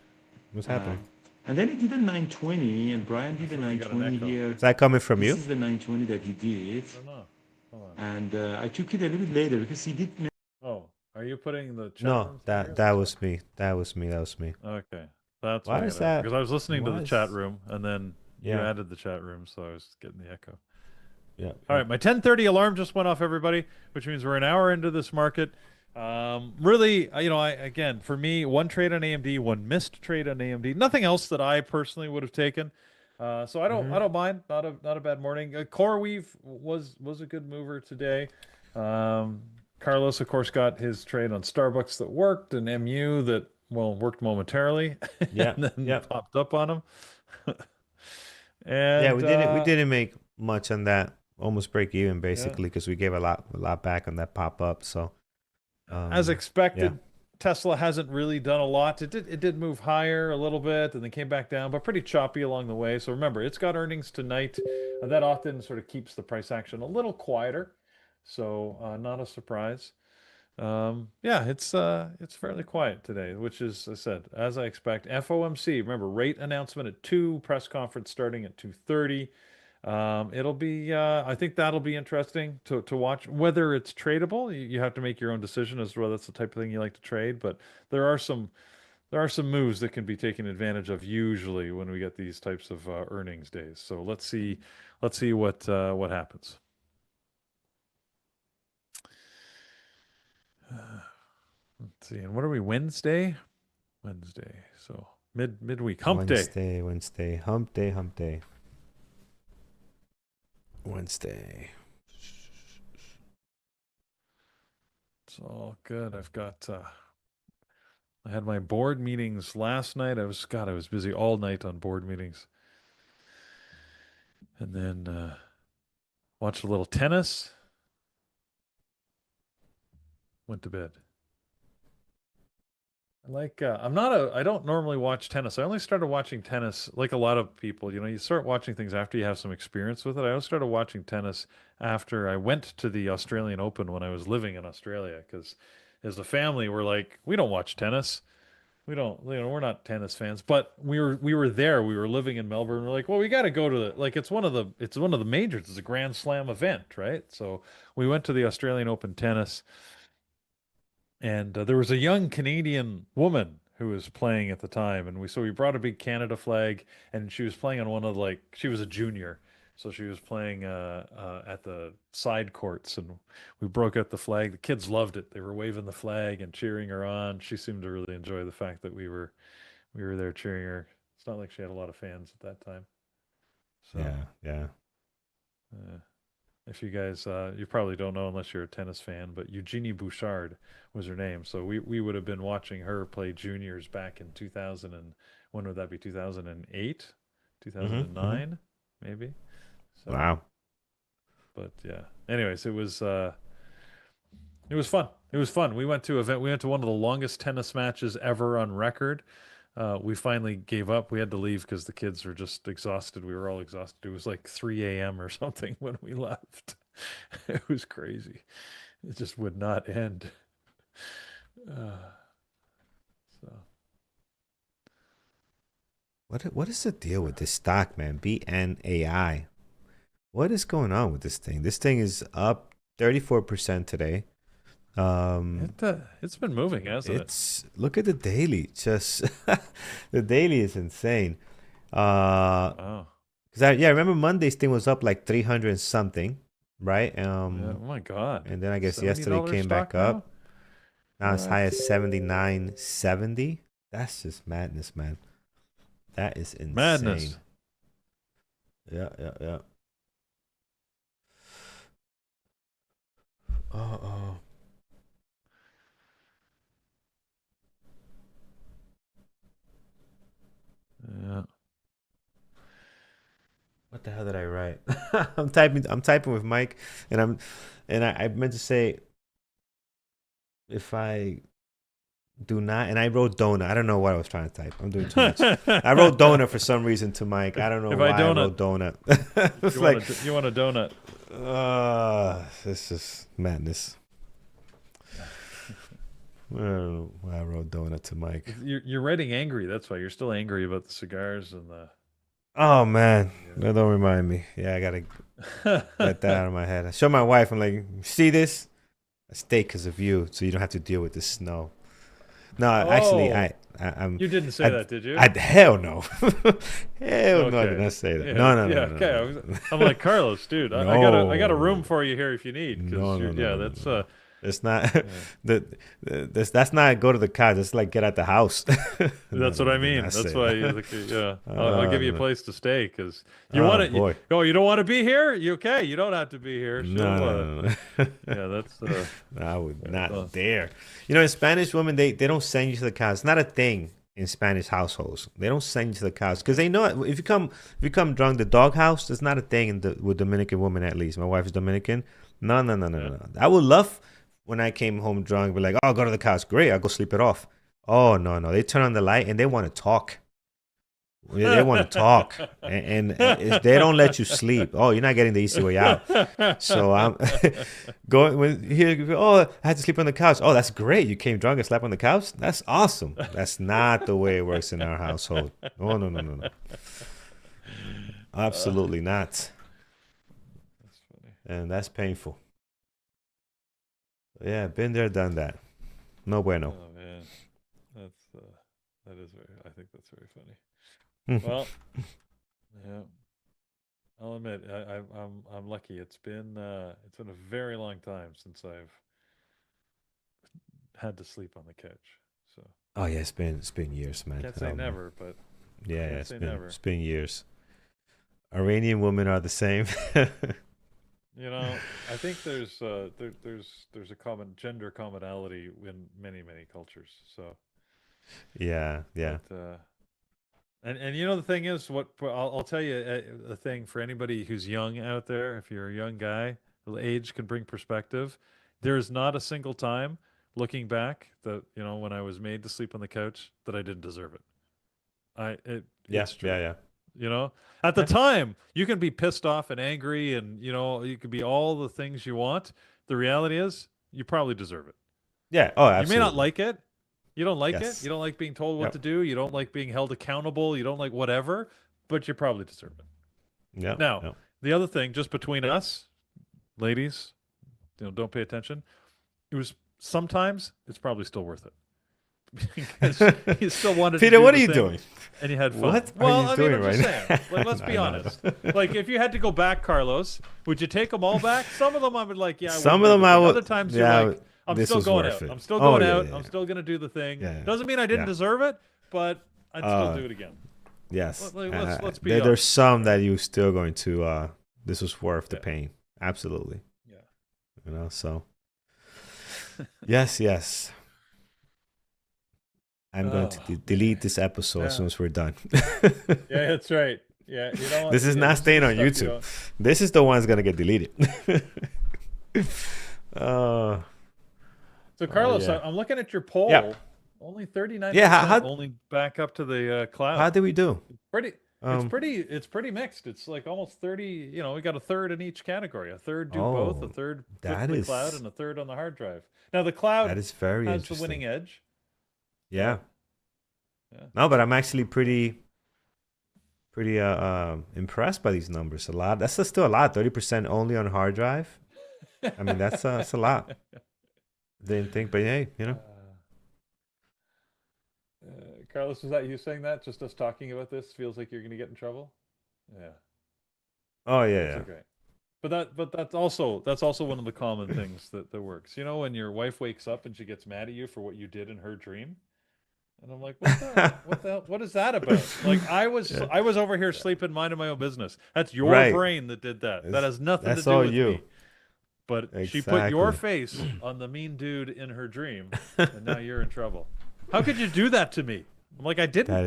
What's Uh, happening? and then it did a 920, and Brian I did a feel like you got an 920 echo. here. Is that coming from This you? is the 920 that he did. I don't know. Hold on. And I took it a little bit later because he did. Oh, are you putting the chat No, room thing here? that That's was me. That was me. That was me. why. Okay, that's why Why I is got it. that? Because I was listening to the chat Was room, and then you yeah, added the chat room, so I was getting the echo. yeah, All yeah. right, my 10:30 alarm just went off, everybody, which means we're an hour into this market. Really, again, for me, one trade on AMD, one missed trade on AMD. Nothing else that I personally would have taken. So I don't, Mm-hmm. I don't mind. Not a bad morning. CoreWeave was a good mover today. Um, Carlos, of course, got his trade on Starbucks that worked, and MU that, well, worked momentarily Yeah, and then yeah, popped up on him. yeah. And We didn't make much on that. Almost break even yeah, basically because we gave a lot back on that pop up. So as yeah, expected, Tesla hasn't really done a lot. It did move higher a little bit and then came back down, but pretty choppy along the way. So remember, it's got earnings tonight. That often sort of keeps the price action a little quieter. So not a surprise. Yeah, it's fairly quiet today, which is, I said, as I expect. FOMC, remember, rate announcement at 2, press conference starting at 2:30. It'll be, I think that'll be interesting to watch. Whether it's tradable, you have to make your own decision as to whether that's the type of thing you like to trade. But there are some there are some moves that can be taken advantage of usually when we get these types of earnings days. So let's see what happens. Let's see. And what are we? Wednesday? Wednesday. So midweek hump day. Wednesday, hump day, hump day. Wednesday. It's all good. I had my board meetings last night. I was busy all night on board meetings. And then watched a little tennis. Went to bed. I don't normally watch tennis. I only started watching tennis like a lot of people. You start watching things after you have some experience with it. I only started watching tennis after I went to the Australian Open when I was living in Australia because as a family, we're like, we don't watch tennis. We don't, we're not tennis fans, but we were there. We were living in Melbourne. We're like, well, we got to go to it's one of the majors. It's a Grand Slam event, right? So we went to the Australian Open tennis. And there was a young Canadian woman who was playing at the time, and we brought a big Canada flag, and she was playing on one of she was a junior, so she was playing at the side courts, and we broke out the flag. The kids loved it; they were waving the flag and cheering her on. She seemed to really enjoy the fact that we were there cheering her. It's not like she had a lot of fans at that time, so. Yeah, yeah. Uh, if you guys, you probably don't know unless you're a tennis fan, but Eugenie Bouchard was her name. So we would have been watching her play juniors back in 2000 and when would that be? 2008, Mm-hmm, mm-hmm. 2009, maybe. So, Wow. but yeah. Anyways, it was fun. It was fun. We went to one of the longest tennis matches ever on record. We finally gave up. We had to leave because the kids were just exhausted. We were all exhausted. It was like 3 a.m. or something when we left. It was crazy. It just would not end. Uh, so What is the deal with this stock, man? BNAI. What is going on with this thing? This thing is up 34% today. it's been moving, hasn't it? Look at the daily. Just the daily is insane. Oh, Cause I remember Monday's thing was up like 300 and something, right? yeah. Oh my God. And then I guess yesterday $70 came back stock now? up. Now as high What? as 79.70. That's just madness, man. That is insane. Madness. Yeah, yeah, yeah. Oh. Yeah. What the hell did I write? I'm typing with Mike, and I meant to say if I do not, and I wrote donut. I don't know what I was trying to type. I'm doing too much. I wrote donut for some reason to Mike. I don't know If why I I wrote donut. It's You like, you want a donut? this is madness. I don't know why I wrote donut to Mike. You're writing angry. That's why you're still angry about the cigars and the. Oh man, no, don't remind me. Yeah, I gotta get that out of my head. I show my wife. I'm like, see this? I stay because of you, so you don't have to deal with the snow. No, actually, Oh, I'm. you didn't say I, that, did you? hell no, hell no, I did Okay. not say that. Yeah, No, no, yeah, no, okay. no. I'm like, Carlos, dude, I got a room No. for you here if you need. No, no, no, Yeah, no, that's no. It's not that's not go to the couch. It's like get out the house. That's what I mean. That's why, yeah, I'll give you a place to stay because you want it. Boy. You don't want to be here? You okay? You don't have to be here. No. Yeah, that's. I would not dare. In Spanish women, they don't send you to the couch. It's not a thing in Spanish households. They don't send you to the couch because they know if you come drunk, the doghouse. That's not a thing with Dominican women. At least my wife is Dominican. No. I would love when I came home drunk, be like, oh, go to the couch. Great, I'll go sleep it off. Oh no, they turn on the light and they want to talk. They want to talk, and they don't let you sleep. Oh, you're not getting the easy way out. So I'm going when here. Oh, I had to sleep on the couch. Oh, that's great. You came drunk and slept on the couch. That's awesome. That's not the way it works in our household. Oh no. Absolutely not. That's funny. And that's painful. Yeah, been there, done that. No bueno. Oh man, that is very. I think that's very funny. Well, yeah, I'll admit I'm lucky. It's been a very long time since I've had to sleep on the couch. So. Oh yeah, it's been years, man. Can't say never, but yeah, it's been years. Iranian women are the same. I think there's a common gender commonality in many cultures. So. Yeah. But, and the thing is, I'll tell you a thing for anybody who's young out there. If you're a young guy, age can bring perspective. There is not a single time looking back that when I was made to sleep on the couch that I didn't deserve it. It's true. Yeah. At the time, you can be pissed off and angry, and you can be all the things you want. The reality is, you probably deserve it. Yeah. Oh, absolutely. You may not like it. You don't like Yes. it. You don't like being told what to do. You don't like being held accountable. You don't like whatever, but you probably deserve it. Yeah. Now, the other thing, just between us, ladies, don't pay attention. Sometimes it's probably still worth it. Because you still wanted Peter, to do what the are you thing, doing? and you had fun. What well, are you doing I'm right just now? saying. Like, let's be honest. Like, if you had to go back, Carlos, would you take them all back? Some of them I would like, yeah. Some of them I would. Other times yeah, you're like, I'm still going out. I'm still going out. I'm still going to do the thing. Yeah. Doesn't mean I didn't deserve it, but I'd still do it again. Yes. Let's be honest. There's some that you're still going to, this was worth the pain. Absolutely. Yeah. So. Yes. I'm going to delete this episode as soon as we're done. Yeah, that's right. Yeah, this is not staying on YouTube. This is the one that's gonna get deleted. So Carlos, I'm looking at your poll. Yeah. Only 39%. Yeah, only back up to the cloud. How did we do? It's pretty mixed. It's like almost 30. We got a third in each category. A third do both. A third flip the cloud, and a third on the hard drive. Now the cloud that is very has interesting. the winning edge. Yeah. No, but I'm actually pretty impressed by these numbers. A lot. That's still a lot. 30% only on hard drive. I mean, that's a lot. Didn't think, but hey, Carlos, was that you saying that? Just us talking about this feels like you're going to get in trouble. Yeah. Oh yeah. That's okay. But that's also one of the common things that works. When your wife wakes up and she gets mad at you for what you did in her dream. And I'm like, what is that about? Like, I was over here sleeping, minding my own business. That's your brain that did that. That has nothing to do with me. But she put your face on the mean dude in her dream, and now you're in trouble. How could you do that to me? I'm like, I didn't. I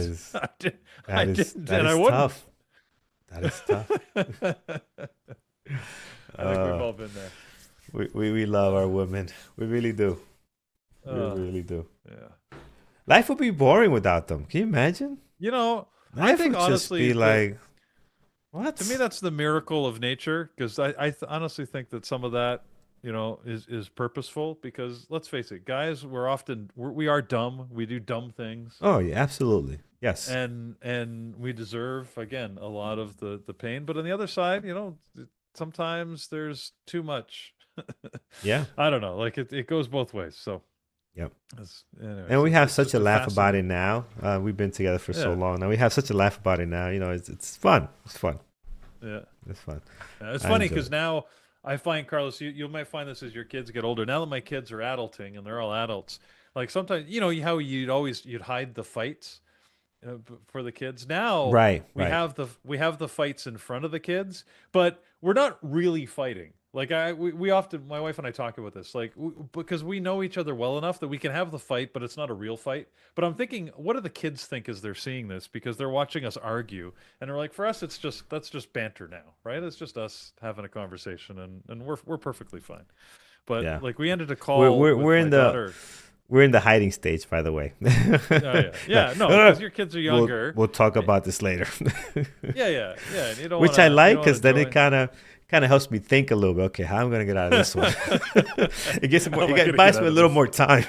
didn't, and I wouldn't. Tough. That is tough. I think we've all been there. We love our women. We really do. We really do. Yeah. Life would be boring without them. Can you imagine? I think honestly, just be like, what? To me, that's the miracle of nature, because I honestly think that some of that, is purposeful. Because let's face it, guys, we are dumb. We do dumb things. Oh yeah, absolutely. Yes. And we deserve, again, a lot of the pain. But on the other side, sometimes there's too much. Yeah. I don't know. Like it goes both ways. So. Yep. Anyways, and we have such a laugh about it now. We've been together for so long now. We have such a laugh about it now. It's fun. It's fun. Yeah. It's fun. It's funny because now I find, Carlos, you might find this as your kids get older. Now that my kids are adulting and they're all adults, like sometimes, how you'd hide the fights for the kids. Now Right, we right. have the fights in front of the kids, but we're not really fighting. Like we often, my wife and I talk about this, like because we know each other well enough that we can have the fight, but it's not a real fight. But I'm thinking, what do the kids think as they're seeing this? Because they're watching us argue, and they're like, for us, that's just banter now, right? It's just us having a conversation, and we're perfectly fine. But Yeah. like we ended a We're call we're with we're my in the daughter. we're in the hiding stage, by the way. Oh yeah, No, yeah, no, no, because your kids are we'll younger. we'll talk about this later. Yeah, yeah, yeah. And Which I you like don't want because to then it join. kind of helps me think a little bit. Okay, how am I gonna get out of this one? How am I It gonna buys get me out a of little this? more time.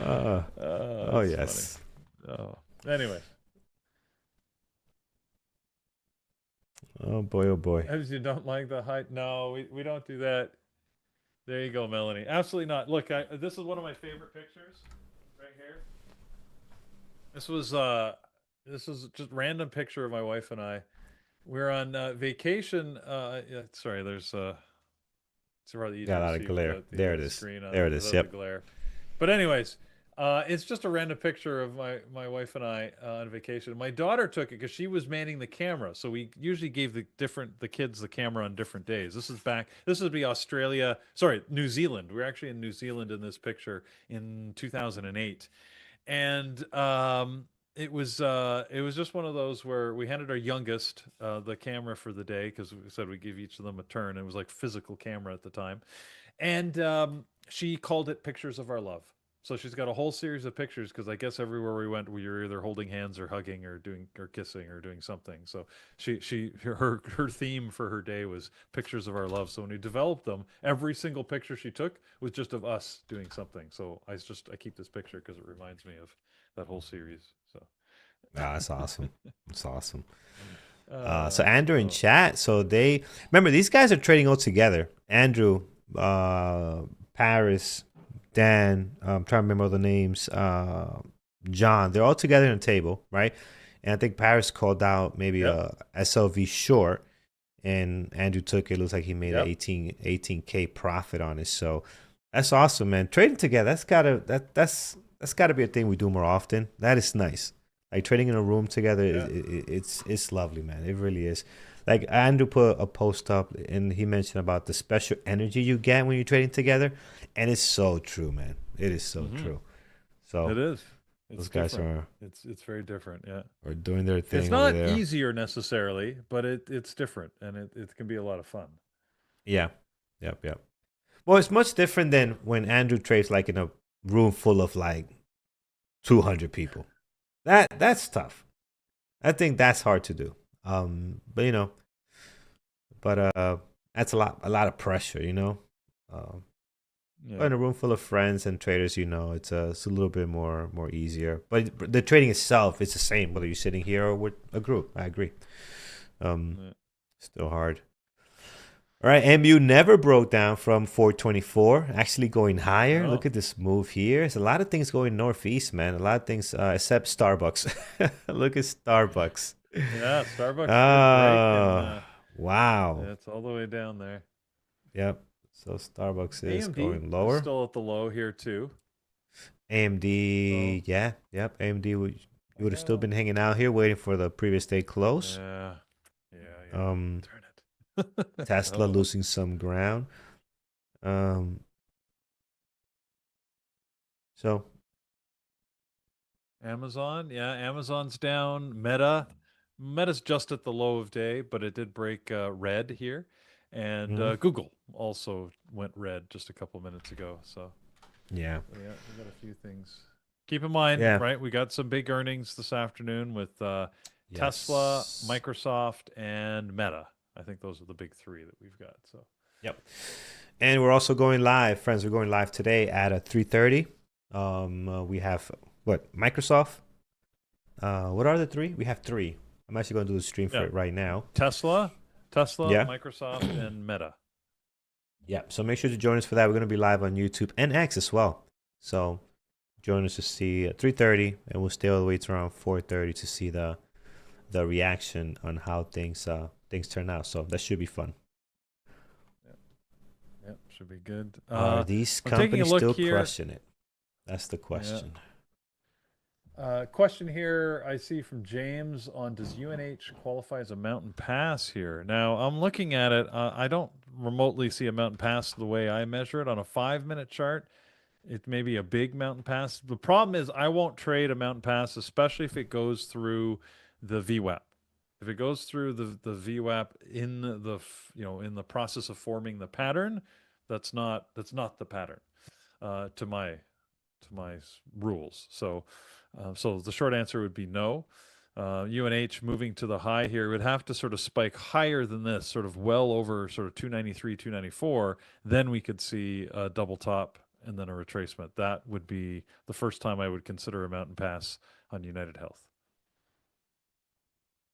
uh, oh That's yes. funny. Oh, anyway, Oh boy. Oh boy. as you don't like the height. No, we don't do that. There you go, Melanie. Absolutely not. Look, this is one of my favorite pictures right here. This was just random picture of my wife and I. We're on vacation. Yeah, sorry, it's rather easy Got a to lot of see glare. without There the it is. screen on There it is. without the Yep. glare. But anyways, it's just a random picture of my wife and I on vacation. My daughter took it because she was manning the camera. So we usually gave the kids the camera on different days. This would be Australia, sorry, New Zealand. We're actually in New Zealand in this picture in 2008. And it was just one of those where we handed our youngest the camera for the day because we said we give each of them a turn. It was like physical camera at the time, and she called it Pictures of Our Love. So she's got a whole series of pictures because I guess everywhere we went, we were either holding hands or hugging or doing or kissing or doing something. So her theme for her day was Pictures of Our Love. So when we developed them, every single picture she took was just of us doing something. So I keep this picture because it reminds me of that whole series. So Ah, that's awesome. That's awesome. So uh, Andrew in so chat. So they remember these guys are trading all together. Andrew, Paris, Dan. I'm trying to remember all the names. John. They're all together in a table, right? And I think Paris called out maybe yep, a SLV short, and Andrew took it. Looks like he made an yep. 18K profit on it. So that's awesome, man. Trading together. That's gotta be a thing we do more often. That is nice. Like trading in a room together, Yeah. it's lovely, man. It really is. Like Andrew put a post up, and he mentioned about the special energy you get when you're trading together, and it's so true, man. It is so Hmm. true. So It is. It's those guys different. It's very different. Yeah. are doing their It's thing over not there. easier necessarily, but it's different and it can be a lot of fun. Yeah. Yep. Well, it's much different than when Andrew trades like in a room full of like 200 people. That's tough. I think that's hard to do. But that's a lot of pressure, Um, but Yeah. in a room full of friends and traders, it's a little bit more easier. But the trading itself is the same whether you're sitting here or with a group. I agree. Yeah. Still hard. All right, MU never broke down from 424, actually going higher. Look No. at this move here. There's a lot of things going northeast, man. A lot of things except Starbucks. Look at Starbucks. Yeah, Starbucks did break and Wow. it's all the way down there. Yep. So Starbucks is AMD going is lower. still at the low here too. So AMD, yeah, yep. AMD would you would have still well, been hanging out here waiting for the previous day close. yeah. Yeah, yeah. Um, Turn it. Tesla Oh. losing some ground. Um, so Amazon, yeah, Amazon's down. Meta's just at the low of day, but it did break red here, and mhm, Google also went red just a couple minutes ago. So yeah, yeah, we got a few things. Keep in mind, yeah, right? We got some big earnings this afternoon with Tesla, yes, Microsoft, and Meta. I think those are the big three that we've got. So yep. And we're also going live, friends. We're going live today at 3:30. We have what Microsoft. What are the three? We have three. I'm actually going to do the stream for yeah, it right now. Tesla, Yeah. Microsoft, and Meta. Yeah, so make sure to join us for that. We're going to be live on YouTube and X as well. So join us to see at 3:30, and we'll stay all the way to around 4:30 to see the reaction on how things things turn out. So that should be fun. Yep, should be good. Are these I'm taking a companies look still here. crushing it? That's the question. Question here I see from James on, does UNH qualify as a mountain pass here? Now, I'm looking at it. I don't remotely see a mountain pass the way I measure it on a 5-minute chart. It may be a big mountain pass. The problem is I won't trade a mountain pass, especially if it goes through the VWAP. If it goes through the VWAP in in the process of forming the pattern, that's not the pattern to my rules. So the short answer would be no. UNH moving to the high here would have to sort of spike higher than this, sort of well over sort of 293, 294. Then we could see a double top and then a retracement. That would be the first time I would consider a mountain pass on United Health.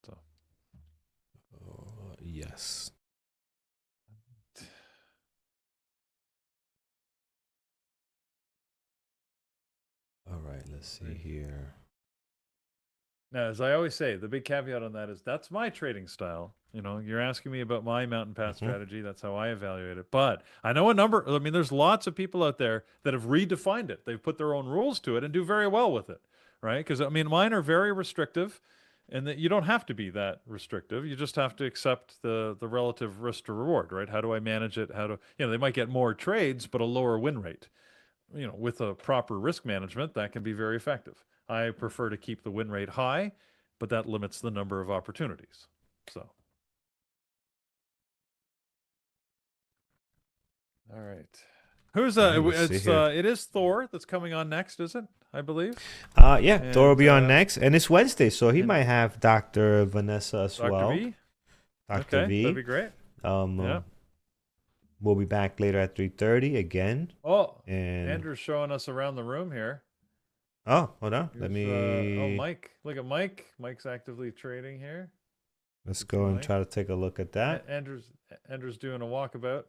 So, yes. All right, let's see here. now, as I always say, the big caveat on that is that's my trading style. You're asking me about my mountain pass strategy. That's how I evaluate it. But I know there's lots of people out there that have redefined it. They've put their own rules to it and do very well with it, right? Because, mine are very restrictive, and that you don't have to be that restrictive. You just have to accept the relative risk to reward, right? How do I manage it? They might get more trades, but a lower win rate. With a proper risk management, that can be very effective. I prefer to keep the win rate high, but that limits the number of opportunities. So, all right. Who's it is Thor that's coming on next, is it? I believe. Yeah, Thor will be on next, and it's Wednesday, so he might have Dr. Vanessa as well. Dr. V. Dr. V. That'd be great. Yeah. We'll be back later at 3:30 again. Oh, and Andrew's showing us around the room here. Oh, hold on. Let me. Mike. Look at Mike. Mike's actively trading here. Let's go and try to take a look at that. Andrew's doing a walkabout,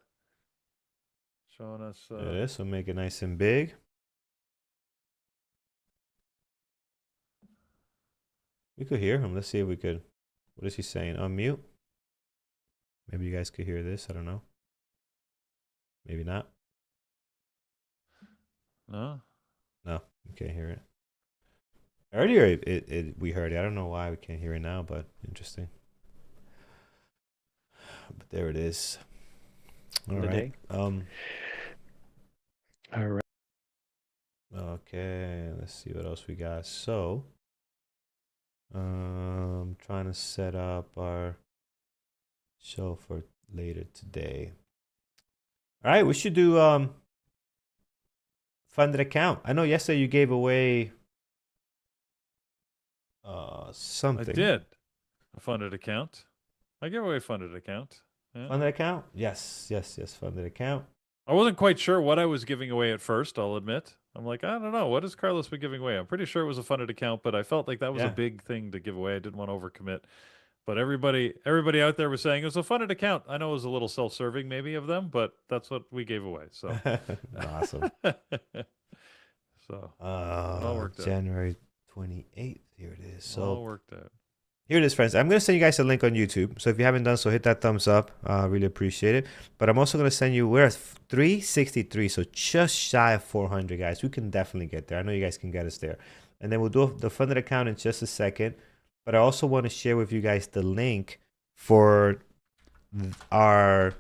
showing us. There it is. So make it nice and big. We could hear him. Let's see if we could. What is he saying? Unmute. Maybe you guys could hear this. I don't know. Maybe not. No. No, you can't hear it. Earlier, we heard it. I don't know why we can't hear it now, but interesting. But there it is. All right. All right. Okay. Let's see what else we got. So, trying to set up our show for later today. All right, we should do funded account. I know yesterday you gave away something. I did. A funded account. I gave away a funded account. Yeah. Funded account? Yes, funded account. I wasn't quite sure what I was giving away at first, I'll admit. I'm like, I don't know. What has Carlos been giving away? I'm pretty sure it was a funded account, but I felt like that was a big thing to give away. I didn't want to overcommit. But everybody out there was saying it was a funded account. I know it was a little self-serving maybe of them, but that's what we gave away. So awesome. So it all worked January 28th. Here it is. So all worked out. Here it is, friends. I'm going to send you guys a link on YouTube. So if you haven't done so, hit that thumbs up. Really appreciate it. But I'm also going to send you, we're at 363. So just shy of 400, guys. We can definitely get there. I know you guys can get us there. And then we'll do the funded account in just a second. But I also want to share with you guys the link for our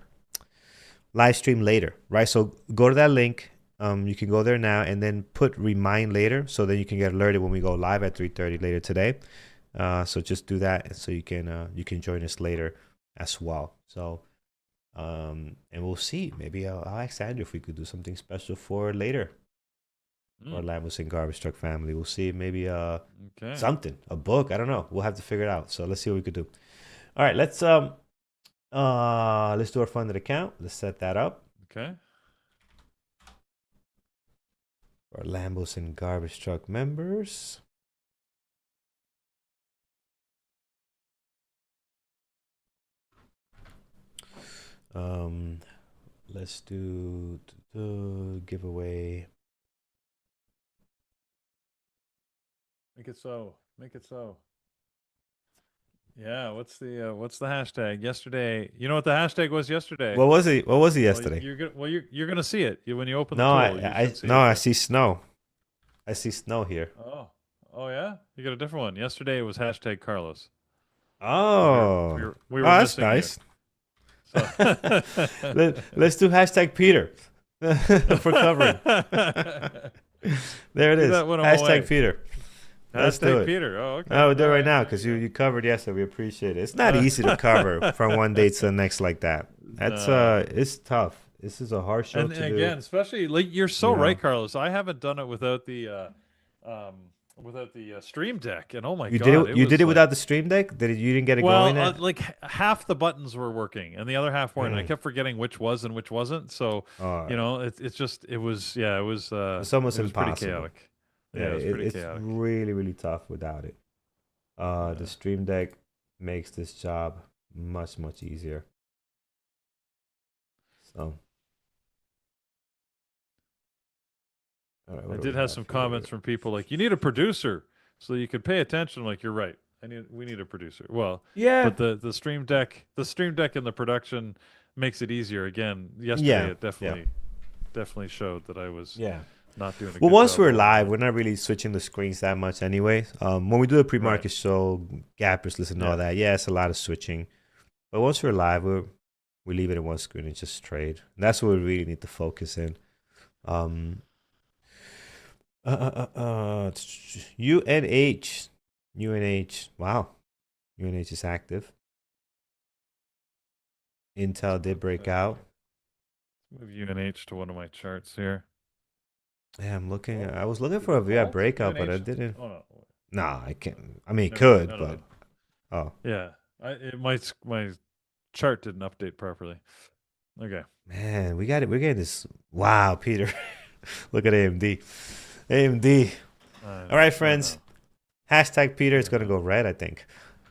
live stream later, right? So go to that link. You can go there now and then put remind later, so then you can get alerted when we go live at 3:30 later today. So just do that, so you can join us later as well. So and we'll see. Maybe I'll ask Andrew if we could do something special for later. Or Lambos and Garbage Truck family. We'll see. Maybe something, a book. I don't know. We'll have to figure it out. So let's see what we could do. All right, let's do our funded account. Let's set that up. Okay. For our Lambos and Garbage Truck members. Let's do giveaway. Make it so. Make it so. Yeah, what's the hashtag? Yesterday, you know what the hashtag was yesterday? What was it? What was it Well, yesterday? you're gonna see it when you open the No, tool. You should see no, it I there. see snow. I see snow here. Oh yeah, you got a different one. Yesterday it was hashtag Carlos. So Oh, we oh, were that's missing you. nice. So Let's do hashtag Peter for covering. There it do is. that when I'm Hashtag away. Peter. Let's do Hashtag it. Peter. Oh, okay. I will do it All right now there because you you covered yesterday. We appreciate it. It's not easy to cover from one day to the next like that. That's No. it's tough. This is a hard show And to again, do. especially like you're so You right, know, Carlos. I haven't done it um, without the Stream Deck, and oh my you did God, it. it You did was it like, without the Stream Deck. You didn't get it well, going at. like half the buttons were working, and the other half weren't. And I Mm. kept forgetting which was and which wasn't. So Uh, it's just it was yeah, it's almost it was pretty impossible. chaotic. Yeah, Yeah, it was pretty it's chaotic. really really tough without it. The Yeah. Stream Deck makes this job much easier. So, all right, I what do did we have have some here? comments from people like, you need a producer so you can pay attention. I'm like, you're right. We need a producer. Well, Yeah, but the Stream Deck, and the production makes it easier. Again, yesterday yeah, it yeah, definitely showed that I was yeah. not doing a Well, good once job we're all the live, time. we're not really switching the screens that much anyway. When we do the pre-market Right. show, gappers listen to all Yeah. that. Yeah, it's a lot of switching. But once we're live, we leave it in one screen and just trade. And that's what we really need to focus in. Um, UNH. Wow. UNH is active. Intel did break out. Move UNH to one of my charts here. Yeah, I'm looking. I was looking for a VI breakout, but I UNH didn't. Oh no. Nah, I can't. I mean, it Never mind. could, No. but oh Yeah. My chart didn't update properly. Okay. man, we got it. We're getting this. Wow, Peter, look at AMD. AMD. All right, friends. Hashtag Peter. It's gonna go red, I think.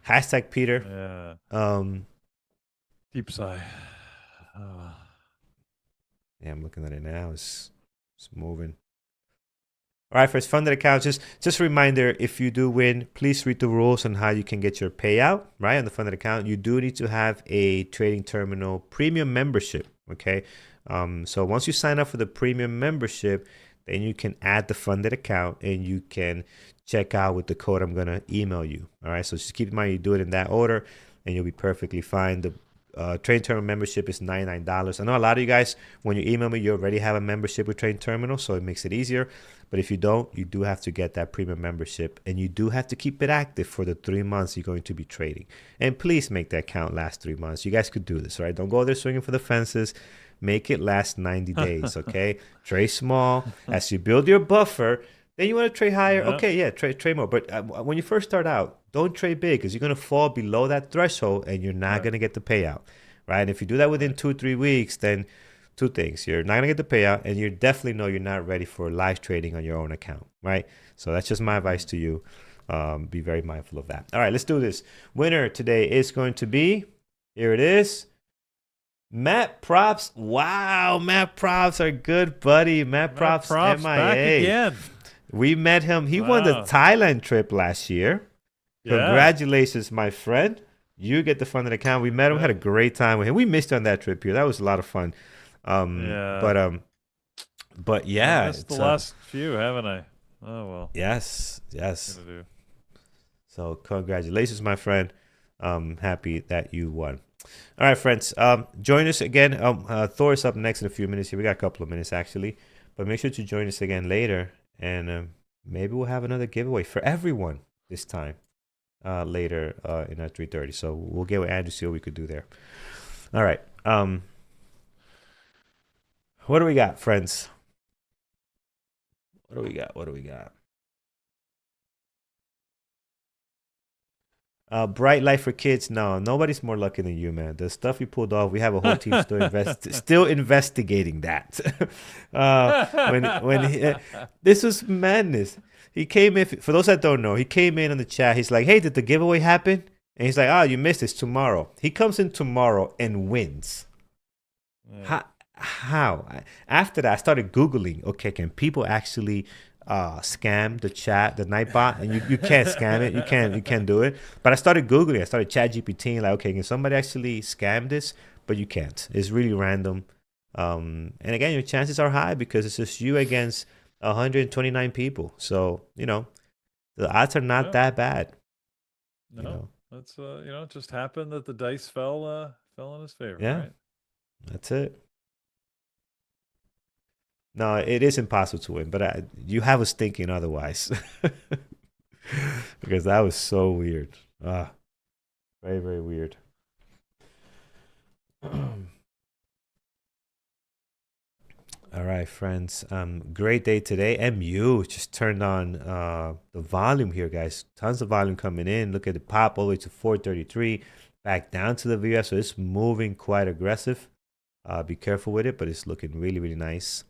Hashtag Peter. Yeah. Deep sigh. Yeah, I'm looking at it now. It's moving. All right, for his funded accounts, just a reminder, if you do win, please read the rules on how you can get your payout, right, on the funded account. You do need to have a trading terminal premium membership, okay? So once you sign up for the premium membership, then you can add the funded account and you can check out with the code I'm going to email you, all right? So just keep in mind you do it in that order and you'll be perfectly fine. The Trading Terminal membership is $99. I know a lot of you guys, when you email me, you already have a membership with Trading Terminal, so it makes it easier. But if you don't, you do have to get that premium membership, and you do have to keep it active for the 3 months you're going to be trading. And please make that account last 3 months. You guys could do this, right? Don't go there swinging for the fences. Make it last 90 days, okay? Trade small. As you build your buffer, then you want to trade higher. Yep. Okay, yeah, trade more. But when you first start out, don't trade big because you're going to fall below that threshold and you're not going to get the payout, right? And if you do that within 2-3 weeks, then two things. You're not going to get the payout and you definitely know you're not ready for live trading on your own account, right? So that's just my advice to you. Be very mindful of that. All right, let's do this. Winner today is going to be, here it is, Matt Props. Wow, Matt Props, our good buddy. Matt Props MIA. Back again. We met him. He won the Thailand trip last year. Yeah. Congratulations, my friend. You get the funded account. We met him, had a great time with him. We missed you on that trip here. That was a lot of fun. But yeah. I missed the last few, haven't I? Oh, well. Yes. So congratulations, my friend. Happy that you won. All right, friends. Join us again. Thor is up next in a few minutes here. We got a couple of minutes, actually. But make sure to join us again later. And maybe we'll have another giveaway for everyone this time later in at 3:30. So we'll get with Andrew, see what we could do there. All right. What do we got, friends? What do we got? Bright light for kids. No, nobody's more lucky than you, man. The stuff you pulled off, we have a whole team still investigating that. This was madness. He came in. For those that don't know, he came in on the chat. He's like, "Hey, did the giveaway happen?" And he's like, "Oh, you missed it. It's tomorrow." He comes in tomorrow and wins. Yeah. How? After that, I started Googling. Okay, can people actually scam the chat, the Nightbot, and you can't scam it. You can't do it. But I started Googling. I started Chat GPT, like, okay, can somebody actually scam this? But you can't. It's really random. And again, your chances are high because it's just you against 129 people. So, the odds are not No, that bad. no, that's it just happened that the dice fell in his favor, Yeah, right? that's it. No, it is impossible to win, but you have us thinking otherwise. Because that was so weird. Very, very weird. All right, friends. Great day today. MU just turned on the volume here, guys. Tons of volume coming in. Look at the pop all the way to 433, back down to the VF. So it's moving quite aggressive. Be careful with it, but it's looking really, really nice.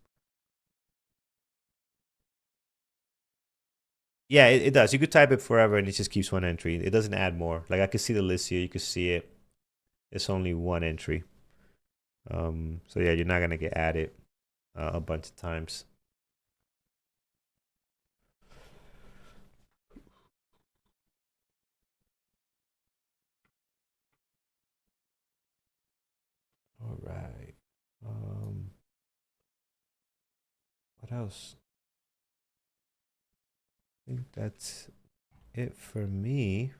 Yeah, it does. You could type it forever and it just keeps one entry. It doesn't add more. Like I can see the list here. You can see it. It's only one entry. So yeah, you're not gonna get added a bunch of times. All right. What else? I think that's it for me.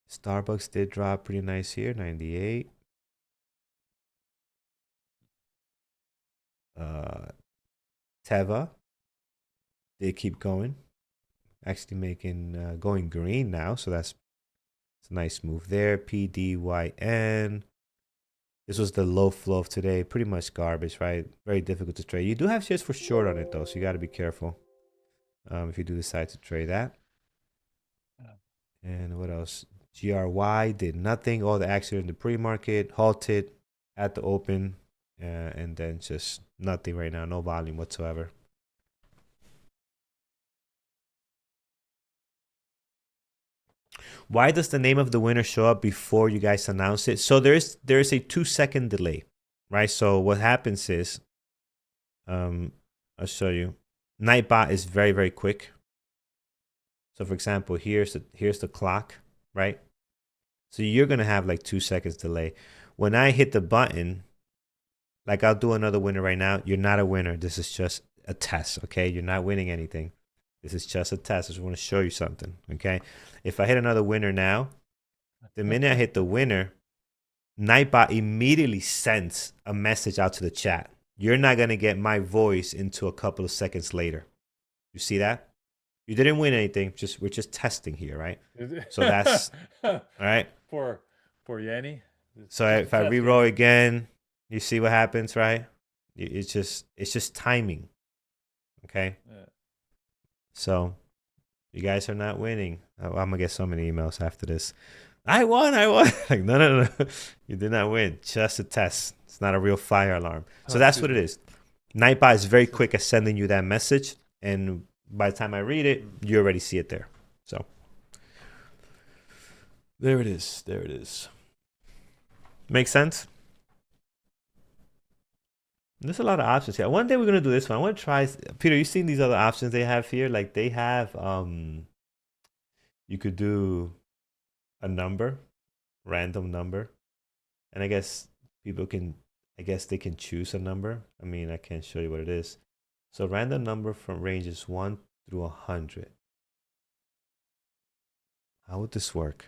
Starbucks did drop pretty nice here, 98. Teva did keep going, actually making going green now, so it's a nice move there. PDYN. This was the low flow of today. Pretty much garbage, right? Very difficult to trade. You do have shares for short on it though, so you got to be careful if you do decide to trade that. And what else? GRY did nothing. All the action in the pre-market halted at the open, and then just nothing right now. No volume whatsoever. Why does the name of the winner show up before you guys announce it? So there's a 2-second delay, right? So what happens is, I'll show you. Nightbot is very, very quick. So for example, here's the clock, right? So you're gonna have like 2 seconds delay. When I hit the button, like I'll do another winner right now. You're not a winner. This is just a test, okay? You're not winning anything. This is just a test. I just want to show you something, okay? If I hit another winner now, the minute I hit the winner, Nightbot immediately sends a message out to the chat. You're not going to get my voice until a couple of seconds later. You see that? You didn't win anything. We're just testing here, right? So that's all right. For Yanni. So if I reroll again, you see what happens, right? It's just timing. Okay. Yeah. So you guys are not winning. I'm gonna get so many emails after this. I won. Like no. You did not win. Just a test. It's not a real fire alarm. So that's what it is. Nightbot is very quick at sending you that message, and by the time I read it, you already see it there. So there it is. There it is. Makes sense? There's a lot of options here. One day we're gonna do this one. I want to try. Peter, you seen these other options they have here? Like they have, you could do a number, random number, and I guess people can. I guess they can choose a number. I mean, I can't show you what it is. So random number from ranges 1 through 100. How would this work?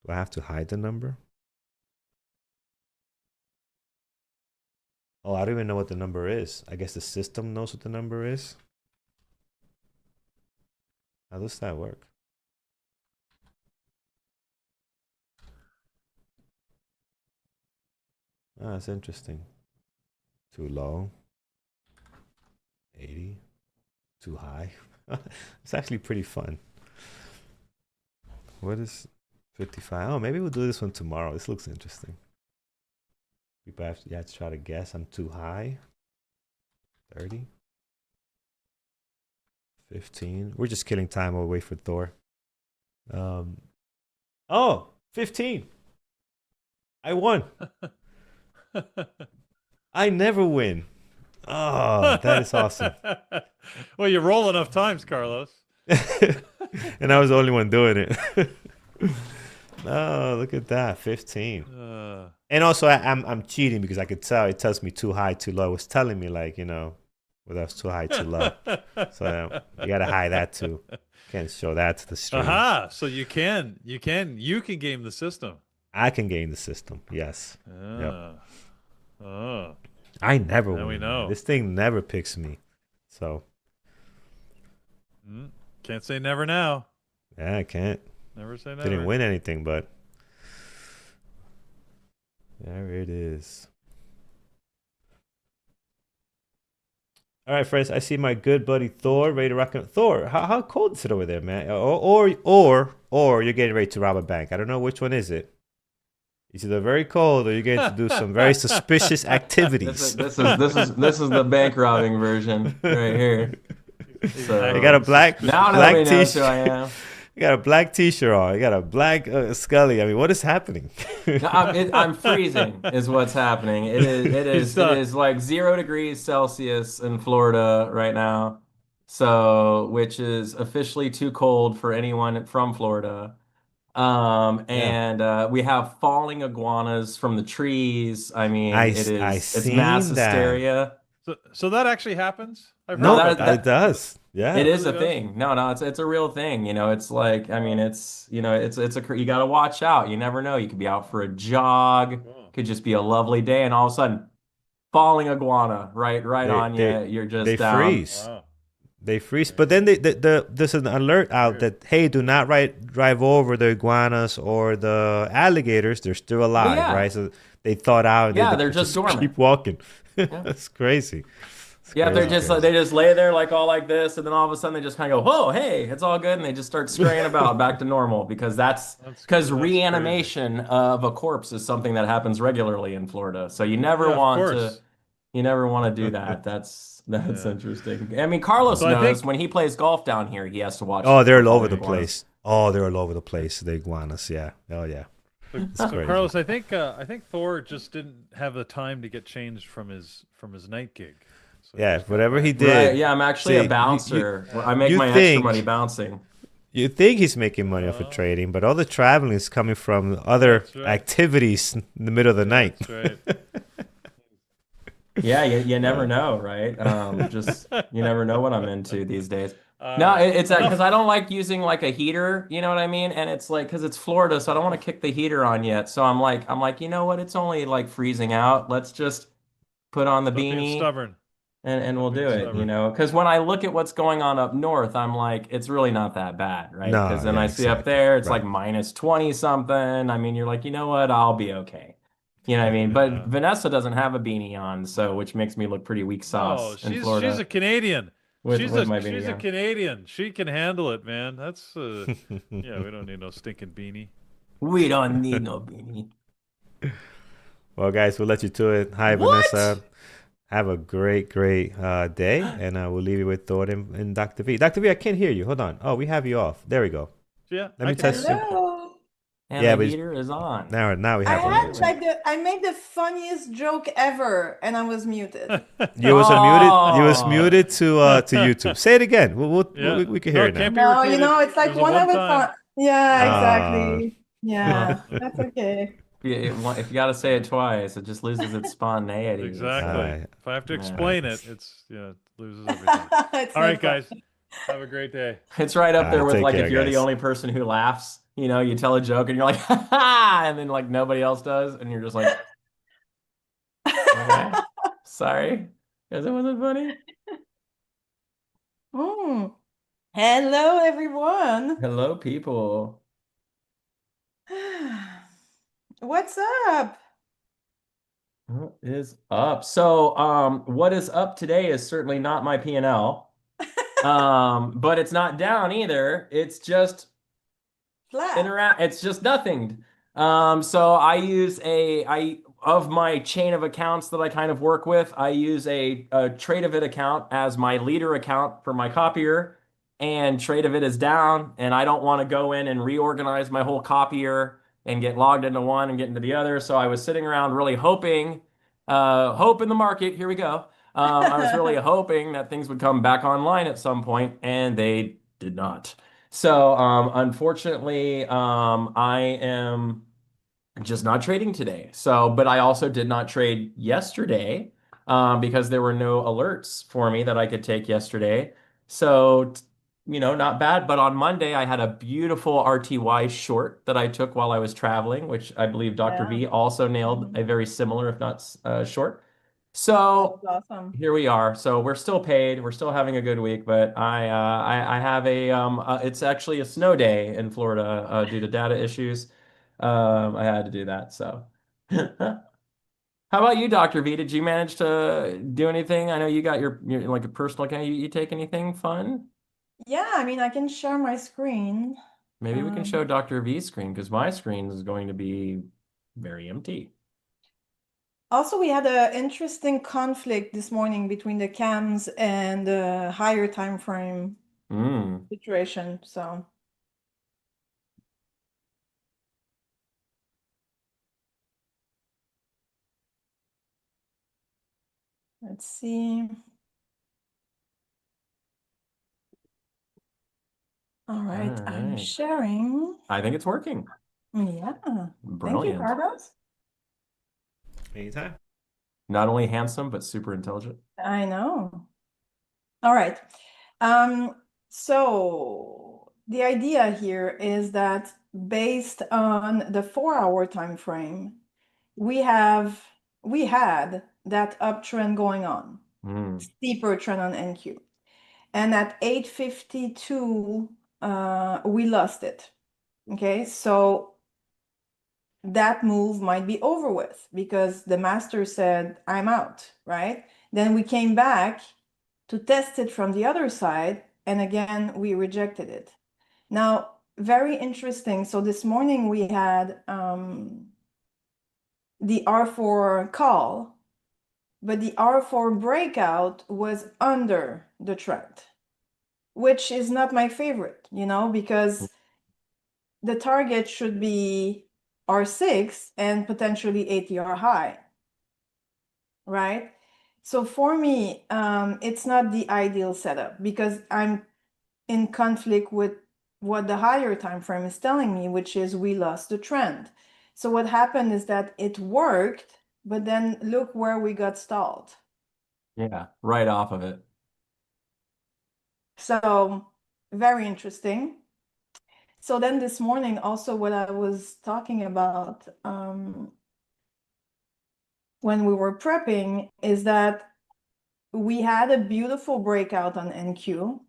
Do I have to hide the number? Oh, I don't even know what the number is. I guess the system knows what the number is. How does that work? Ah, that's interesting. Too low. 80. Too high. It's actually pretty fun. What is 55? Oh, maybe we'll do this one tomorrow. This looks interesting. People have to try to guess. I'm too high. 30. 15. We're just killing time while we wait for Thor. Um, oh, 15. I won. I never win. Oh, that is awesome. Well, you roll enough times, Carlos. And I was the only one doing it. Oh, look at that, 15. And also, I'm cheating because I could tell it tells me too high, too low. It was telling me like whether it's too high, too low. So you gotta hide that too. Can't show that to the stream. Aha! So you can game the system. I can game the system. Yes. Yep. Oh. I never Now win. we know. This thing never picks me. So. Can't say never now. Yeah, I can't. Never say never. Didn't win anything, but there it is. All right, friends. I see my good buddy Thor ready to rock. Thor, how cold is it over there, man? Or you're getting ready to rob a bank. I don't know which one is it. It's either very cold or you're getting to do some very suspicious activities. This is the bank robbing version right here. So I got a black nobody knows t-shirt. who I am. You got a black t-shirt on. You got a black Scully. I mean, what is happening? I'm freezing is what's happening. It is like 0 degrees Celsius in Florida right now. So, which is officially too cold for anyone from Florida. We have falling iguanas from the trees. I mean, it's mass hysteria. So that actually happens? No, it does. Yeah, it is a thing. No, it's a real thing. It's like, I mean, you got to watch out. You never know. You could be out for a jog. Could just be a lovely day, and all of a sudden, falling iguana right on you. You're just they down. Freeze. Wow. They freeze, but then there's an alert out that, hey, do not drive over the iguanas or the alligators. They're still alive, right? So they thought out. Yeah, they're just dormant. Keep walking. That's crazy. They just lay there like all like this, and then all of a sudden they just kind of go, "Oh, hey, it's all good," and they just start scurrying about back to normal because that's reanimation of a corpse is something that happens regularly in Florida. So you never want to do that. That's interesting. I mean, Carlos knows when he plays golf down here, he has to watch. Oh, they're all over the place. Oh, they're all over the place. The iguanas, yeah. Oh, yeah. So Carlos, I think Thor just didn't have the time to get changed from his night gig. So yeah, whatever he did. Right, yeah, I'm actually a bouncer. I make my extra money bouncing. You think he's making money off of trading, but all the traveling is coming from other activities in the middle of the night. That's right. Yeah, you never know, right? You never know what I'm into these days. No, it's because I don't like using like a heater, you know what I mean? And it's like, because it's Florida, so I don't want to kick the heater on yet. So I'm like, you know what? It's only like freezing out. Let's just put on the beanie. Stubborn. And we'll do it, because when I look at what's going on up north, I'm like, it's really not that bad, right? Because then I see up there, it's like minus 20 something. I mean, you're like, you know what? I'll be okay. You know what I mean? But Vanessa doesn't have a beanie on, which makes me look pretty weak sauce in Florida. She's a Canadian. She's a Canadian. She can handle it, man. That's we don't need no stinking beanie. We don't need no beanie. Well, guys, we'll let you to it. Hi, Vanessa. Have a great day, and we'll leave you with Thor and Dr. V. Dr. V, I can't hear you. Hold on. Oh, we have you off. There we go. Yeah. Let me test you. And the heater is on. Now we have I made the funniest joke ever, and I was muted. You was muted to YouTube. Say it again. We can hear it now. No, it's like one of a Yeah, exactly. Yeah, that's okay. If you got to say it twice, it just loses its spontaneity. Exactly. If I have to explain it loses everything. All right, guys. Have a great day. It's right up there with like if you're the only person who laughs, you tell a joke and you're like, ha ha, and then like nobody else does, and you're just like, okay, sorry, because it wasn't funny. Hello, everyone. Hello, people. What's up? What is up? So, what is up today is certainly not my P&L. But it's not down either. It's just flat. It's just nothing. So I use of my chain of accounts that I kind of work with, I use a Trade of It account as my leader account for my copier. and trade of it is down, and I don't want to go in and reorganize my whole copier and get logged into one and get into the other. So I was sitting around really hoping, hope in the market. Here we go. I was really hoping that things would come back online at some point, and they did not. So unfortunately, I am just not trading today. So, but I also did not trade yesterday because there were no alerts for me that I could take yesterday. So, not bad. But on Monday, I had a beautiful RTY short that I took while I was traveling, which I believe Dr. Yeah. V also nailed a very similar, if not short. So Awesome. here we are. So we're still paid. We're still having a good week, but I have it's actually a snow day in Florida due to data issues. I had to do that. So, how about you, Dr. V? Did you manage to do anything? I know you got your like a personal account. You take anything fun? Yeah, I mean, I can share my screen. Maybe we can show Dr. V's screen because my screen is going to be very empty. Also, we had an interesting conflict this morning between the cams and the higher time frame situation. So let's see. All right, I'm sharing. I think it's working. Yeah. Thank you, Brilliant. Carlos. Anytime. Not only handsome, but super intelligent. I know. All right. So the idea here is that based on the 4-hour time frame, we had that uptrend going on, steeper trend on NQ. And at 8:52, we lost it. Okay, so that move might be over with because the master said, I'm out, right? Then we came back to test it from the other side, and again, we rejected it. Now, very interesting. So this morning we had the R4 call, but the R4 breakout was under the trend, which is not my favorite, because the target should be R6 and potentially ATR high, right? So for me, it's not the ideal setup because I'm in conflict with what the higher time frame is telling me, which is we lost the trend. So what happened is that it worked, but then look where we got stalled. Yeah, right off of it. So very interesting. So then this morning, also what I was talking about when we were prepping is that we had a beautiful breakout on NQ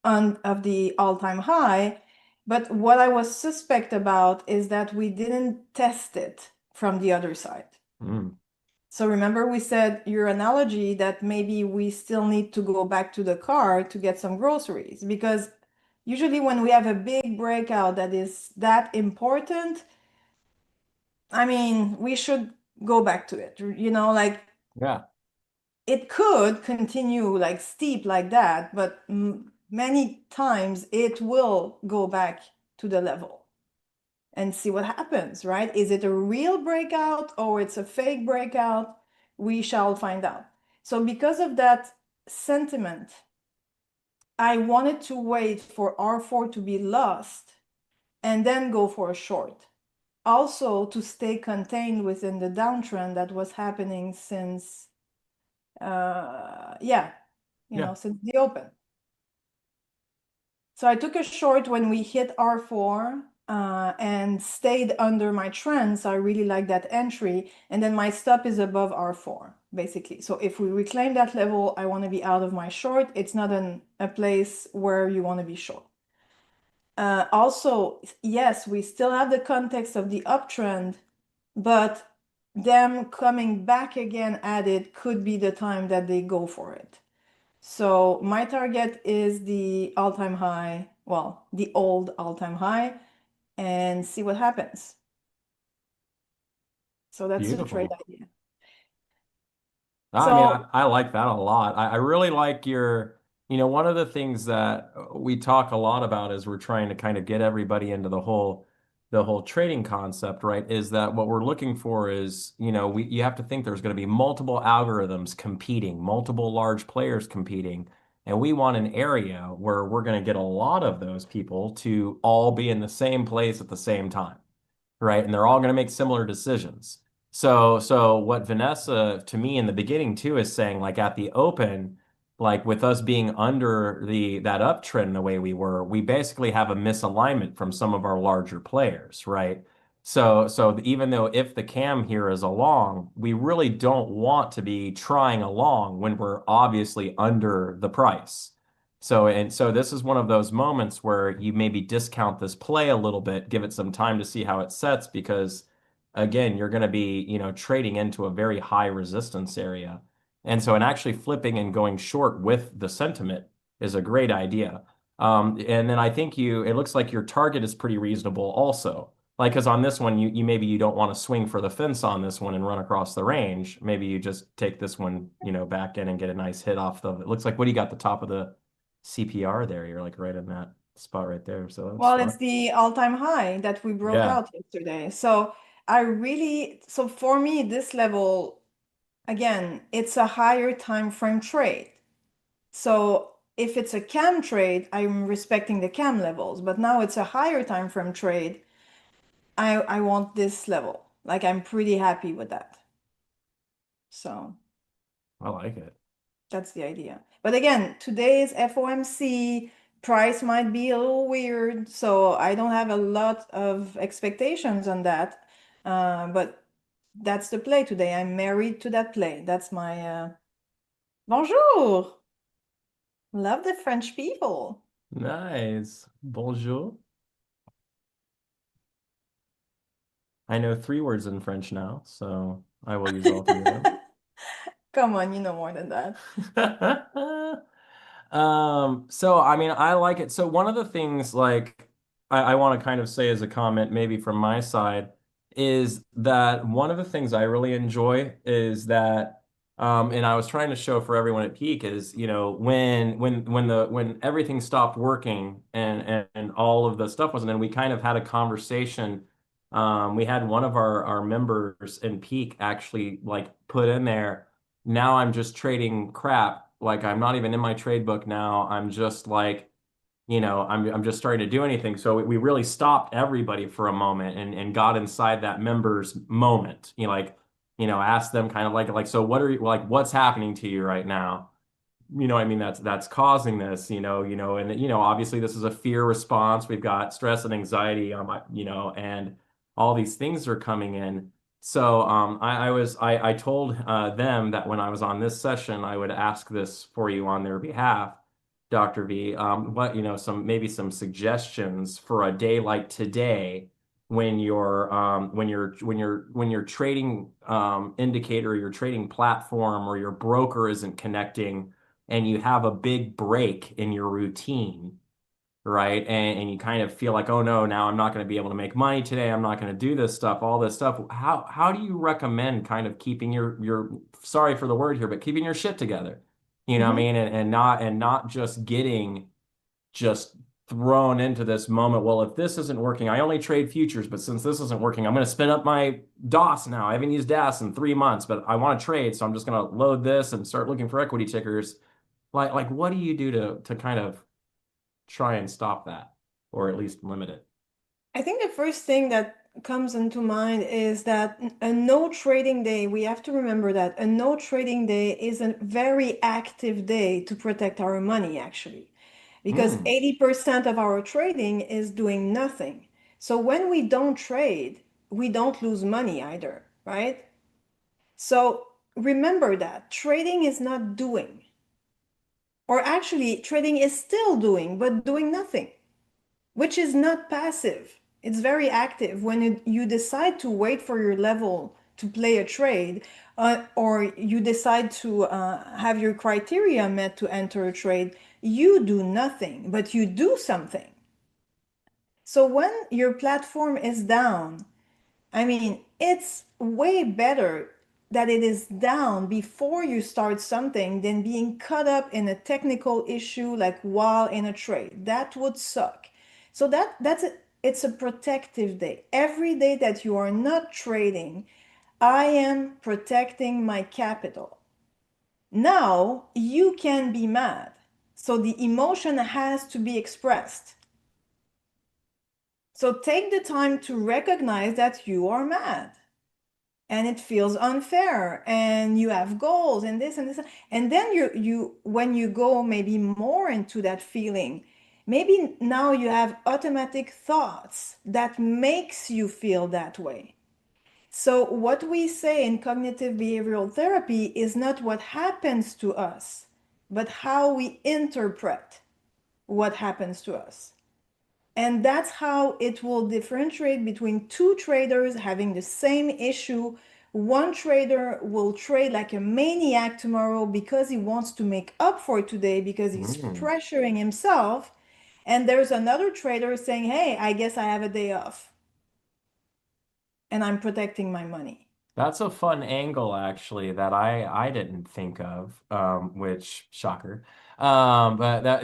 of the all-time high, but what I was suspect about is that we didn't test it from the other side. So remember we said your analogy that maybe we still need to go back to the car to get some groceries, because usually when we have a big breakout that is that important, I mean, we should go back to it, like Yeah. it could continue like steep like that, but many times it will go back to the level and see what happens, right? Is it a real breakout or it's a fake breakout? We shall find out. So because of that sentiment, I wanted to wait for R4 to be lost and then go for a short. Also to stay contained within the downtrend that was happening since, since the open. So I took a short when we hit R4 and stayed under my trend. So I really like that entry. And then my stop is above R4, basically. So if we reclaim that level, I want to be out of my short. It's not a place where you want to be short. Also, yes, we still have the context of the uptrend, but them coming back again at it could be the time that they go for it. So my target is the all-time high, well, the old all-time high, and see what happens. So that's the trade idea. I mean, I like that a lot. I really like your one of the things that we talk a lot about as we're trying to kind of get everybody into the whole trading concept, right? Is that what we're looking for is, you have to think there's going to be multiple algorithms competing, multiple large players competing, and we want an area where we're going to get a lot of those people to all be in the same place at the same time, right? And they're all going to make similar decisions. So what Vanessa to me in the beginning too is saying, like at the open, like with us being under that uptrend the way we were, we basically have a misalignment from some of our larger players, right? So even though if the cam here is along, we really don't want to be trying along when we're obviously under the price. So this is one of those moments where you maybe discount this play a little bit, give it some time to see how it sets, because again, you're going to be, trading into a very high resistance area. And actually flipping and going short with the sentiment is a great idea. And then I think it looks like your target is pretty reasonable also. Like, because on this one, you maybe you don't want to swing for the fence on this one and run across the range. Maybe you just take this one, back in and get a nice hit off it looks like, what do you got the top of the CPR there? You're like right in that spot right there. So that's Well, smart. it's the all-time high that we broke Yeah. out yesterday. So for me, this level, again, it's a higher time frame trade. So if it's a cam trade, I'm respecting the cam levels, but now it's a higher time frame trade. I want this level. Like I'm pretty happy with that. So I like it. that's the idea. But again, today's FOMC price might be a little weird, so I don't have a lot of expectations on that. But that's the play today. I'm married to that play. That's my bonjour. Love the French people. Nice. Bonjour. I know 3 words in French now, so I will use all 3 of them. Come on, you know more than that. So I mean, I like it. So one of the things like I want to kind of say as a comment, maybe from my side, is that one of the things I really enjoy is that, and I was trying to show for everyone at Peak is, when everything stopped working and all of the stuff wasn't, and we kind of had a conversation. We had one of our members in Peak actually like put in there, now I'm just trading crap. Like I'm not even in my trade book now. I'm just like, I'm just starting to do anything. So we really stopped everybody for a moment and got inside that member's moment. Asked them kind of like, so what are you like, what's happening to you right now? What I mean, that's causing this, and obviously this is a fear response. We've got stress and anxiety on and all these things are coming in. So I told them that when I was on this session, I would ask this for you on their behalf, Dr. V. What, some suggestions for a day like today when your trading indicator, your trading platform, or your broker isn't connecting, and you have a big break in your routine, right? And you kind of feel like, oh no, now I'm not going to be able to make money today. I'm not going to do this stuff, all this stuff. How do you recommend kind of keeping your sorry for the word here, but keeping your shit together? You know what I mean? And not just getting just thrown into this moment. Well, if this isn't working, I only trade futures, but since this isn't working, I'm going to spin up my DOS now. I haven't used DAS in 3 months, but I want to trade, so I'm just going to load this and start looking for equity tickers. Like what do you do to kind of try and stop that, or at least limit it? I think the first thing that comes into mind is that a no trading day, we have to remember that a no trading day is a very active day to protect our money, actually, because 80% of our trading is doing nothing. So when we don't trade, we don't lose money either, right? So remember that trading is not doing, or actually, trading is still doing, but doing nothing, which is not passive. It's very active. When you decide to wait for your level to play a trade, or you decide to have your criteria met to enter a trade, you do nothing, but you do something. So when your platform is down, I mean, it's way better that it is down before you start something than being caught up in a technical issue like while in a trade. That would suck. So it's a protective day. Every day that you are not trading, I am protecting my capital. Now you can be mad. So the emotion has to be expressed. So take the time to recognize that you are mad and it feels unfair and you have goals and this and this. And then when you go maybe more into that feeling, maybe now you have automatic thoughts that makes you feel that way. So what we say in cognitive behavioral therapy is not what happens to us, but how we interpret what happens to us. And that's how it will differentiate between two traders having the same issue. One trader will trade like a maniac tomorrow because he wants to make up for today because he's pressuring himself. And there's another trader saying, hey, I guess I have a day off and I'm protecting my money. That's a fun angle, actually, that I didn't think of, which shocker. But that,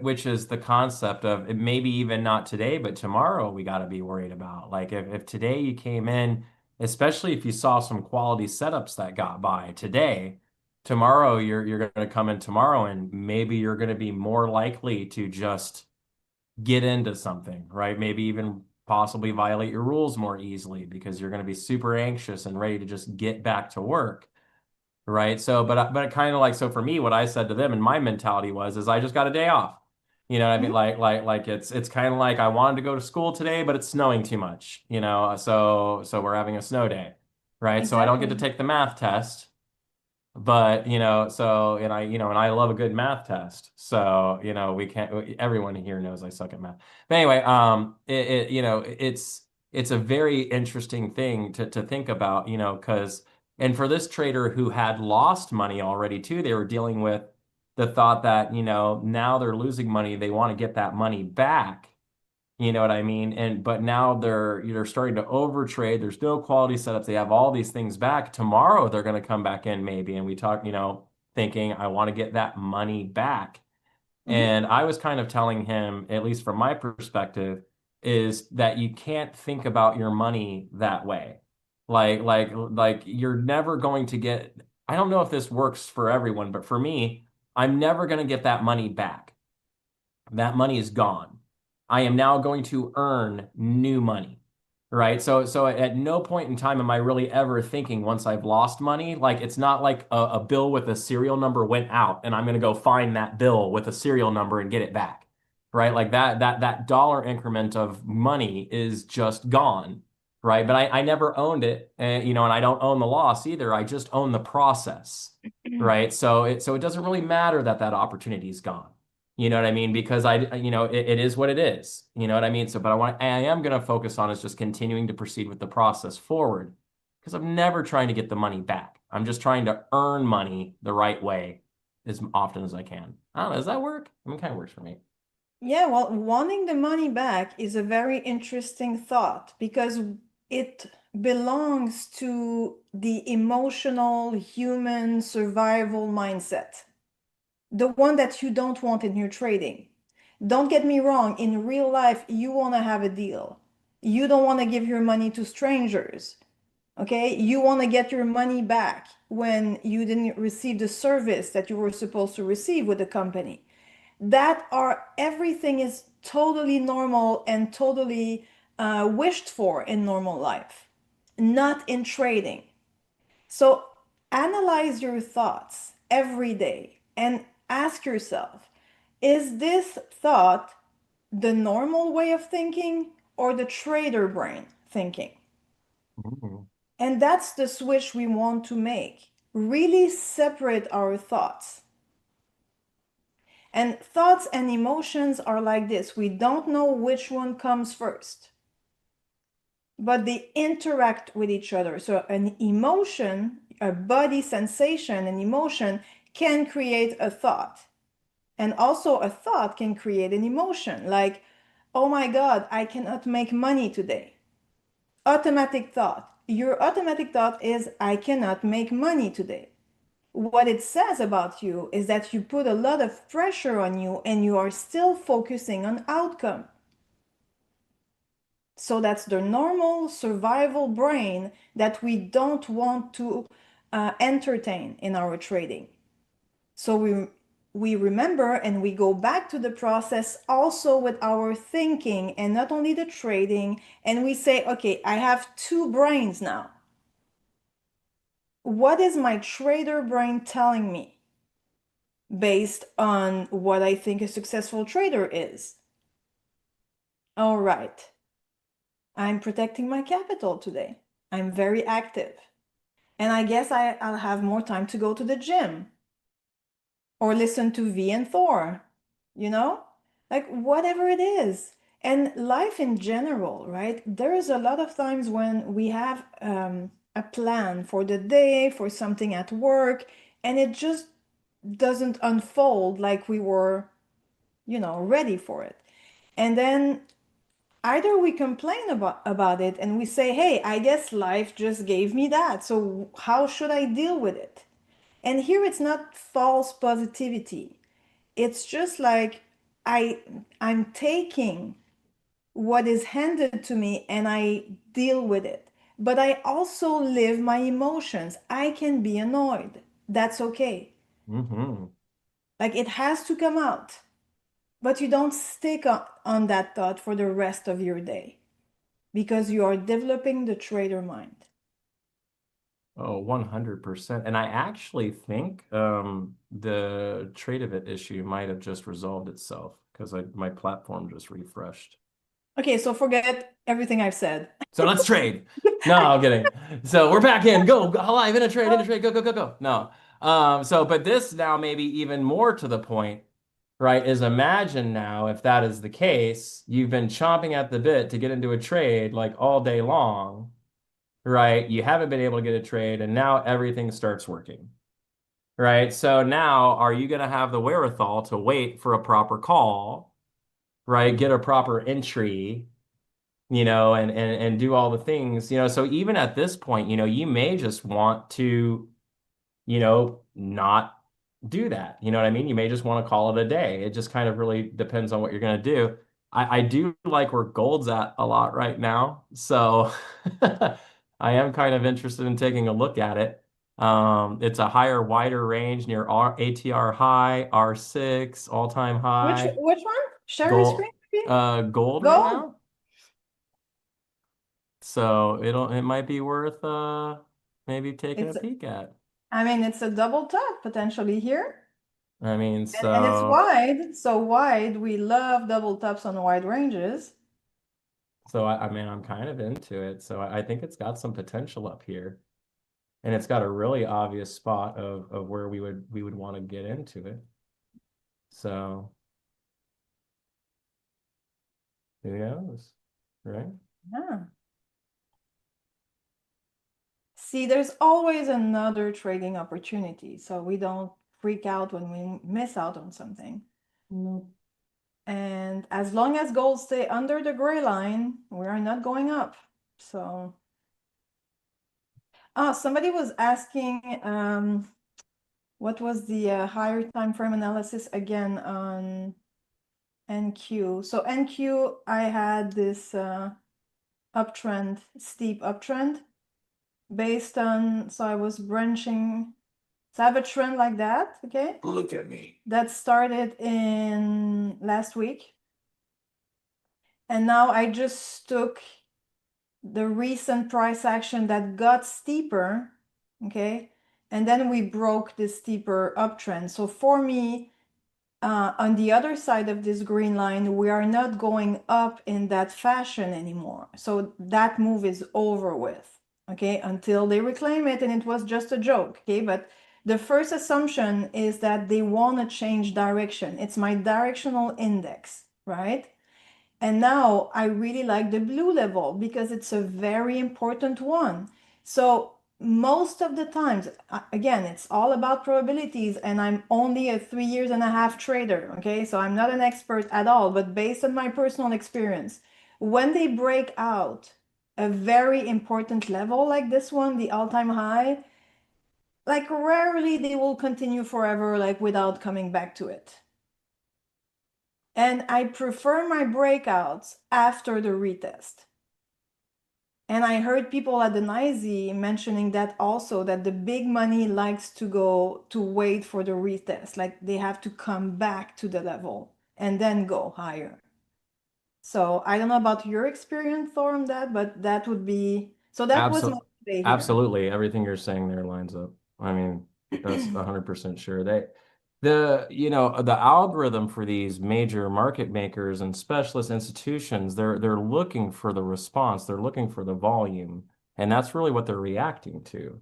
which is the concept of it, maybe even not today, but tomorrow we got to be worried about. Like if today you came in, especially if you saw some quality setups that got by today, tomorrow you're going to come in tomorrow and maybe you're going to be more likely to just get into something, right? Maybe even possibly violate your rules more easily because you're going to be super anxious and ready to just get back to work, right? So, but kind of like, so for me, what I said to them and my mentality is I just got a day off. You know what I mean? Like it's kind of like I wanted to go to school today, but it's snowing too much, so we're having a snow day, right? So I don't get to take the math test. But, and I love a good math test. So, everyone here knows I suck at math. But anyway, it's a very interesting thing to think about, and for this trader who had lost money already too, they were dealing with the thought that, now they're losing money, they want to get that money back. You know what I mean? But now they're starting to overtrade. There's no quality setups. They have all these things back. Tomorrow they're going to come back in maybe. And we talk, thinking I want to get that money back. And I was kind of telling him, at least from my perspective, is that you can't think about your money that way. Like you're never going to get, I don't know if this works for everyone, but for me, I'm never going to get that money back. That money is gone. I am now going to earn new money, right? So at no point in time am I really ever thinking once I've lost money, like it's not like a bill with a serial number went out and I'm going to go find that bill with a serial number and get it back, right? Like that dollar increment of money is just gone, right? But I never owned it, and I don't own the loss either. I just own the process, right? So it doesn't really matter that opportunity is gone. You know what I mean? Because it is what it is. You know what I mean? So, but I am going to focus on is just continuing to proceed with the process forward because I'm never trying to get the money back. I'm just trying to earn money the right way as often as I can. I don't know. Does that work? I mean, it kind of works for me. Yeah, well, wanting the money back is a very interesting thought because it belongs to the emotional human survival mindset, the one that you don't want in your trading. Don't get me wrong, in real life, you want to have a deal. You don't want to give your money to strangers. Okay, you want to get your money back when you didn't receive the service that you were supposed to receive with the company. Everything is totally normal and totally wished for in normal life, not in trading. So analyze your thoughts every day and ask yourself, is this thought the normal way of thinking or the trader brain thinking? And that's the switch we want to make. Really separate our thoughts. And thoughts and emotions are like this. We don't know which one comes first, but they interact with each other. So an emotion, a body sensation, an emotion can create a thought. And also a thought can create an emotion like, oh my God, I cannot make money today. Automatic thought. your automatic thought is, I cannot make money today. What it says about you is that you put a lot of pressure on you and you are still focusing on outcome. So that's the normal survival brain that we don't want to entertain in our trading. So we remember and we go back to the process also with our thinking and not only the trading. And we say, okay, I have two brains now. What is my trader brain telling me based on what I think a successful trader is? All right. I'm protecting my capital today. I'm very active. And I guess I'll have more time to go to the gym or listen to V and Thor, you know, like whatever it is. And life in general, right? There's a lot of times when we have a plan for the day, for something at work, and it just doesn't unfold like we were, ready for it. And then either we complain about it and we say, hey, I guess life just gave me that. So how should I deal with it? And here it's not false positivity. It's just like I'm taking what is handed to me and I deal with it. But I also live my emotions. I can be annoyed. That's okay. Mm-hmm. Like it has to come out. But you don't stick on that thought for the rest of your day because you are developing the trader mind. Oh, 100%. And I actually think the trade of it issue might have just resolved itself because my platform just refreshed. Okay, so forget everything I've said. So let's trade. No, I'm kidding. So we're back in. Go live in a trade, go, go, go, go. No. But this now maybe even more to the point, right, is imagine now if that is the case, you've been chomping at the bit to get into a trade like all day long, right? You haven't been able to get a trade, and now everything starts working, right? So now are you going to have the wherewithal to wait for a proper call, right? Get a proper entry, and do all the things, so even at this point, you may just want to, not do that. You know what I mean? You may just want to call it a day. It just kind of really depends on what you're going to do. I do like where gold's at a lot right now. So I am kind of interested in taking a look at it. It's a higher, wider range near ATR high, R6, all-time high. Which one? Share your Gold, screen, maybe? gold right now. So it might be worth maybe taking a peek at. I mean, it's a double top potentially here. I mean, And it's wide, so wide. We love double tops on wide ranges. So I mean, I'm kind of into it. So I think it's got some potential up here, and it's got a really obvious spot of where we would want to get into it. So who knows, right? Yeah. See, there's always another trading opportunity, so we don't freak out when we miss out on something. And as long as gold stay under the gray line, we are not going up. So, somebody was asking, what was the higher time frame analysis again on NQ? So NQ, I had this uptrend, steep uptrend based on, so I was branching. So I have a trend like that, okay? Look at me. That started in last week. And now I just took the recent price action that got steeper, okay? And then we broke this steeper uptrend. So for me, on the other side of this green line, we are not going up in that fashion anymore. So that move is over with, okay? Until they reclaim it, and it was just a joke, okay? But the first assumption is that they want to change direction. It's my directional index, right? And now I really like the blue level because it's a very important one. So most of the times, again, it's all about probabilities, and I'm only a 3.5 years trader, okay? So I'm not an expert at all, but based on my personal experience, when they break out a very important level like this one, the all-time high, like rarely they will continue forever, like without coming back to it. And I prefer my breakouts after the retest. And I heard people at the NYSE mentioning that also, that the big money likes to go to wait for the retest. Like they have to come back to the level and then go higher. So I don't know about your experience, Thor, on that, but that would be, so that was my play here. Absolutely. Everything you're saying there lines up. I mean, that's 100% sure. The algorithm for these major market makers and specialist institutions, they're looking for the response, they're looking for the volume, and that's really what they're reacting to.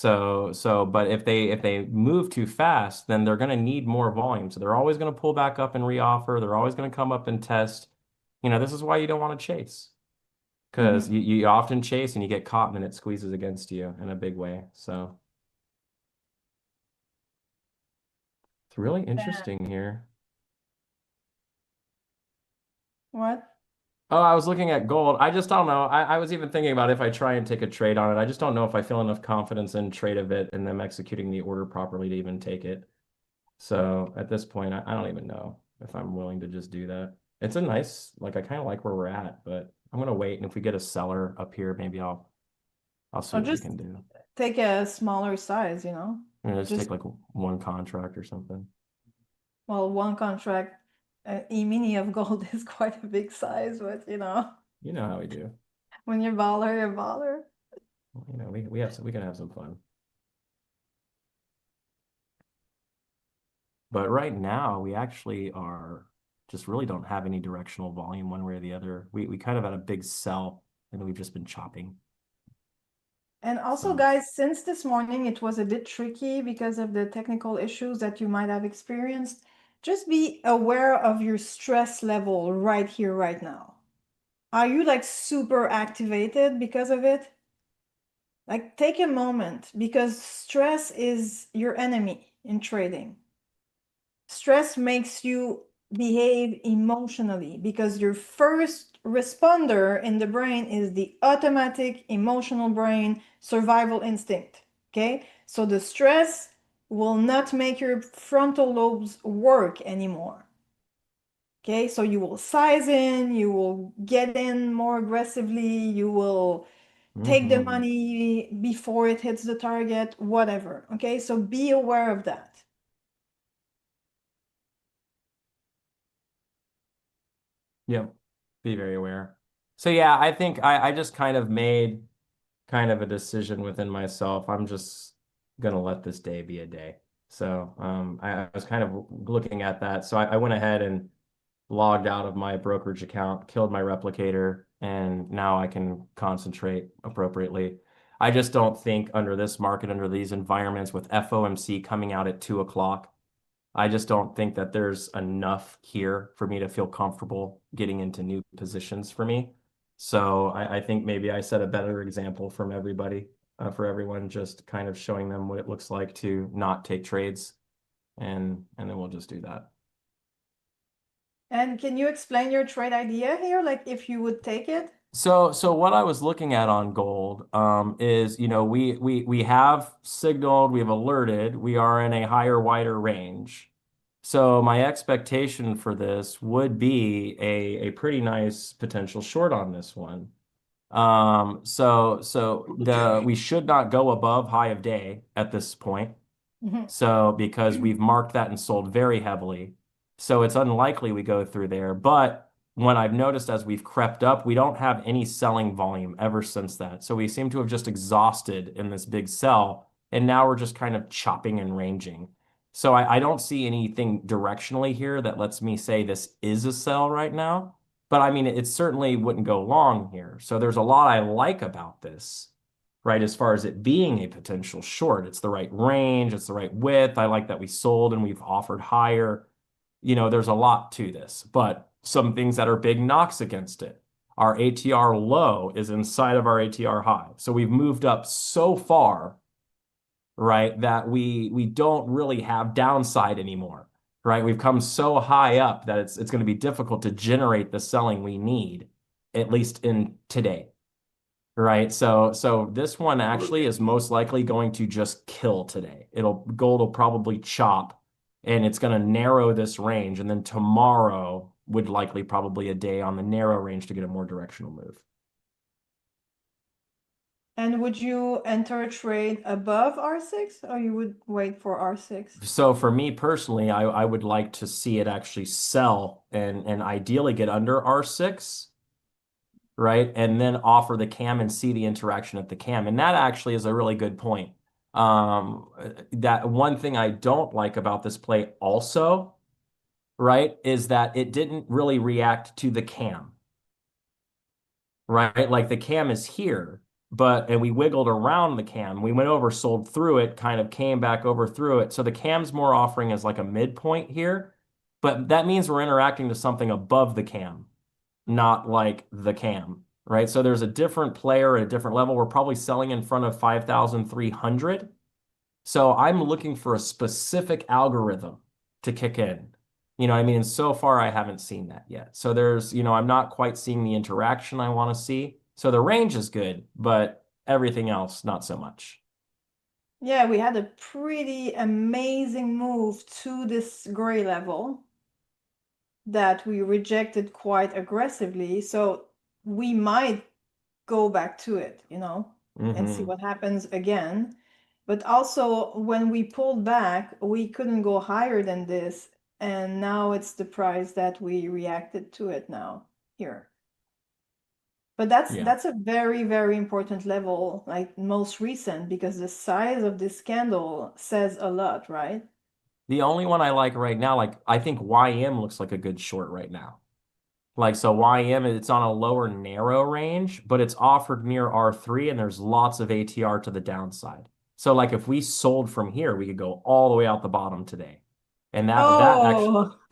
But if they move too fast, then they're going to need more volume. So they're always going to pull back up and reoffer. They're always going to come up and test. This is why you don't want to chase, because you often chase and you get caught and then it squeezes against you in a big way. So it's really interesting here. What? Oh, I was looking at gold. I just don't know. I was even thinking about if I try and take a trade on it. I just don't know if I feel enough confidence in trade of it and them executing the order properly to even take it. So at this point, I don't even know if I'm willing to just do that. It's a nice, like I kind of like where we're at, but I'm gonna wait. And if we get a seller up here, maybe I'll see what we can do. Take a smaller size, Just take like one contract or something. Well, one contract, E-mini of gold is quite a big size, but You know how we do. when you're baller, you're baller. We can have some fun. But right now, we actually are just really don't have any directional volume one way or the other. We kind of had a big sell and we've just been chopping. And also, guys, since this morning it was a bit tricky because of the technical issues that you might have experienced, just be aware of your stress level right here, right now. Are you like super activated because of it? Like take a moment, because stress is your enemy in trading. Stress makes you behave emotionally because your first responder in the brain is the automatic emotional brain survival instinct. Okay, so the stress will not make your frontal lobes work anymore. Okay, so you will size in, you will get in more aggressively, you will take the money before it hits the target, whatever. Okay, so be aware of that. Yep, be very aware. So yeah, I think I just kind of made kind of a decision within myself. I'm just gonna let this day be a day. So I was kind of looking at that. So I went ahead and logged out of my brokerage account, killed my replicator, and now I can concentrate appropriately. I just don't think under this market, under these environments with FOMC coming out at 2 o'clock, I just don't think that there's enough here for me to feel comfortable getting into new positions for me. So I think maybe I set a better example from everybody, for everyone, just kind of showing them what it looks like to not take trades, and then we'll just do that. And can you explain your trade idea here? Like if you would take it? So what I was looking at on gold is, we have signaled, we've alerted, we are in a higher, wider range. So my expectation for this would be a pretty nice potential short on this one. We should not go above high of day at this point. So because we've marked that and sold very heavily. So it's unlikely we go through there. But what I've noticed as we've crept up, we don't have any selling volume ever since that. So we seem to have just exhausted in this big sell. And now we're just kind of chopping and ranging. So I don't see anything directionally here that lets me say this is a sell right now. But I mean, it certainly wouldn't go long here. So there's a lot I like about this, right? As far as it being a potential short, it's the right range, it's the right width. I like that we sold and we've offered higher. There's a lot to this, but some things that are big knocks against it. Our ATR low is inside of our ATR high. So we've moved up so far, right, that we don't really have downside anymore, right? We've come so high up that it's going to be difficult to generate the selling we need, at least in today. right? So this one actually is most likely going to just kill today. Gold will probably chop, and it's going to narrow this range, and then tomorrow would likely probably a day on the narrow range to get a more directional move. And would you enter a trade above R6 or you would wait for R6? So for me personally, I would like to see it actually sell and ideally get under R6, right? And then offer the cam and see the interaction at the cam. And that actually is a really good point. That one thing I don't like about this play also, right, is that it didn't really react to the cam, right? Like the cam is here, and we wiggled around the cam. We went over, sold through it, kind of came back over through it. So the cam's more offering as like a midpoint here, but that means we're interacting to something above the cam, not like the cam, right? So there's a different player at a different level. We're probably selling in front of 5,300. So I'm looking for a specific algorithm to kick in. You know, I mean, and so far I haven't seen that yet. So there's, I'm not quite seeing the interaction I want to see. So the range is good, but everything else, not so much. Yeah, we had a pretty amazing move to this gray level that we rejected quite aggressively. So we might go back to it, and see what happens again. But also, when we pulled back, we couldn't go higher than this. And now it's the price that we reacted to it now here. But that's a very, very important level, like most recent, because the size of this candle says a lot, right? The only one I like right now, like I think YM looks like a good short right now. Like, so YM, it's on a lower narrow range, but it's offered near R3 and there's lots of ATR to the downside. So like if we sold from here, we could go all the way out the bottom today. And that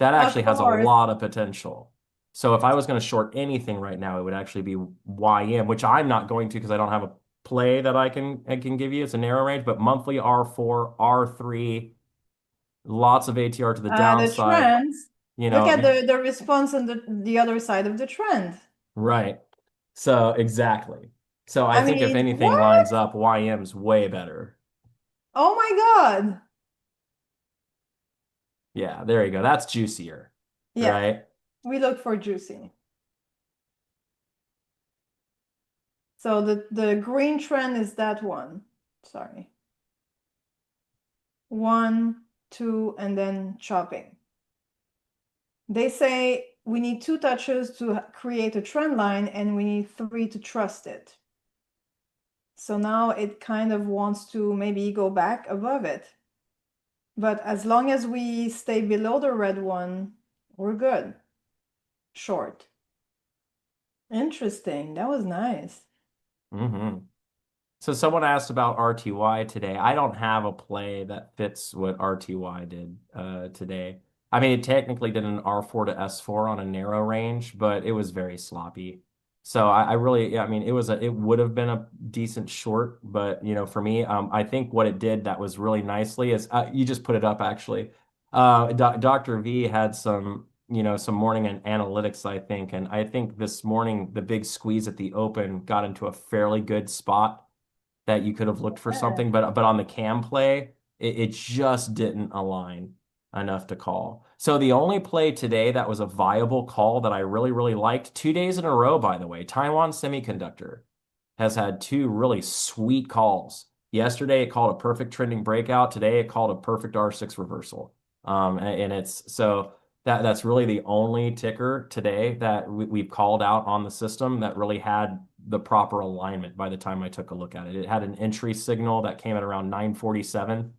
actually Of has a course. lot of potential. So if I was going to short anything right now, it would actually be YM, which I'm not going to because I don't have a play that I can give you. It's a narrow range, but monthly R4, R3, lots of ATR to the The downside. trends. Look at the response on the other side of the trend. Right. So exactly. So I think if mean, anything lines up, YM's way better. Oh my God. Yeah, there you go. That's juicier. Yeah, right? we look for juicy. So the green trend is that one. Sorry. 1, 2, and then chopping. They say we need 2 touches to create a trend line, and we need 3 to trust it. So now it kind of wants to maybe go back above it. But as long as we stay below the red one, we're good. Short. Interesting. That was nice. So someone asked about RTY today. I don't have a play that fits what RTY did today. I mean, it technically did an R4 to S4 on a narrow range, but it was very sloppy. So I really, I mean, it would have been a decent short, but for me, I think what it did that was really nicely is you just put it up actually. Dr. V had some morning analytics, I think, and I think this morning the big squeeze at the open got into a fairly good spot that you could have looked for something, but on the cam play, it just didn't align enough to call. So the only play today that was a viable call that I really, really liked, 2 days in a row, by the way, Taiwan Semiconductor has had 2 really sweet calls. Yesterday, it called a perfect trending breakout. Today, it called a perfect R6 reversal. And it's so that's really the only ticker today that we've called out on the system that really had the proper alignment by the time I took a look at it. It had an entry signal that came at around 947.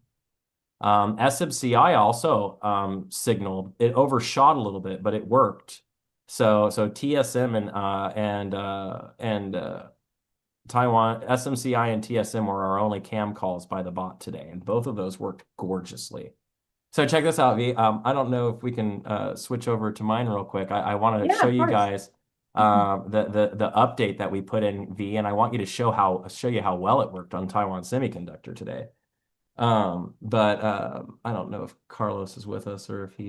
SMCI also signaled. It overshot a little bit, but it worked. So TSM and Taiwan, SMCI and TSM were our only cam calls by the bot today, and both of those worked gorgeously. So check this out, V. I don't know if we can switch over to mine real quick. I want to show you guys the update that we put in, V, and I want you to show you how well it worked on Taiwan Semiconductor today. But I don't know if Carlos is with us or if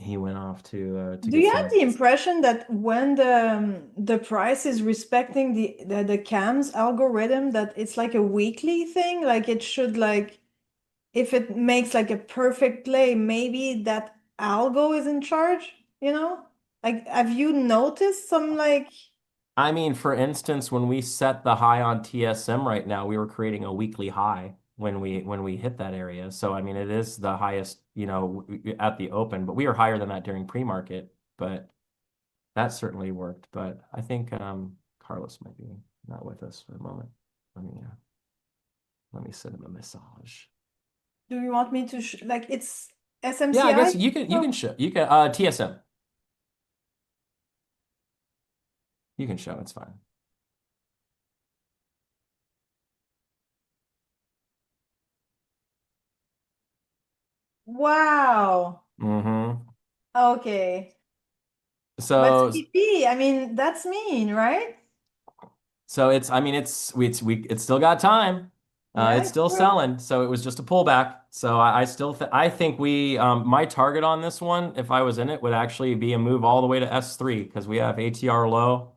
he went off to Do get you some. have the impression that when the price is respecting the CAM's algorithm, that it's like a weekly thing? Like it should like if it makes like a perfect play, maybe that algo is in charge, you know? Like have you noticed some like I mean, for instance, when we set the high on TSM right now, we were creating a weekly high when we hit that area. So I mean, it is the highest, at the open, but we are higher than that during pre-market. But that certainly worked. But I think Carlos might be not with us for a moment. Let me send him a massage. do you want me to like it's Yeah, SMCI? I guess you can show TSM. You can show, it's fine. Wow. Mm-hmm. Okay. But So CP, I mean, that's mean, right? it's I mean it's still got time. Yeah, It's it's still true. selling, so it was just a pullback. So I still I think we my target on this one, if I was in it, would actually be a move all the way to S3 because we have ATR low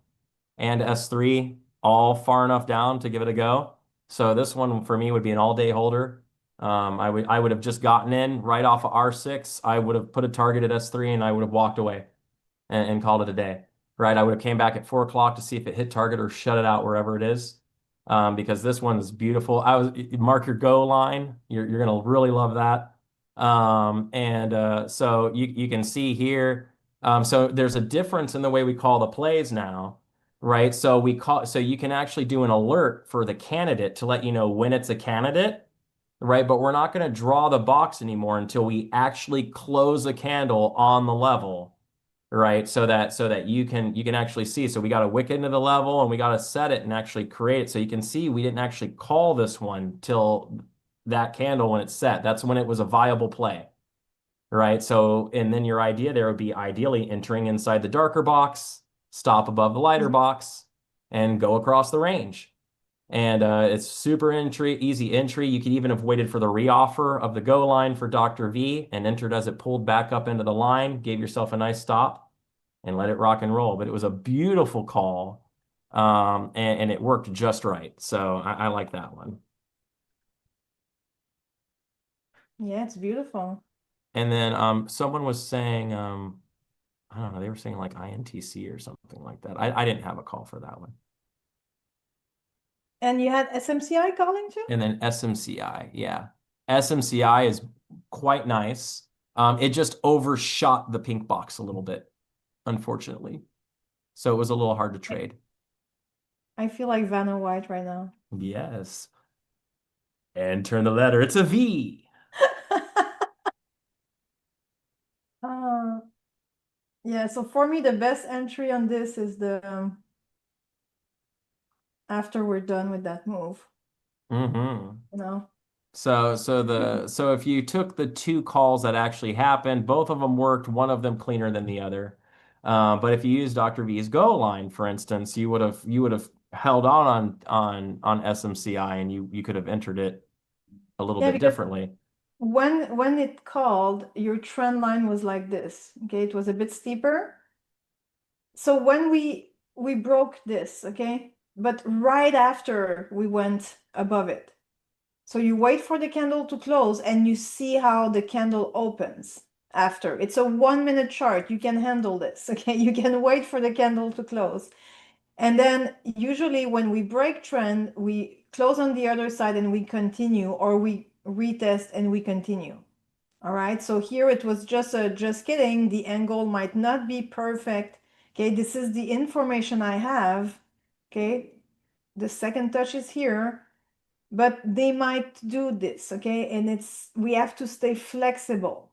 and S3 all far enough down to give it a go. So this one for me would be an all-day holder. I would have just gotten in right off of R6. I would have put a target at S3 and I would have walked away and called it a day. Right? I would have came back at 4 o'clock to see if it hit target or shut it out wherever it is. Because this one is beautiful. Mark your go line. You're gonna really love that. So you can see here. So there's a difference in the way we call the plays now, right? So you can actually do an alert for the candidate to let you know when it's a candidate, right? But we're not going to draw the box anymore until we actually close a candle on the level, right? So that you can actually see. So we got to wick into the level and we got to set it and actually create it. So you can see we didn't actually call this one till that candle when it's set. That's when it was a viable play, right? So, and then your idea there would be ideally entering inside the darker box, stop above the lighter box, and go across the range. And it's super easy entry. You could even have waited for the reoffer of the go line for Dr. V and entered as it pulled back up into the line, gave yourself a nice stop and let it rock and roll. But it was a beautiful call, and it worked just right. So I like that one. Yeah, it's beautiful. And then someone was saying, I don't know, they were saying like INTC or something like that. I didn't have a call for that one. And you had SMCI calling too? And then SMCI, yeah. SMCI is quite nice. It just overshot the pink box a little bit, unfortunately. So it was a little hard to trade. I feel like Vanna White right now. Yes. And turn the letter. It's a V. Yeah, so for me, the best entry on this is the after we're done with that move, Mm-hmm. you know? So if you took the two calls that actually happened, both of them worked, one of them cleaner than the other. But if you use Dr. V's go line, for instance, you would have held on SMCI and you could have entered it a little Yeah, bit because differently. when it called, your trend line was like this. Okay, it was a bit steeper. So when we broke this, okay, but right after we went above it. So you wait for the candle to close and you see how the candle opens after. It's a 1 minute chart. You can handle this, okay? You can wait for the candle to close. And then usually when we break trend, we close on the other side and we continue, or we retest and we continue. All right, so here it was just kidding. The angle might not be perfect. Okay, this is the information I have. Okay, the second touch is here, but they might do this. Okay, and we have to stay flexible.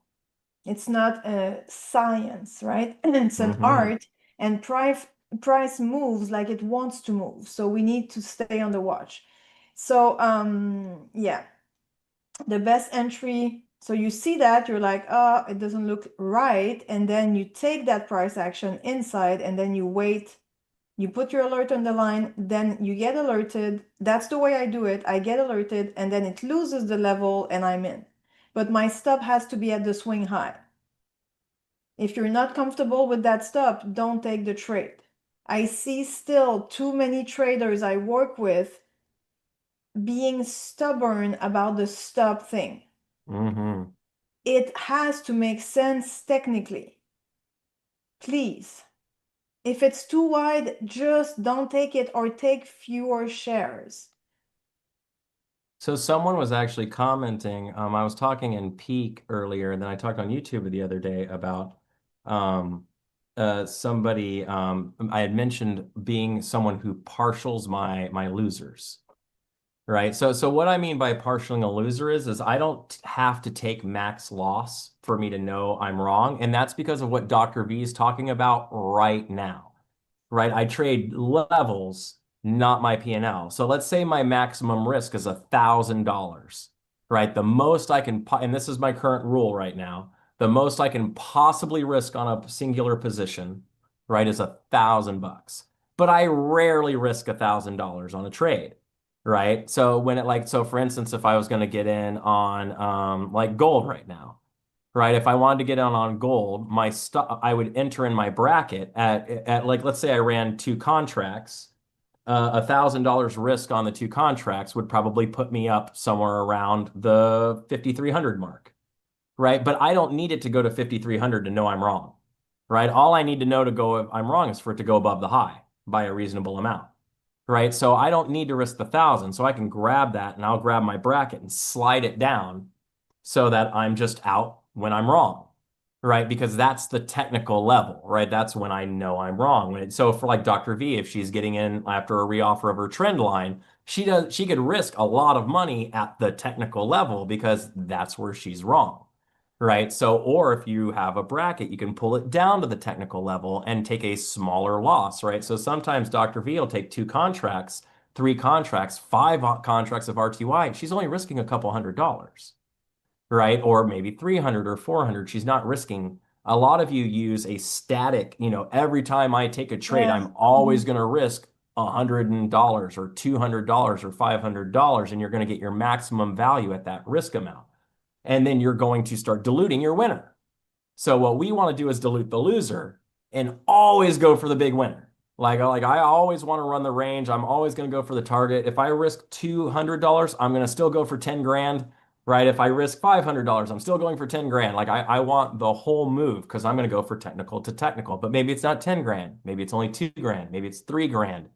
It's not a science, right? It's an art, and price moves like it wants to move. So we need to stay on the watch. So yeah, the best entry. So you see that you're like, oh, it doesn't look right. And then you take that price action inside and then you wait. You put your alert on the line, then you get alerted. That's the way I do it. I get alerted and then it loses the level and I'm in. But my stop has to be at the swing high. If you're not comfortable with that stop, don't take the trade. I see still too many traders I work with being stubborn about the stop thing. It has to make sense technically. Please. If it's too wide, just don't take it or take fewer shares. So someone was actually commenting, I was talking in Peak earlier, and then I talked on YouTube the other day about somebody, I had mentioned being someone who partials my losers, right? So what I mean by partialing a loser is I don't have to take max loss for me to know I'm wrong. And that's because of what Dr. V is talking about right now, right? I trade levels, not my P&L. So let's say my maximum risk is $1,000, right? The most I can, and this is my current rule right now, the most I can possibly risk on a singular position, right, is $1,000. But I rarely risk $1,000 on a trade, right? So when it so for instance, if I was going to get in on like gold right now, right? If I wanted to get on gold, I would enter in my bracket at like, let's say I ran 2 contracts, $1,000 risk on the 2 contracts would probably put me up somewhere around the 5,300 mark, right? But I don't need it to go to 5,300 to know I'm wrong, right? All I need to know to go if I'm wrong is for it to go above the high by a reasonable amount, right? So I don't need to risk the 1,000. So I can grab that and I'll grab my bracket and slide it down so that I'm just out when I'm wrong, right? Because that's the technical level, right? That's when I know I'm wrong. So for like Dr. V, if she's getting in after a reoffer of her trend line, she could risk a lot of money at the technical level because that's where she's wrong, right? So, or if you have a bracket, you can pull it down to the technical level and take a smaller loss, right? So sometimes Dr. V will take 2 contracts, 3 contracts, 5 contracts of RTY, and she's only risking a couple $100, right? Or maybe 300 or 400. She's not risking. A lot of you use a static, every time I take a trade, I'm always going to risk $100 or $200 or $500, and you're going to get your maximum value at that risk amount. And then you're going to start diluting your winner. So what we want to do is dilute the loser and always go for the big winner. Like I always want to run the range. I'm always going to go for the target. If I risk $200, I'm going to still go for 10 grand. Right? If I risk $500, I'm still going for 10 grand. Like I want the whole move because I'm going to go for technical to technical, but maybe it's not 10 grand. Maybe it's only 2 grand. Maybe it's 3 grand.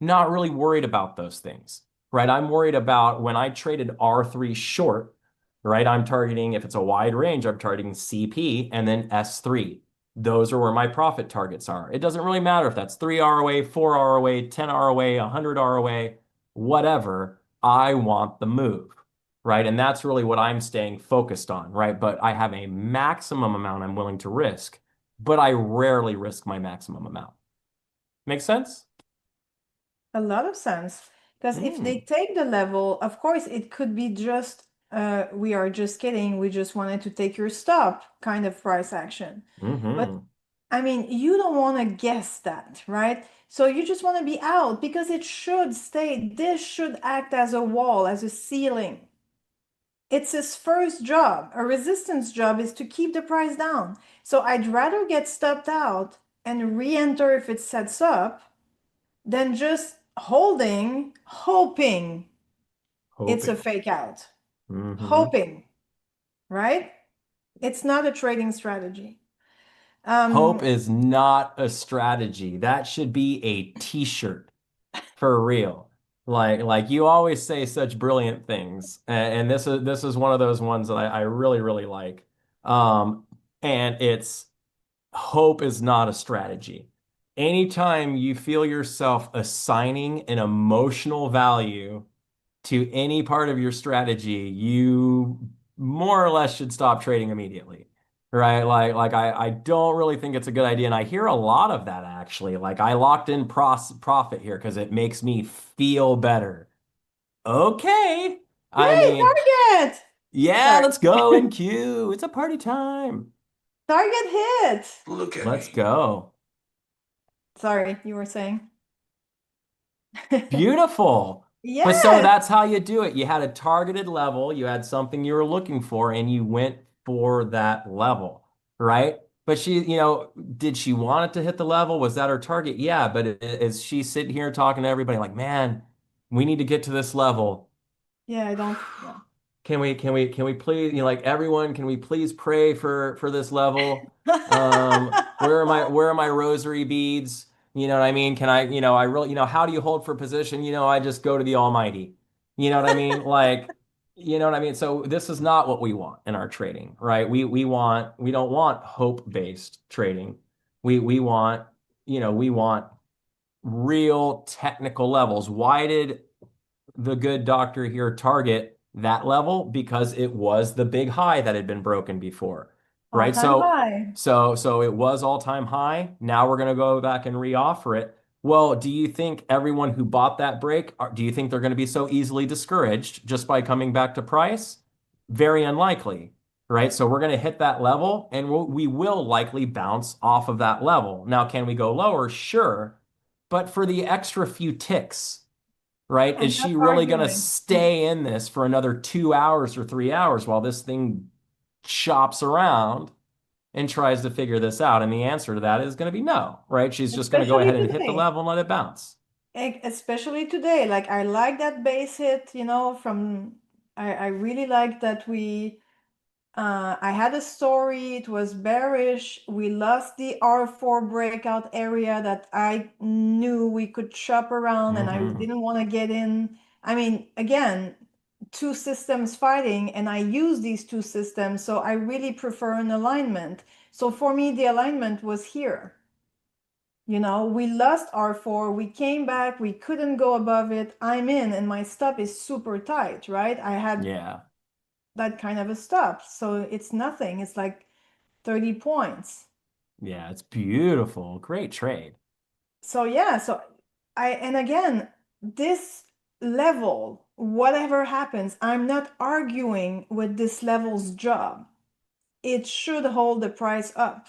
Not really worried about those things, right? I'm worried about when I traded R3 short, right? I'm targeting, if it's a wide range, I'm targeting CP and then S3. Those are where my profit targets are. It doesn't really matter if that's 3 ROA, 4 ROA, 10 ROA, 100 ROA, whatever. I want the move. Right. And that's really what I'm staying focused on. Right. But I have a maximum amount I'm willing to risk, but I rarely risk my maximum amount. Make sense? A lot of sense. Because if they take the level, of course, it could be just, we are just kidding. We just wanted to take your stop kind of price action. But I mean, you don't want to guess that, right? So you just want to be out because it should stay. This should act as a wall, as a ceiling. It's his first job. A resistance job is to keep the price down. So I'd rather get stopped out and re-enter if it sets up than just hoping it's a fake out. Hoping, right? It's not a trading strategy. Hope is not a strategy. That should be a t-shirt for real. Like you always say such brilliant things, and this is one of those ones that I really, really like. And it's hope is not a strategy. Anytime you feel yourself assigning an emotional value to any part of your strategy, you more or less should stop trading immediately. Right. Like I don't really think it's a good idea. And I hear a lot of that actually. Like I locked in profit here because it makes me feel better. Okay. I Hey, mean, target! yeah, Sorry. let's go in queue. It's a party time. Target hit! Let's go. Sorry, you were saying? Beautiful. But so Yes! that's how you do it. You had a targeted level, you had something you were looking for, and you went for that level, right? But she, did she want it to hit the level? Was that her target? Yeah, but is she sitting here talking to everybody like, man, we need to get to this level. Yeah, I don't. Yeah. Can we please, like everyone, can we please pray for this level? Where are my rosary beads? You know what I mean? Can I, I really, how do you hold for position? I just go to the Almighty. You know what I mean? Like, you know what I mean? So this is not what we want in our trading, right? We don't want hope-based trading. We want real technical levels. Why did the good doctor here target that level? Because it was the big high that had been broken before, right? All-time So, high. so, so it was all-time high. Now we're going to go back and reoffer it. Well, do you think everyone who bought that break, do you think they're going to be so easily discouraged just by coming back to price? Very unlikely, right? So we're going to hit that level and we will likely bounce off of that level. Now, can we go lower? Sure. But for the extra few ticks, right? I'm Is not she really going to arguing. stay in this for another 2 hours or 3 hours while this thing chops around and tries to figure this out? And the answer to that is going to be no, right? She's just going to go Especially ahead and hit the today. level and let it bounce. Especially today. Like I like that base hit, from I really like that I had a story, it was bearish. We lost the R4 breakout area that I knew we could shop around and I Hmm. didn't want to get in. I mean, again, two systems fighting and I use these two systems, so I really prefer an alignment. So for me, the alignment was here. We lost R4, we came back, we couldn't go above it. I'm in and my stop is super tight, right? I had Yeah. that kind of a stop. So it's nothing. It's like 30 points. Yeah. It's beautiful. Great trade. So yeah, and again, this level, whatever happens, I'm not arguing with this level's job. It should hold the price up.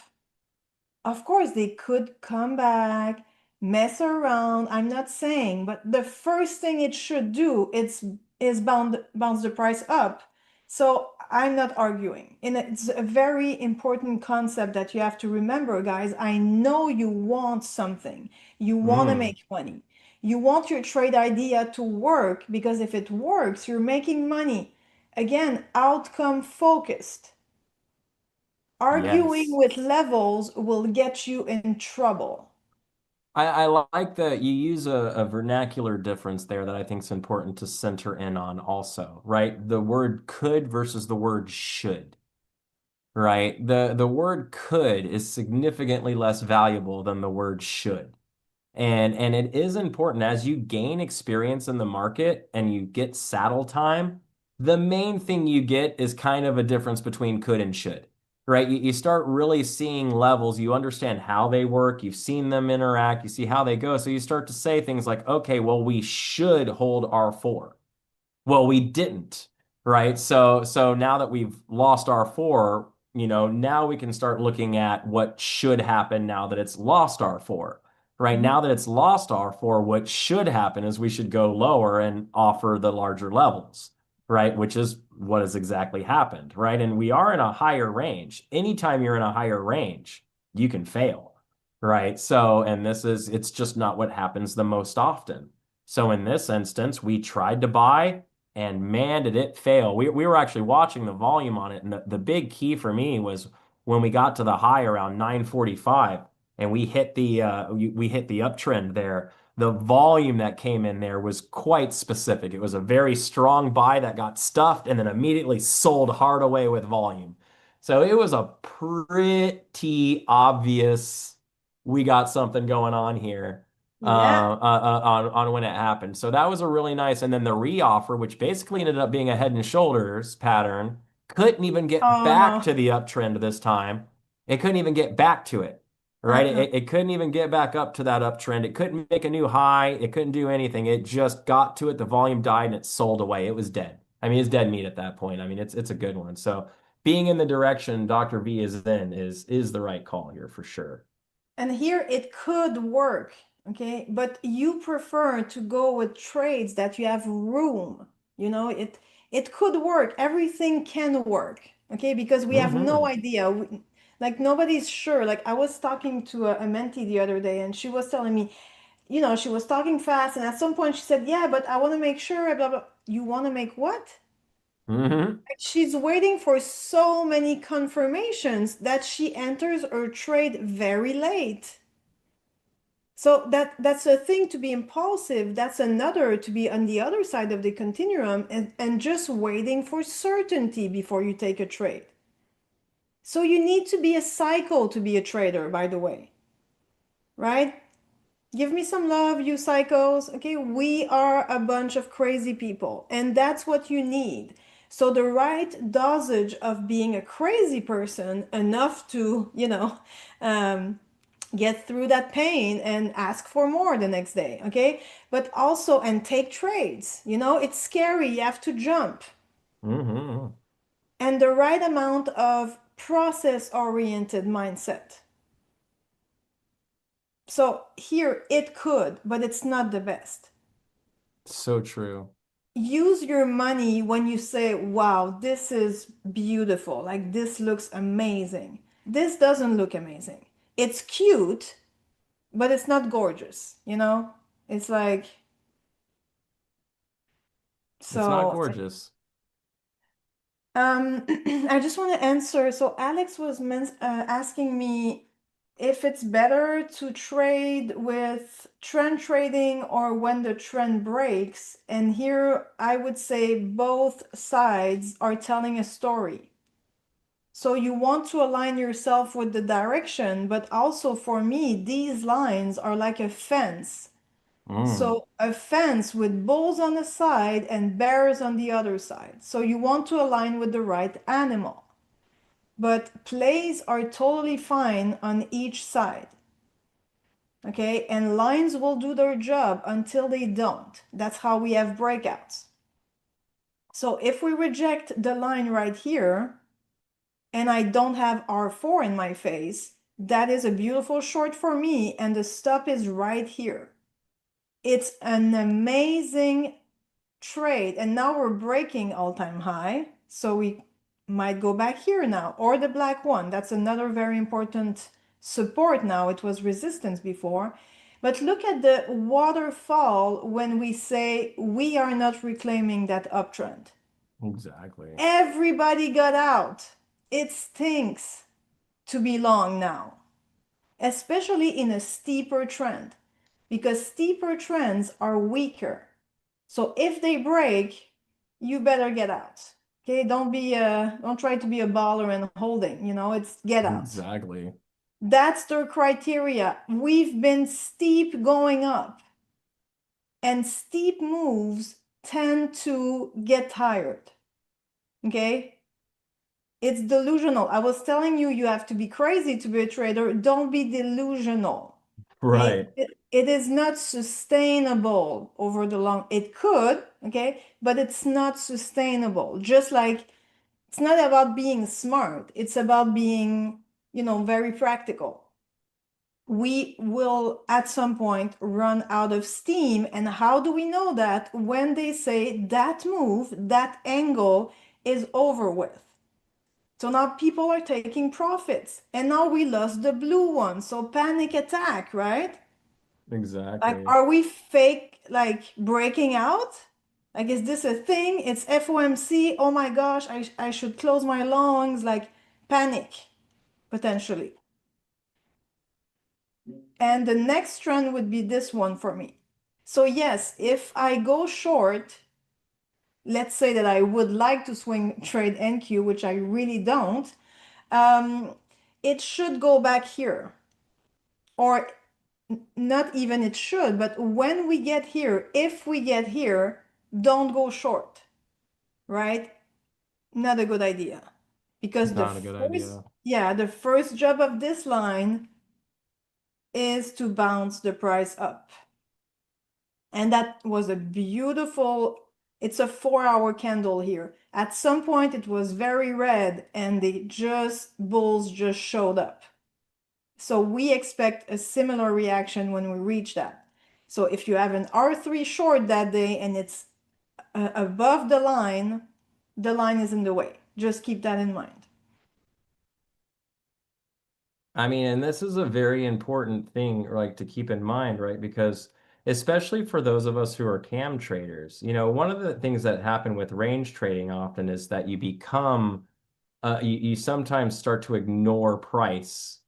Of course, they could come back, mess around. I'm not saying, but the first thing it should do is bounce the price up. So I'm not arguing. And it's a very important concept that you have to remember, guys. I know you want something. You want to Mm. make money. You want your trade idea to work because if it works, you're making money. Again, outcome focused. Arguing Yes. with levels will get you in trouble. I like that you use a vernacular difference there that I think is important to center in on also, right? The word could versus the word should. Right? The word could is significantly less valuable than the word should. And it is important as you gain experience in the market and you get saddle time, the main thing you get is kind of a difference between could and should. Right? You start really seeing levels, you understand how they work, you've seen them interact, you see how they go. So you start to say things like, okay, well, we should hold R4. Well, we didn't, right? So now that we've lost R4, now we can start looking at what should happen now that it's lost R4. Right Mhm. now that it's lost R4, what should happen is we should go lower and offer the larger levels, right? Which is what has exactly happened, right? And we are in a higher range. Anytime you're in a higher range, you can fail, right? And it's just not what happens the most often. So in this instance, we tried to buy, and man, did it fail. We were actually watching the volume on it, and the big key for me was when we got to the high around 9:45 and we hit the uptrend there. The volume that came in there was quite specific. It was a very strong buy that got stuffed and then immediately sold hard away with volume. So it was a pretty obvious we got something going on here Yeah. on when it happened. So that was a really nice. And then the reoffer, which basically ended up being a head and shoulders pattern, couldn't even get Oh back no. to the uptrend this time. It couldn't even get back to it, right? Uh-uh. It couldn't even get back up to that uptrend. It couldn't make a new high. It couldn't do anything. It just got to it. The volume died and it sold away. It was dead. I mean, it's dead meat at that point. I mean, it's a good one. So being in the direction Dr. V is in is the right call here for sure. And here it could work, okay? But you prefer to go with trades that you have room. It could work. Everything can work, okay? Because we have no Hmm. idea. Like nobody's sure. Like I was talking to a mentee the other day, and she was telling me, she was talking fast, and at some point she said, "Yeah, but I want to make sure." Blah blah. You want to make what? Mm-hmm. Like, she's waiting for so many confirmations that she enters her trade very late. So that's a thing to be impulsive. That's another to be on the other side of the continuum and just waiting for certainty before you take a trade. So you need to be a cycle to be a trader, by the way, right? Give me some love, you psychos. Okay, we are a bunch of crazy people, and that's what you need. So the right dosage of being a crazy person enough to, get through that pain and ask for more the next day, okay? But also, and take trades. It's scary, you have to jump. Mm-hmm. And the right amount of process-oriented mindset. So here it could, but it's not the best. So true. Use your money when you say, wow, this is beautiful. Like this looks amazing. This doesn't look amazing. It's cute, but it's not gorgeous, It's like, It's not so gorgeous. I just want to answer. So Alex was asking me if it's better to trade with trend trading or when the trend breaks. And here I would say both sides are telling a story. So you want to align yourself with the direction, but also for me, these lines are like a fence. So a fence with bulls on the side and bears on the other side. So you want to align with the right animal. But plays are totally fine on each side. Okay, and lines will do their job until they don't. That's how we have breakouts. So if we reject the line right here, and I don't have R4 in my face, that is a beautiful short for me, and the stop is right here. It's an amazing trade, and now we're breaking all-time high, so we might go back here now, or the black one. That's another very important support now. It was resistance before. But look at the waterfall when we say we are not reclaiming that uptrend. Exactly. Everybody got out. It stinks to be long now, especially in a steeper trend, because steeper trends are weaker. So if they break, you better get out. Okay, don't try to be a baller and holding, it's get out. Exactly. That's their criteria. We've been steep going up, and steep moves tend to get tired. Okay? It's delusional. I was telling you, you have to be crazy to be a trader. Don't be delusional. Right. It is not sustainable over the long. It could, okay, but it's not sustainable. Just like it's not about being smart. It's about being, very practical. We will at some point run out of steam. And how do we know that? When they say that move, that angle is over with. So now people are taking profits. And now we lost the blue one. So panic attack, right? Like, Exactly. are we fake, like breaking out? Like, is this a thing? It's FOMC. Oh my gosh, I should close my lungs. Like, panic, potentially. And the next trend would be this one for me. So yes, if I go short, let's say that I would like to swing trade NQ, which I really don't, it should go back here. Or not even it should, but when we get here, if we get here, don't go short, right? Not a good idea. Because Not a good idea. the first job of this line is to bounce the price up. And that was a beautiful, it's a 4-hour candle here. At some point it was very red and bulls just showed up. So we expect a similar reaction when we reach that. So if you have an R3 short that day and it's above the line is in the way. Just keep that in mind. I mean, and this is a very important thing, like to keep in mind, right? Because especially for those of us who are cam traders, one of the things that happen with range trading often is that you become, you sometimes start to ignore price,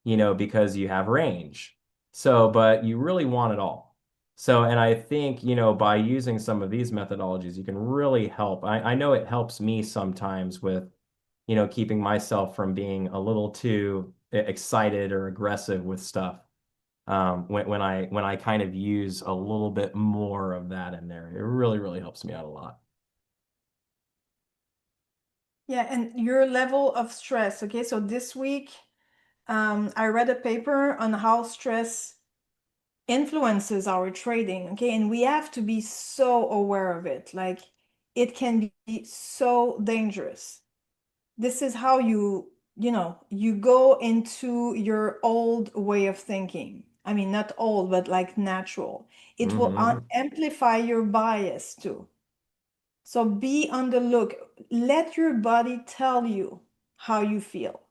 because you have range. So, but you really want it all. So, and I think, by using some of these methodologies, you can really help. I know it helps me sometimes with keeping myself from being a little too excited or aggressive with stuff. When I kind of use a little bit more of that in there, it really, really helps me out a lot. Yeah, and your level of stress. Okay, so this week, I read a paper on how stress influences our trading. Okay, and we have to be so aware of it. Like, it can be so dangerous. This is how you go into your old way of thinking. I mean, not old, but like natural. It will amplify your bias too. So be on the look. Let your body tell you how you feel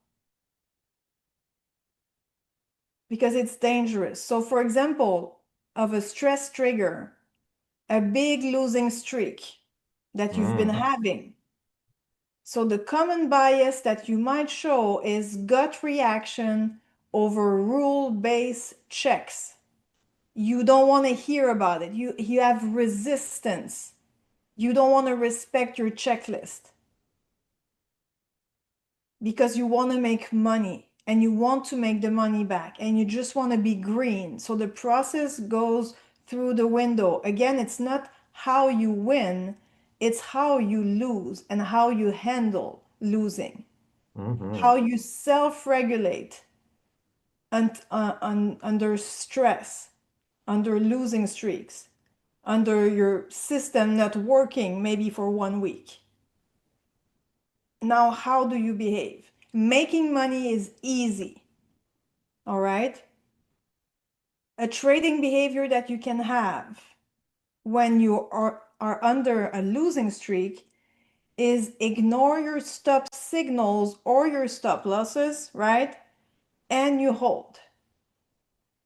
because it's dangerous. So, for example, of a stress trigger, a big losing streak that you've been having. So the common bias that you might show is gut reaction over rule-based checks. You don't want to hear about it. You have resistance. You don't want to respect your checklist because you want to make money and you want to make the money back and you just want to be green. So the process goes through the window. Again, it's not how you win, it's how you lose and how you handle losing. How you self-regulate under stress, under losing streaks, under your system not working maybe for 1 week. Now, how do you behave? Making money is easy, all right? A trading behavior that you can have when you are under a losing streak is ignore your stop signals or your stop losses, right? And you hold.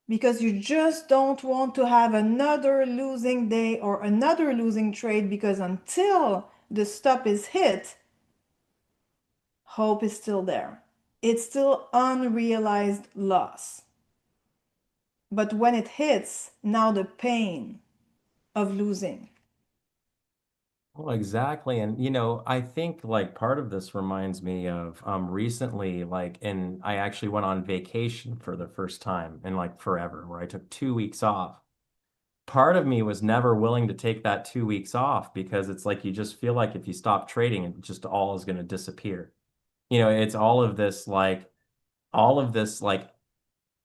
Because you just don't want to have another losing day or another losing trade because until the stop is hit, hope is still there. It's still unrealized loss. But when it hits, now the pain of losing. Well, exactly. And I think like part of this reminds me of recently, like, and I actually went on vacation for the first time in like forever, where I took 2 weeks off. Part of me was never willing to take that 2 weeks off because it's like you just feel like if you stop trading, it just all is going to disappear. It's all of this like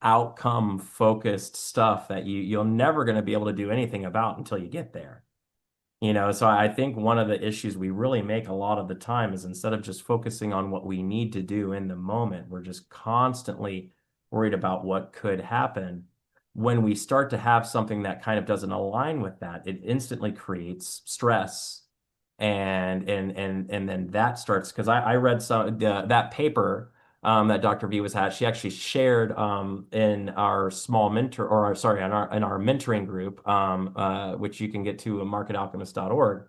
outcome focused stuff that you're never going to be able to do anything about until you get there. So I think one of the issues we really make a lot of the time is instead of just focusing on what we need to do in the moment, we're just constantly worried about what could happen. When we start to have something that kind of doesn't align with that, it instantly creates stress. And then that starts because I read that paper that Dr. V was had. She actually shared in our small mentor, or sorry, in our mentoring group, which you can get to marketalchemist.org.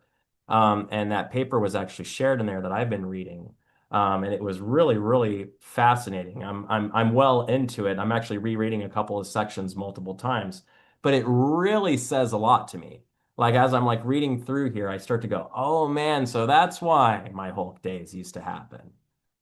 And that paper was actually shared in there that I've been reading. And it was really, really fascinating. I'm well into it. I'm actually rereading a couple of sections multiple times, but it really says a lot to me. Like as I'm like reading through here, I start to go, oh man, so that's why my Hulk days used to happen.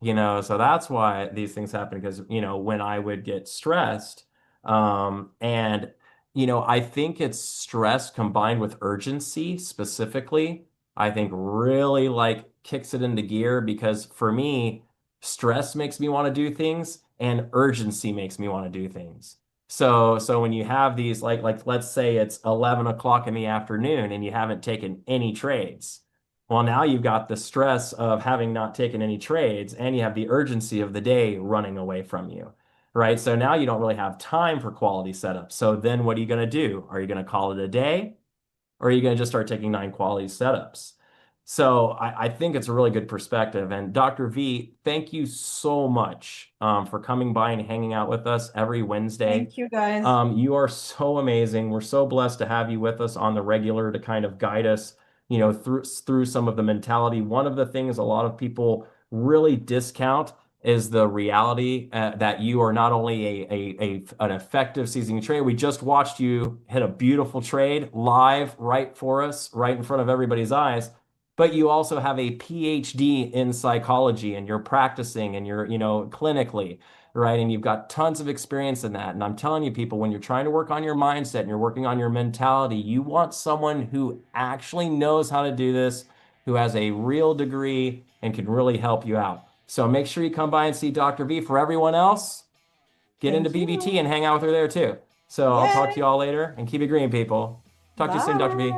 So that's why these things happen because, when I would get stressed, and, I think it's stress combined with urgency specifically, I think really like kicks it into gear because for me, stress makes me want to do things and urgency makes me want to do things. So when you have these, like let's say it's 11 o'clock in the afternoon and you haven't taken any trades. Well, now you've got the stress of having not taken any trades and you have the urgency of the day running away from you, right? So now you don't really have time for quality setups. So then what are you going to do? Are you going to call it a day or are you going to just start taking 9 quality setups? So I think it's a really good perspective. And Dr. V, thank you so much for coming by and hanging out with us every Wednesday. Thank you, guys. You are so amazing. We're so blessed to have you with us on the regular to kind of guide us, through some of the mentality. One of the things a lot of people really discount is the reality that you are not only an effective seasoning trader. We just watched you hit a beautiful trade live right for us, right in front of everybody's eyes. But you also have a PhD in psychology and you're practicing and you're, clinically, right? And you've got tons of experience in that. And I'm telling you, people, when you're trying to work on your mindset and you're working on your mentality, you want someone who actually knows how to do this, who has a real degree and can really help you out. So make sure you come by and see Dr. V. For everyone else, get into BBT and hang out with her there too. So I'll talk to you all later and keep it green, people. Talk to you soon, Dr. V.